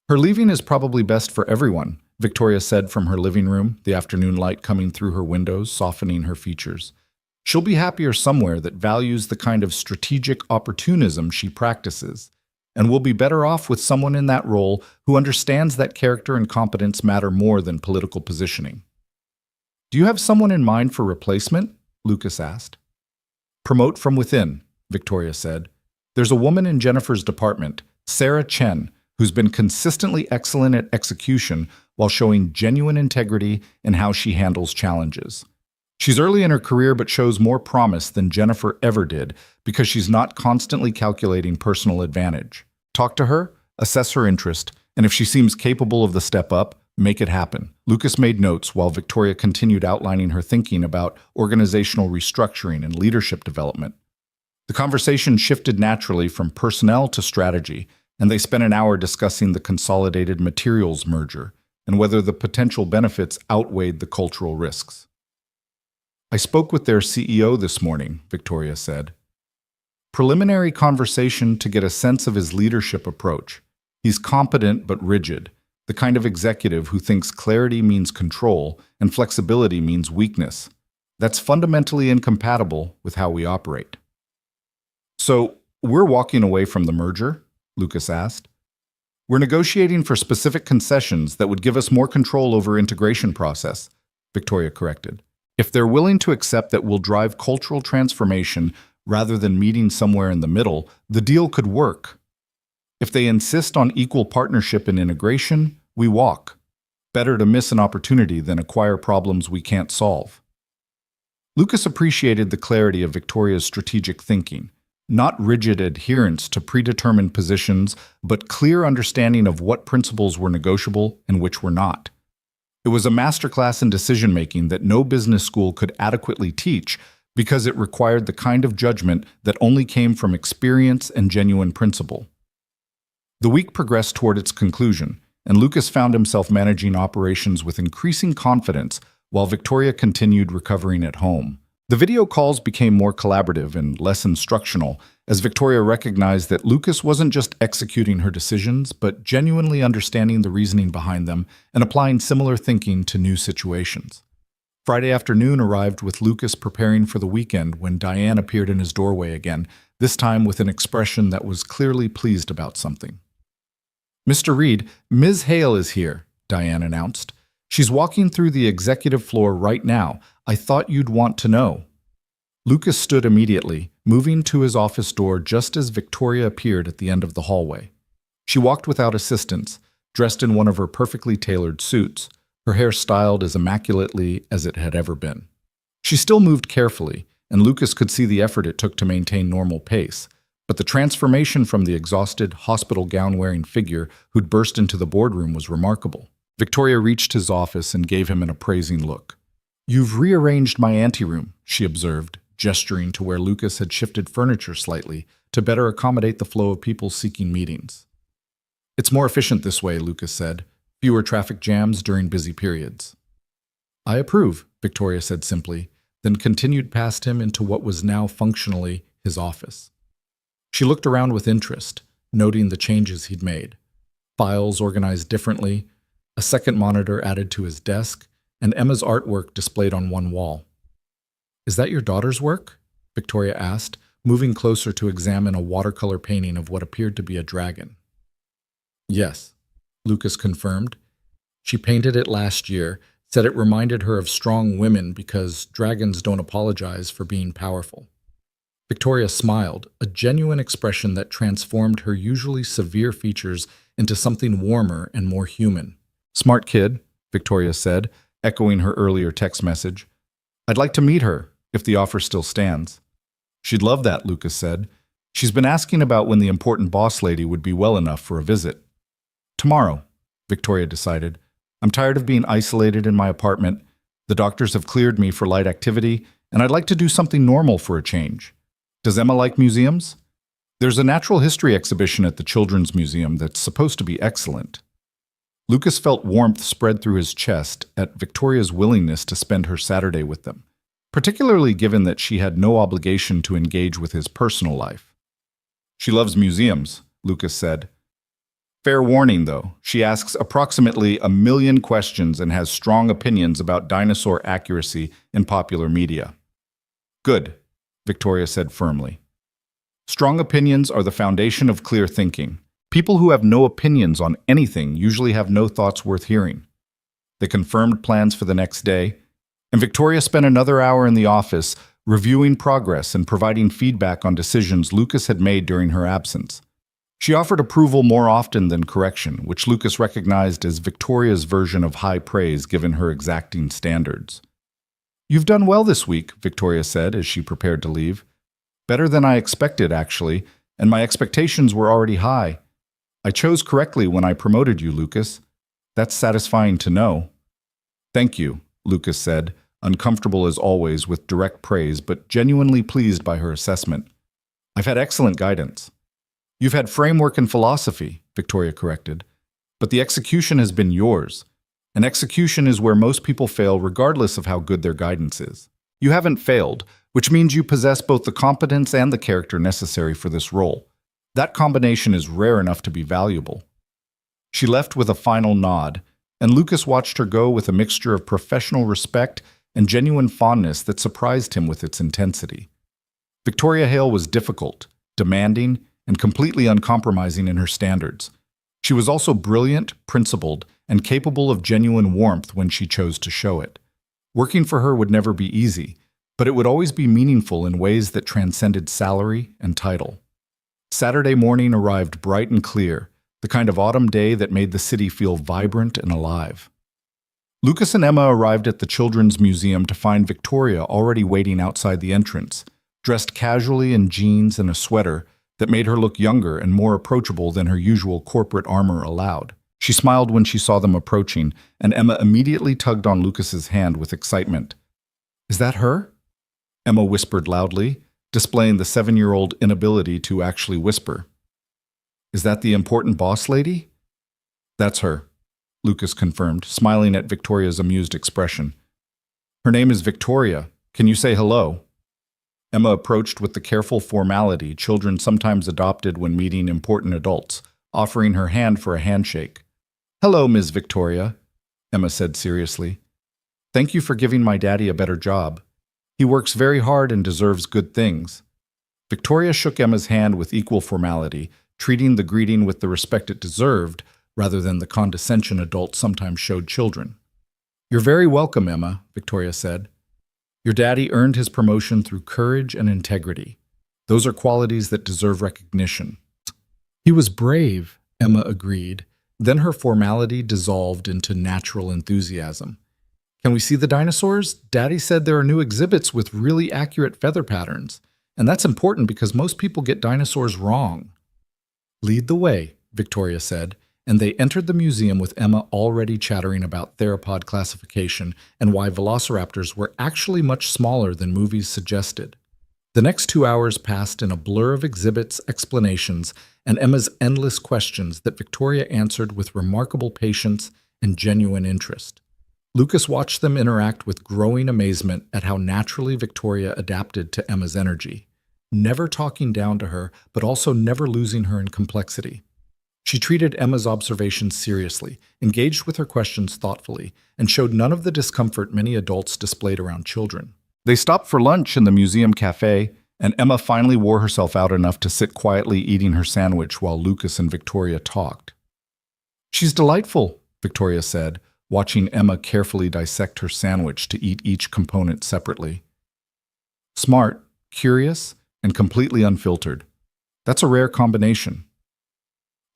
Her leaving is probably best for everyone, Victoria said from her living room, the afternoon light coming through her windows, softening her features. She'll be happier somewhere that values the kind of strategic opportunism she practices, and will be better off with someone in that role who understands that character and competence matter more than political positioning. Do you have someone in mind for replacement? Lucas asked. Promote from within, Victoria said. There's a woman in Jennifer's department, Sarah Chen, who's been consistently excellent at execution while showing genuine integrity in how she handles challenges. She's early in her career but shows more promise than Jennifer ever did because she's not constantly calculating personal advantage. Talk to her, assess her interest, and if she seems capable of the step up, make it happen. Lucas made notes while Victoria continued outlining her thinking about organizational restructuring and leadership development. The conversation shifted naturally from personnel to strategy, and they spent an hour discussing the consolidated materials merger and whether the potential benefits outweighed the cultural risks. I spoke with their CEO this morning, Victoria said. Preliminary conversation to get a sense of his leadership approach. He's competent but rigid, the kind of executive who thinks clarity means control and flexibility means weakness. That's fundamentally incompatible with how we operate. So, we're walking away from the merger? Lucas asked. We're negotiating for specific concessions that would give us more control over integration process, Victoria corrected. If they're willing to accept that we'll drive cultural transformation rather than meeting somewhere in the middle, the deal could work. If they insist on equal partnership and integration, we walk. Better to miss an opportunity than acquire problems we can't solve. Lucas appreciated the clarity of Victoria's strategic thinking, not rigid adherence to predetermined positions, but clear understanding of what principles were negotiable and which were not. It was a masterclass in decision-making that no business school could adequately teach because it required the kind of judgment that only came from experience and genuine principle. The week progressed toward its conclusion, and Lucas found himself managing operations with increasing confidence while Victoria continued recovering at home. The video calls became more collaborative and less instructional as Victoria recognized that Lucas wasn't just executing her decisions, but genuinely understanding the reasoning behind them and applying similar thinking to new situations. Friday afternoon arrived with Lucas preparing for the weekend when Diane appeared in his doorway again, this time with an expression that was clearly pleased about something. "Mr. Reed, Ms. Hale is here," Diane announced. "She's walking through the executive floor right now. I thought you'd want to know." Lucas stood immediately, moving to his office door just as Victoria appeared at the end of the hallway. She walked without assistance, dressed in one of her perfectly tailored suits, her hair styled as immaculately as it had ever been. She still moved carefully, and Lucas could see the effort it took to maintain normal pace, but the transformation from the exhausted, hospital gown-wearing figure who'd burst into the boardroom was remarkable. Victoria reached his office and gave him an appraising look. "You've rearranged my anteroom," she observed, gesturing to where Lucas had shifted furniture slightly to better accommodate the flow of people seeking meetings. "It's more efficient this way," Lucas said. "Fewer traffic jams during busy periods." "I approve," Victoria said simply, then continued past him into what was now functionally his office. She looked around with interest, noting the changes he'd made. Files organized differently, a second monitor added to his desk, and Emma's artwork displayed on one wall. "Is that your daughter's work?" Victoria asked, moving closer to examine a watercolor painting of what appeared to be a dragon. "Yes," Lucas confirmed. "She painted it last year, said it reminded her of strong women because dragons don't apologize for being powerful." Victoria smiled, a genuine expression that transformed her usually severe features into something warmer and more human. "Smart kid," Victoria said, echoing her earlier text message. "I'd like to meet her, if the offer still stands." "She'd love that," Lucas said. "She's been asking about when the important boss lady would be well enough for a visit." "Tomorrow," Victoria decided. "I'm tired of being isolated in my apartment. The doctors have cleared me for light activity, and I'd like to do something normal for a change. Does Emma like museums? There's a natural history exhibition at the Children's Museum that's supposed to be excellent." Lucas felt warmth spread through his chest at Victoria's willingness to spend her Saturday with them, particularly given that she had no obligation to engage with his personal life. "She loves museums," Lucas said. "Fair warning, though, she asks approximately 1,000,000 questions and has strong opinions about dinosaur accuracy in popular media." "Good," Victoria said firmly. "Strong opinions are the foundation of clear thinking. People who have no opinions on anything usually have no thoughts worth hearing." They confirmed plans for the next day, and Victoria spent another hour in the office reviewing progress and providing feedback on decisions Lucas had made during her absence. She offered approval more often than correction, which Lucas recognized as Victoria's version of high praise given her exacting standards. "You've done well this week," Victoria said as she prepared to leave. "Better than I expected, actually, and my expectations were already high. I chose correctly when I promoted you, Lucas. That's satisfying to know." "Thank you," Lucas said, uncomfortable as always with direct praise, but genuinely pleased by her assessment. "I've had excellent guidance." "You've had framework and philosophy," Victoria corrected, "but the execution has been yours. And execution is where most people fail regardless of how good their guidance is. You haven't failed, which means you possess both the competence and the character necessary for this role. That combination is rare enough to be valuable." She left with a final nod, and Lucas watched her go with a mixture of professional respect and genuine fondness that surprised him with its intensity. Victoria Hale was difficult, demanding, and completely uncompromising in her standards. She was also brilliant, principled, and capable of genuine warmth when she chose to show it. Working for her would never be easy, but it would always be meaningful in ways that transcended salary and title. Saturday morning arrived bright and clear, the kind of autumn day that made the city feel vibrant and alive. Lucas and Emma arrived at the Children's Museum to find Victoria already waiting outside the entrance, dressed casually in jeans and a sweater that made her look younger and more approachable than her usual corporate armor allowed. She smiled when she saw them approaching, and Emma immediately tugged on Lucas's hand with excitement. "Is that her?" Emma whispered loudly, displaying the 7-year-old inability to actually whisper. "Is that the important boss lady?" "That's her," Lucas confirmed, smiling at Victoria's amused expression. "Her name is Victoria," Can you say hello? Emma approached with the careful formality children sometimes adopted when meeting important adults, offering her hand for a handshake. Hello, Ms. Victoria, Emma said seriously. Thank you for giving my daddy a better job. He works very hard and deserves good things. Victoria shook Emma's hand with equal formality, treating the greeting with the respect it deserved rather than the condescension adults sometimes showed children. You're very welcome, Emma, Victoria said. Your daddy earned his promotion through courage and integrity. Those are qualities that deserve recognition. He was brave, Emma agreed. Then her formality dissolved into natural enthusiasm. Can we see the dinosaurs? Daddy said there are new exhibits with really accurate feather patterns. And that's important because most people get dinosaurs wrong. Lead the way, Victoria said, and they entered the museum with Emma already chattering about theropod classification and why velociraptors were actually much smaller than movies suggested. The next 2 hours passed in a blur of exhibits, explanations, and Emma's endless questions that Victoria answered with remarkable patience and genuine interest. Lucas watched them interact with growing amazement at how naturally Victoria adapted to Emma's energy, never talking down to her, but also never losing her in complexity. She treated Emma's observations seriously, engaged with her questions thoughtfully, and showed none of the discomfort many adults displayed around children. They stopped for lunch in the museum cafe, and Emma finally wore herself out enough to sit quietly eating her sandwich while Lucas and Victoria talked. She's delightful, Victoria said, watching Emma carefully dissect her sandwich to eat each component separately. Smart, curious, and completely unfiltered. That's a rare combination.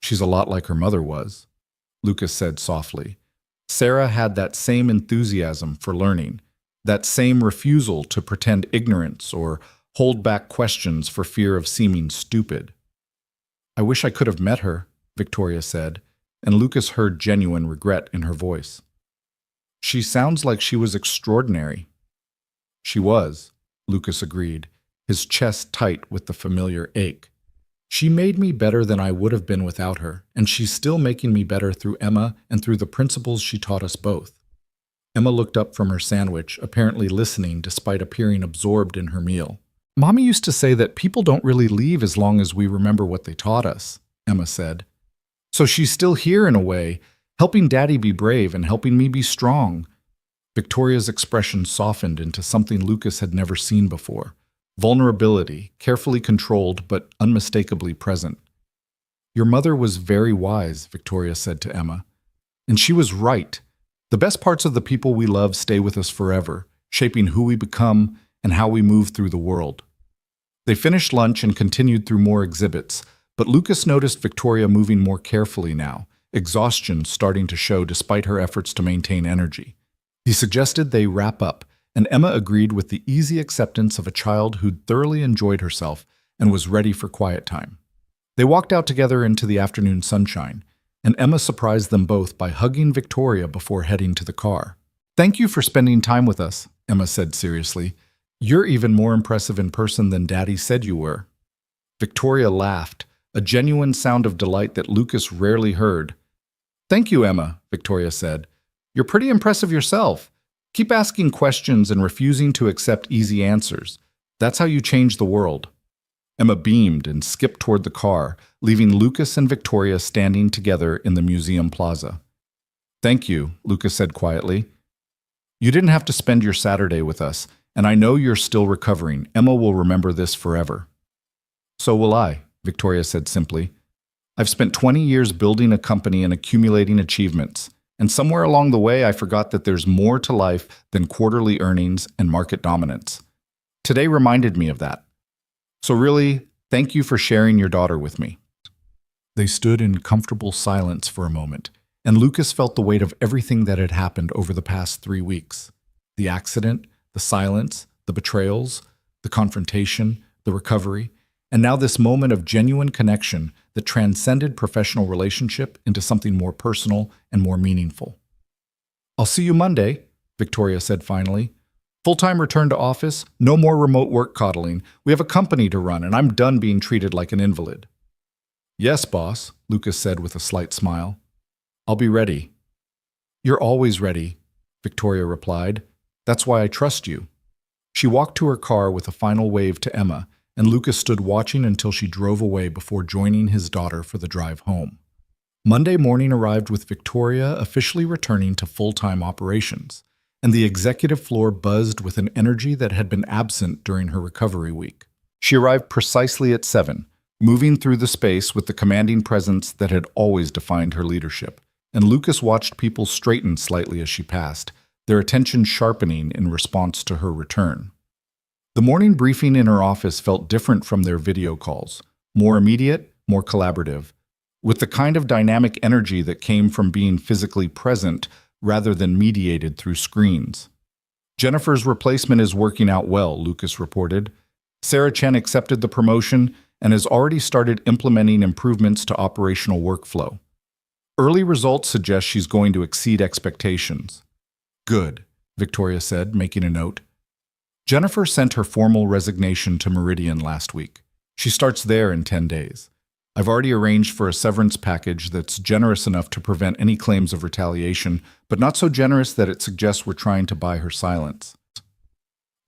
She's a lot like her mother was, Lucas said softly. Sarah had that same enthusiasm for learning, that same refusal to pretend ignorance or hold back questions for fear of seeming stupid. I wish I could have met her, Victoria said, and Lucas heard genuine regret in her voice. She sounds like she was extraordinary. She was, Lucas agreed, his chest tight with the familiar ache. She made me better than I would have been without her, and she's still making me better through Emma and through the principles she taught us both. Emma looked up from her sandwich, apparently listening despite appearing absorbed in her meal. Mommy used to say that people don't really leave as long as we remember what they taught us, Emma said. So she's still here in a way, helping Daddy be brave and helping me be strong. Victoria's expression softened into something Lucas had never seen before. Vulnerability, carefully controlled but unmistakably present. Your mother was very wise, Victoria said to Emma. And she was right. The best parts of the people we love stay with us forever, shaping who we become and how we move through the world. They finished lunch and continued through more exhibits, but Lucas noticed Victoria moving more carefully now, exhaustion starting to show despite her efforts to maintain energy. He suggested they wrap up, and Emma agreed with the easy acceptance of a child who'd thoroughly enjoyed herself and was ready for quiet time. They walked out together into the afternoon sunshine, and Emma surprised them both by hugging Victoria before heading to the car. Thank you for spending time with us, Emma said seriously. You're even more impressive in person than Daddy said you were. Victoria laughed, a genuine sound of delight that Lucas rarely heard. Thank you, Emma, Victoria said. You're pretty impressive yourself. Keep asking questions and refusing to accept easy answers. That's how you change the world. Emma beamed and skipped toward the car, leaving Lucas and Victoria standing together in the museum plaza. Thank you, Lucas said quietly. You didn't have to spend your Saturday with us, and I know you're still recovering. Emma will remember this forever. So will I, Victoria said simply. I've spent 20 years building a company and accumulating achievements. And somewhere along the way, I forgot that there's more to life than quarterly earnings and market dominance. Today reminded me of that. So really, thank you for sharing your daughter with me. They stood in comfortable silence for a moment, and Lucas felt the weight of everything that had happened over the past 3 weeks. The accident, the silence, the betrayals, the confrontation, the recovery, and now this moment of genuine connection that transcended professional relationship into something more personal and more meaningful. I'll see you Monday, Victoria said finally. Full-time return to office, no more remote work coddling. We have a company to run, and I'm done being treated like an invalid. Yes, boss, Lucas said with a slight smile. I'll be ready. You're always ready, Victoria replied. That's why I trust you. She walked to her car with a final wave to Emma, and Lucas stood watching until she drove away before joining his daughter for the drive home. Monday morning arrived with Victoria officially returning to full-time operations, and the executive floor buzzed with an energy that had been absent during her recovery week. She arrived precisely at 7, moving through the space with the commanding presence that had always defined her leadership, and Lucas watched people straighten slightly as she passed, their attention sharpening in response to her return. The morning briefing in her office felt different from their video calls, more immediate, more collaborative, with the kind of dynamic energy that came from being physically present rather than mediated through screens. Jennifer's replacement is working out well, Lucas reported. Sarah Chen accepted the promotion and has already started implementing improvements to operational workflow. Early results suggest she's going to exceed expectations. Good, Victoria said, making a note. Jennifer sent her formal resignation to Meridian last week. She starts there in 10 days. I've already arranged for a severance package that's generous enough to prevent any claims of retaliation, but not so generous that it suggests we're trying to buy her silence.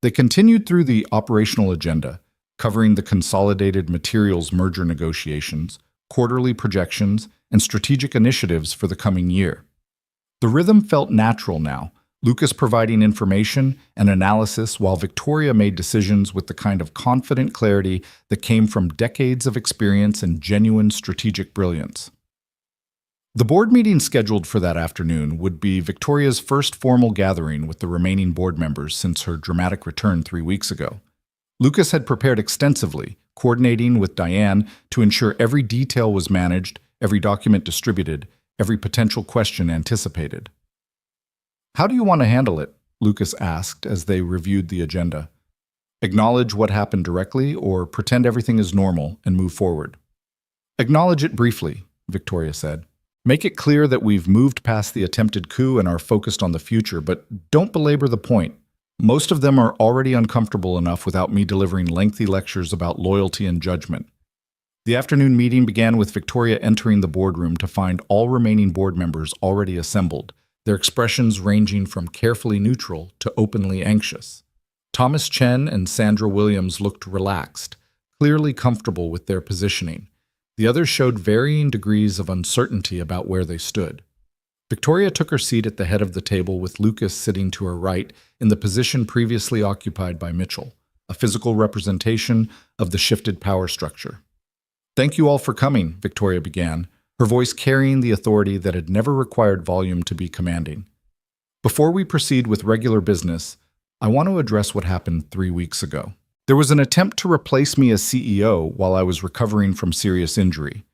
They continued through the operational agenda, covering the consolidated materials merger negotiations, quarterly projections, and strategic initiatives for the coming year. The rhythm felt natural now, Lucas providing information and analysis while Victoria made decisions with the kind of confident clarity that came from decades of experience and genuine strategic brilliance. The board meeting scheduled for that afternoon would be Victoria's first formal gathering with the remaining board members since her dramatic return 3 weeks ago. Lucas had prepared extensively, coordinating with Diane to ensure every detail was managed, every document distributed, every potential question anticipated. How do you want to handle it? Lucas asked as they reviewed the agenda. Acknowledge what happened directly or pretend everything is normal and move forward? Acknowledge it briefly, Victoria said. Make it clear that we've moved past the attempted coup and are focused on the future, but don't belabor the point. Most of them are already uncomfortable enough without me delivering lengthy lectures about loyalty and judgment. The afternoon meeting began with Victoria entering the boardroom to find all remaining board members already assembled, their expressions ranging from carefully neutral to openly anxious. Thomas Chen and Sandra Williams looked relaxed, clearly comfortable with their positioning. The others showed varying degrees of uncertainty about where they stood. Victoria took her seat at the head of the table with Lucas sitting to her right in the position previously occupied by Mitchell, a physical representation of the shifted power structure. Thank you all for coming, Victoria began, her voice carrying the authority that had never required volume to be commanding. Before we proceed with regular business, I want to address what happened 3 weeks ago. There was an attempt to replace me as CEO while I was recovering from serious injury.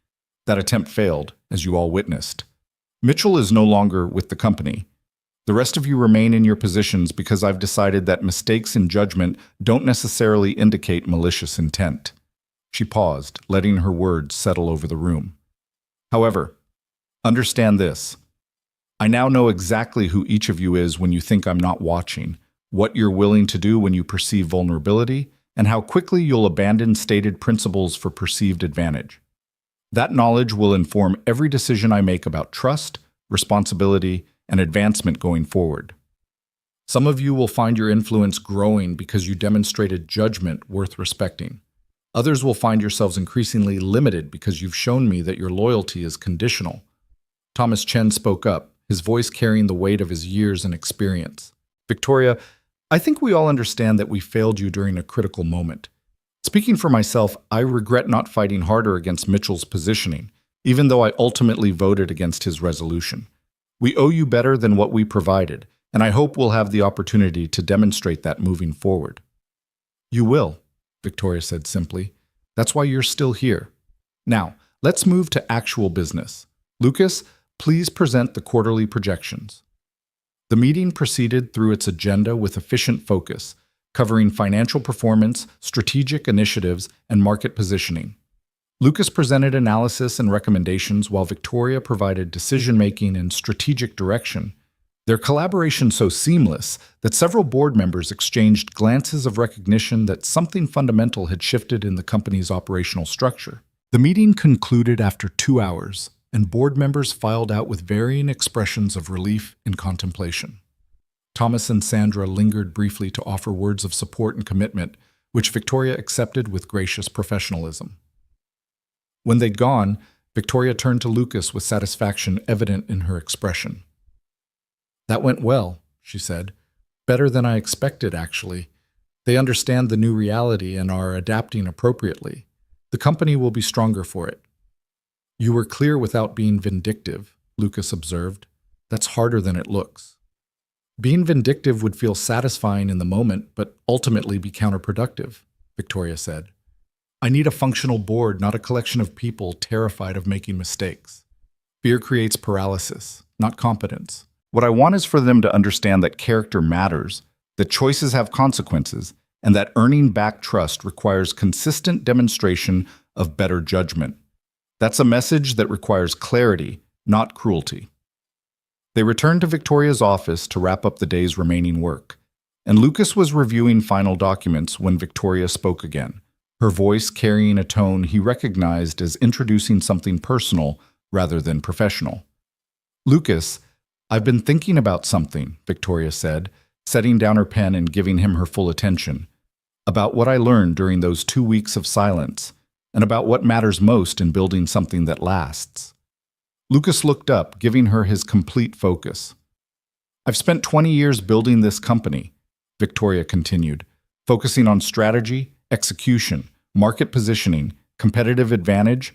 That attempt failed, as you all witnessed. Mitchell is no longer with the company. The rest of you remain in your positions because I've decided that mistakes in judgment don't necessarily indicate malicious intent. She paused, letting her words settle over the room. However, understand this. I now know exactly who each of you is when you think I'm not watching, what you're willing to do when you perceive vulnerability, and how quickly you'll abandon stated principles for perceived advantage. That knowledge will inform every decision I make about trust, responsibility, and advancement going forward. Some of you will find your influence growing because you demonstrated judgment worth respecting. Others will find yourselves increasingly limited because you've shown me that your loyalty is conditional. Thomas Chen spoke up, his voice carrying the weight of his years and experience. Victoria, I think we all understand that we failed you during a critical moment. Speaking for myself, I regret not fighting harder against Mitchell's positioning, even though I ultimately voted against his resolution. We owe you better than what we provided, and I hope we'll have the opportunity to demonstrate that moving forward. You will, Victoria said simply. That's why you're still here. Now, let's move to actual business. Lucas, please present the quarterly projections. The meeting proceeded through its agenda with efficient focus, covering financial performance, strategic initiatives, and market positioning. Lucas presented analysis and recommendations while Victoria provided decision-making and strategic direction. Their collaboration so seamless that several board members exchanged glances of recognition that something fundamental had shifted in the company's operational structure. The meeting concluded after 2 hours, and board members filed out with varying expressions of relief and contemplation. Thomas and Sandra lingered briefly to offer words of support and commitment, which Victoria accepted with gracious professionalism. When they'd gone, Victoria turned to Lucas with satisfaction evident in her expression. "That went well," she said. "Better than I expected, actually. They understand the new reality and are adapting appropriately. The company will be stronger for it." "You were clear without being vindictive," Lucas observed. "That's harder than it looks." "Being vindictive would feel satisfying in the moment, but ultimately be counterproductive," Victoria said. "I need a functional board, not a collection of people terrified of making mistakes. Fear creates paralysis, not competence." What I want is for them to understand that character matters, that choices have consequences, and that earning back trust requires consistent demonstration of better judgment. That's a message that requires clarity, not cruelty. They returned to Victoria's office to wrap up the day's remaining work, and Lucas was reviewing final documents when Victoria spoke again, her voice carrying a tone he recognized as introducing something personal rather than professional. "Lucas, I've been thinking about something," Victoria said, setting down her pen and giving him her full attention, "about what I learned during those 2 weeks of silence, and about what matters most in building something that lasts." Lucas looked up, giving her his complete focus. "I've spent 20 years building this company," Victoria continued, "focusing on strategy, execution, market positioning, competitive advantage,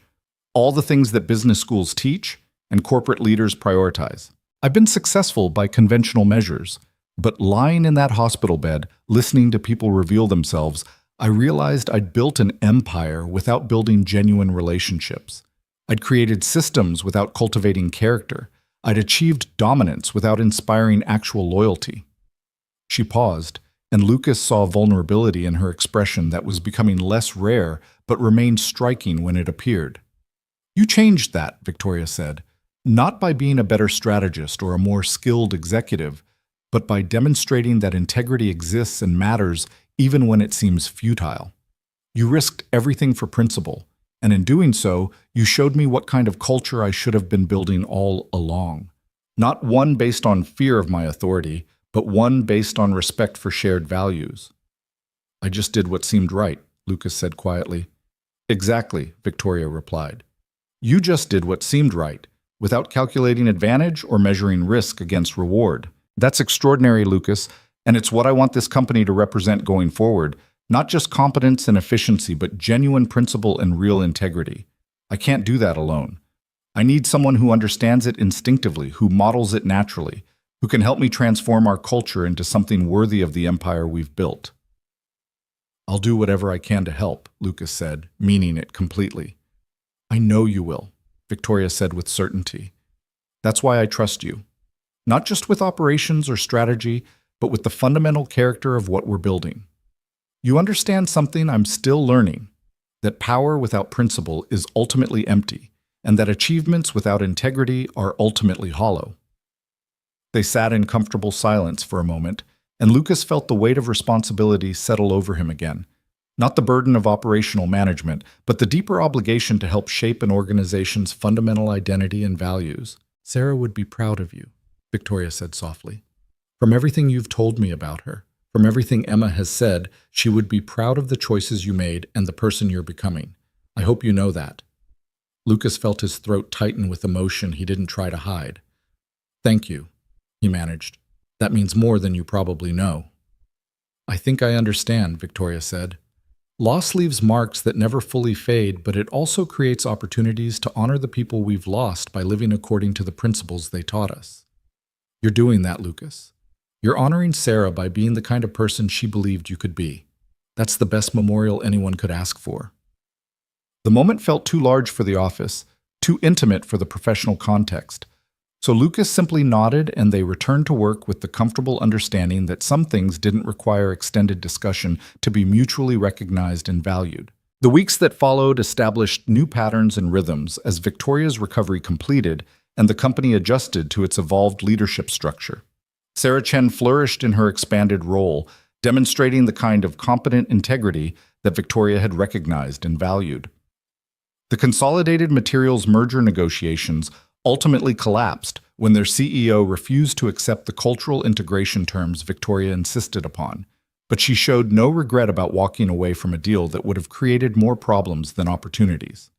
all the things that business schools teach and corporate leaders prioritize. I've been successful by conventional measures, but lying in that hospital bed, listening to people reveal themselves, I realized I'd built an empire without building genuine relationships. I'd created systems without cultivating character. I'd achieved dominance without inspiring actual loyalty." She paused, and Lucas saw vulnerability in her expression that was becoming less rare but remained striking when it appeared. "You changed that," Victoria said. "Not by being a better strategist or a more skilled executive, but by demonstrating that integrity exists and matters even when it seems futile. You risked everything for principle, and in doing so, you showed me what kind of culture I should have been building all along. Not one based on fear of my authority, but one based on respect for shared values." "I just did what seemed right," Lucas said quietly. "Exactly," Victoria replied. "You just did what seemed right, without calculating advantage or measuring risk against reward. That's extraordinary, Lucas, and it's what I want this company to represent going forward, not just competence and efficiency, but genuine principle and real integrity. I can't do that alone. I need someone who understands it instinctively, who models it naturally, who can help me transform our culture into something worthy of the empire we've built." "I'll do whatever I can to help," Lucas said, meaning it completely. "I know you will," Victoria said with certainty. "That's why I trust you. Not just with operations or strategy, but with the fundamental character of what we're building. You understand something I'm still learning, that power without principle is ultimately empty, and that achievements without integrity are ultimately hollow." They sat in comfortable silence for a moment, and Lucas felt the weight of responsibility settle over him again. Not the burden of operational management, but the deeper obligation to help shape an organization's fundamental identity and values. "Sarah would be proud of you," Victoria said softly. "From everything you've told me about her, from everything Emma has said, she would be proud of the choices you made and the person you're becoming. I hope you know that." Lucas felt his throat tighten with emotion he didn't try to hide. "Thank you," he managed. "That means more than you probably know." "I think I understand," Victoria said. "Loss leaves marks that never fully fade, but it also creates opportunities to honor the people we've lost by living according to the principles they taught us. You're doing that, Lucas. You're honoring Sarah by being the kind of person she believed you could be. That's the best memorial anyone could ask for." The moment felt too large for the office, too intimate for the professional context. So Lucas simply nodded, and they returned to work with the comfortable understanding that some things didn't require extended discussion to be mutually recognized and valued. The weeks that followed established new patterns and rhythms as Victoria's recovery completed and the company adjusted to its evolved leadership structure. Sarah Chen flourished in her expanded role, demonstrating the kind of competent integrity that Victoria had recognized and valued. The Consolidated Materials merger negotiations ultimately collapsed when their CEO refused to accept the cultural integration terms Victoria insisted upon, but she showed no regret about walking away from a deal that would have created more problems than opportunities.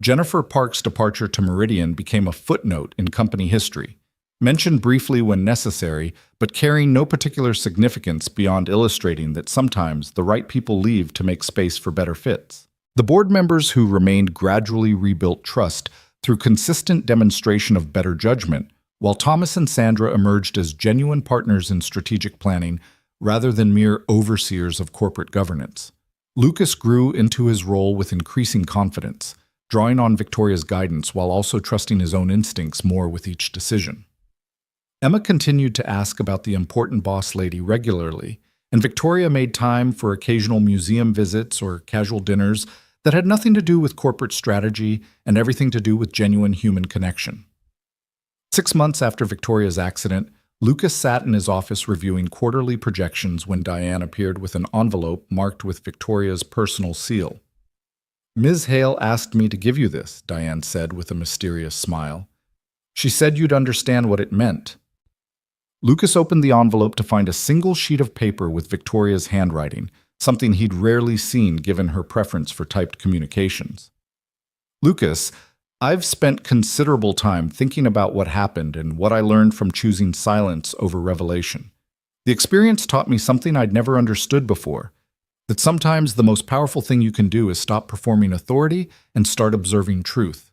Jennifer Park's departure to Meridian became a footnote in company history, mentioned briefly when necessary, but carrying no particular significance beyond illustrating that sometimes the right people leave to make space for better fits. The board members who remained gradually rebuilt trust through consistent demonstration of better judgment, while Thomas and Sandra emerged as genuine partners in strategic planning rather than mere overseers of corporate governance. Lucas grew into his role with increasing confidence, drawing on Victoria's guidance while also trusting his own instincts more with each decision. Emma continued to ask about the important boss lady regularly, and Victoria made time for occasional museum visits or casual dinners that had nothing to do with corporate strategy and everything to do with genuine human connection. 6 months after Victoria's accident, Lucas sat in his office reviewing quarterly projections when Diane appeared with an envelope marked with Victoria's personal seal. "Ms. Hale asked me to give you this," Diane said with a mysterious smile. "She said you'd understand what it meant." Lucas opened the envelope to find a single sheet of paper with Victoria's handwriting, something he'd rarely seen given her preference for typed communications. "Lucas, I've spent considerable time thinking about what happened and what I learned from choosing silence over revelation. The experience taught me something I'd never understood before, that sometimes the most powerful thing you can do is stop performing authority and start observing truth.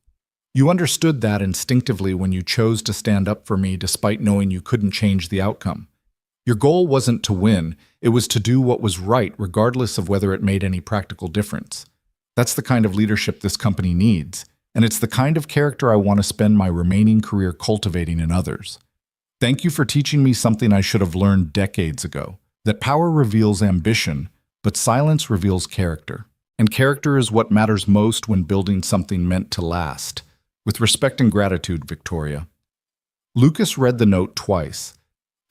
You understood that instinctively when you chose to stand up for me despite knowing you couldn't change the outcome. Your goal wasn't to win, it was to do what was right regardless of whether it made any practical difference. That's the kind of leadership this company needs, and it's the kind of character I want to spend my remaining career cultivating in others. Thank you for teaching me something I should have learned decades ago, that power reveals ambition, but silence reveals character. And character is what matters most when building something meant to last. With respect and gratitude, Victoria." Lucas read the note twice,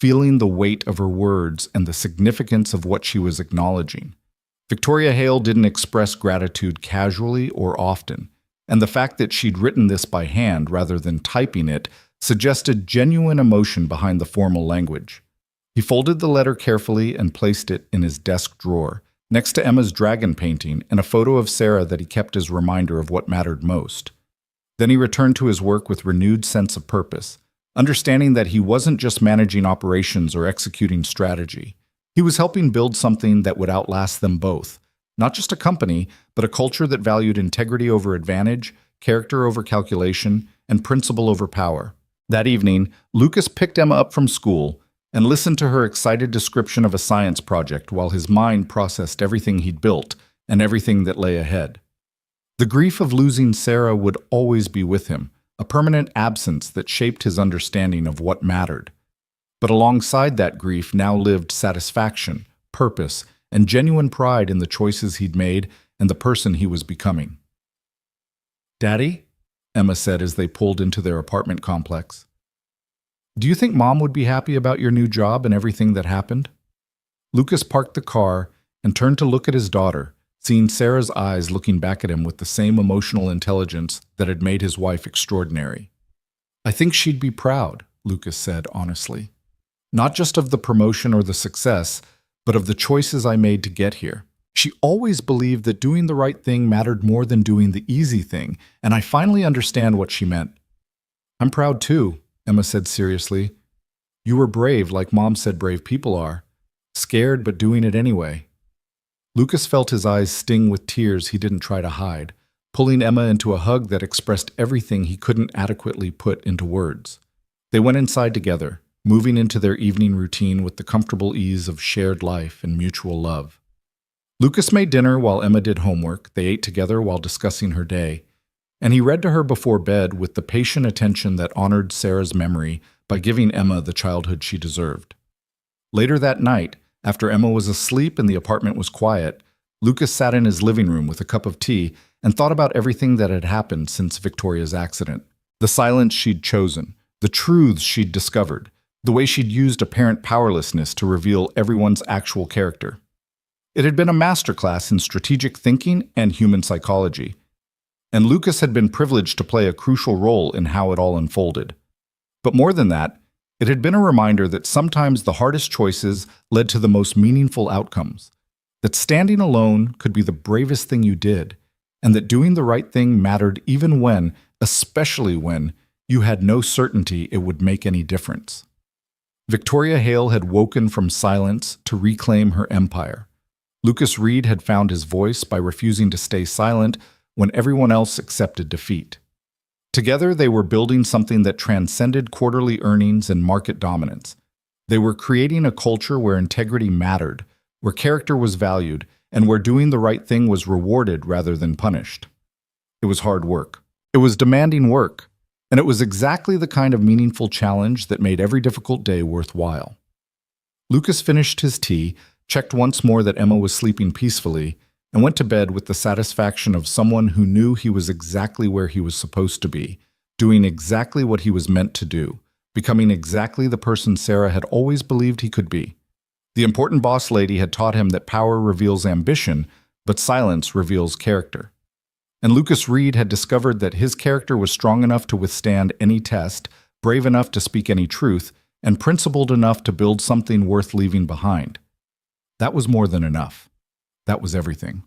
feeling the weight of her words and the significance of what she was acknowledging. Victoria Hale didn't express gratitude casually or often, and the fact that she'd written this by hand rather than typing it suggested genuine emotion behind the formal language. He folded the letter carefully and placed it in his desk drawer, next to Emma's dragon painting and a photo of Sarah that he kept as a reminder of what mattered most. Then he returned to his work with renewed sense of purpose, understanding that he wasn't just managing operations or executing strategy. He was helping build something that would outlast them both, not just a company, but a culture that valued integrity over advantage, character over calculation, and principle over power. That evening, Lucas picked Emma up from school and listened to her excited description of a science project while his mind processed everything he'd built and everything that lay ahead. The grief of losing Sarah would always be with him, a permanent absence that shaped his understanding of what mattered. But alongside that grief now lived satisfaction, purpose, and genuine pride in the choices he'd made and the person he was becoming. "Daddy," Emma said as they pulled into their apartment complex, "do you think Mom would be happy about your new job and everything that happened?" Lucas parked the car and turned to look at his daughter, seeing Sarah's eyes looking back at him with the same emotional intelligence that had made his wife extraordinary. "I think she'd be proud," Lucas said honestly. "Not just of the promotion or the success, but of the choices I made to get here. She always believed that doing the right thing mattered more than doing the easy thing, and I finally understand what she meant." "I'm proud too," Emma said seriously. "You were brave like Mom said brave people are. Scared but doing it anyway." Lucas felt his eyes sting with tears he didn't try to hide, pulling Emma into a hug that expressed everything he couldn't adequately put into words. They went inside together, moving into their evening routine with the comfortable ease of shared life and mutual love. Lucas made dinner while Emma did homework. They ate together while discussing her day, and he read to her before bed with the patient attention that honored Sarah's memory by giving Emma the childhood she deserved. Later that night, after Emma was asleep and the apartment was quiet, Lucas sat in his living room with a cup of tea and thought about everything that had happened since Victoria's accident. The silence she'd chosen, the truths she'd discovered, the way she'd used apparent powerlessness to reveal everyone's actual character. It had been a masterclass in strategic thinking and human psychology. And Lucas had been privileged to play a crucial role in how it all unfolded. But more than that, it had been a reminder that sometimes the hardest choices led to the most meaningful outcomes, that standing alone could be the bravest thing you did, and that doing the right thing mattered even when, especially when, you had no certainty it would make any difference. Victoria Hale had woken from silence to reclaim her empire. Lucas Reed had found his voice by refusing to stay silent when everyone else accepted defeat. Together, they were building something that transcended quarterly earnings and market dominance. They were creating a culture where integrity mattered, where character was valued, and where doing the right thing was rewarded rather than punished. It was hard work. It was demanding work, and it was exactly the kind of meaningful challenge that made every difficult day worthwhile. Lucas finished his tea, checked once more that Emma was sleeping peacefully, and went to bed with the satisfaction of someone who knew he was exactly where he was supposed to be, doing exactly what he was meant to do, becoming exactly the person Sarah had always believed he could be. The important boss lady had taught him that power reveals ambition, but silence reveals character. And Lucas Reed had discovered that his character was strong enough to withstand any test, brave enough to speak any truth, and principled enough to build something worth leaving behind. That was more than enough. That was everything.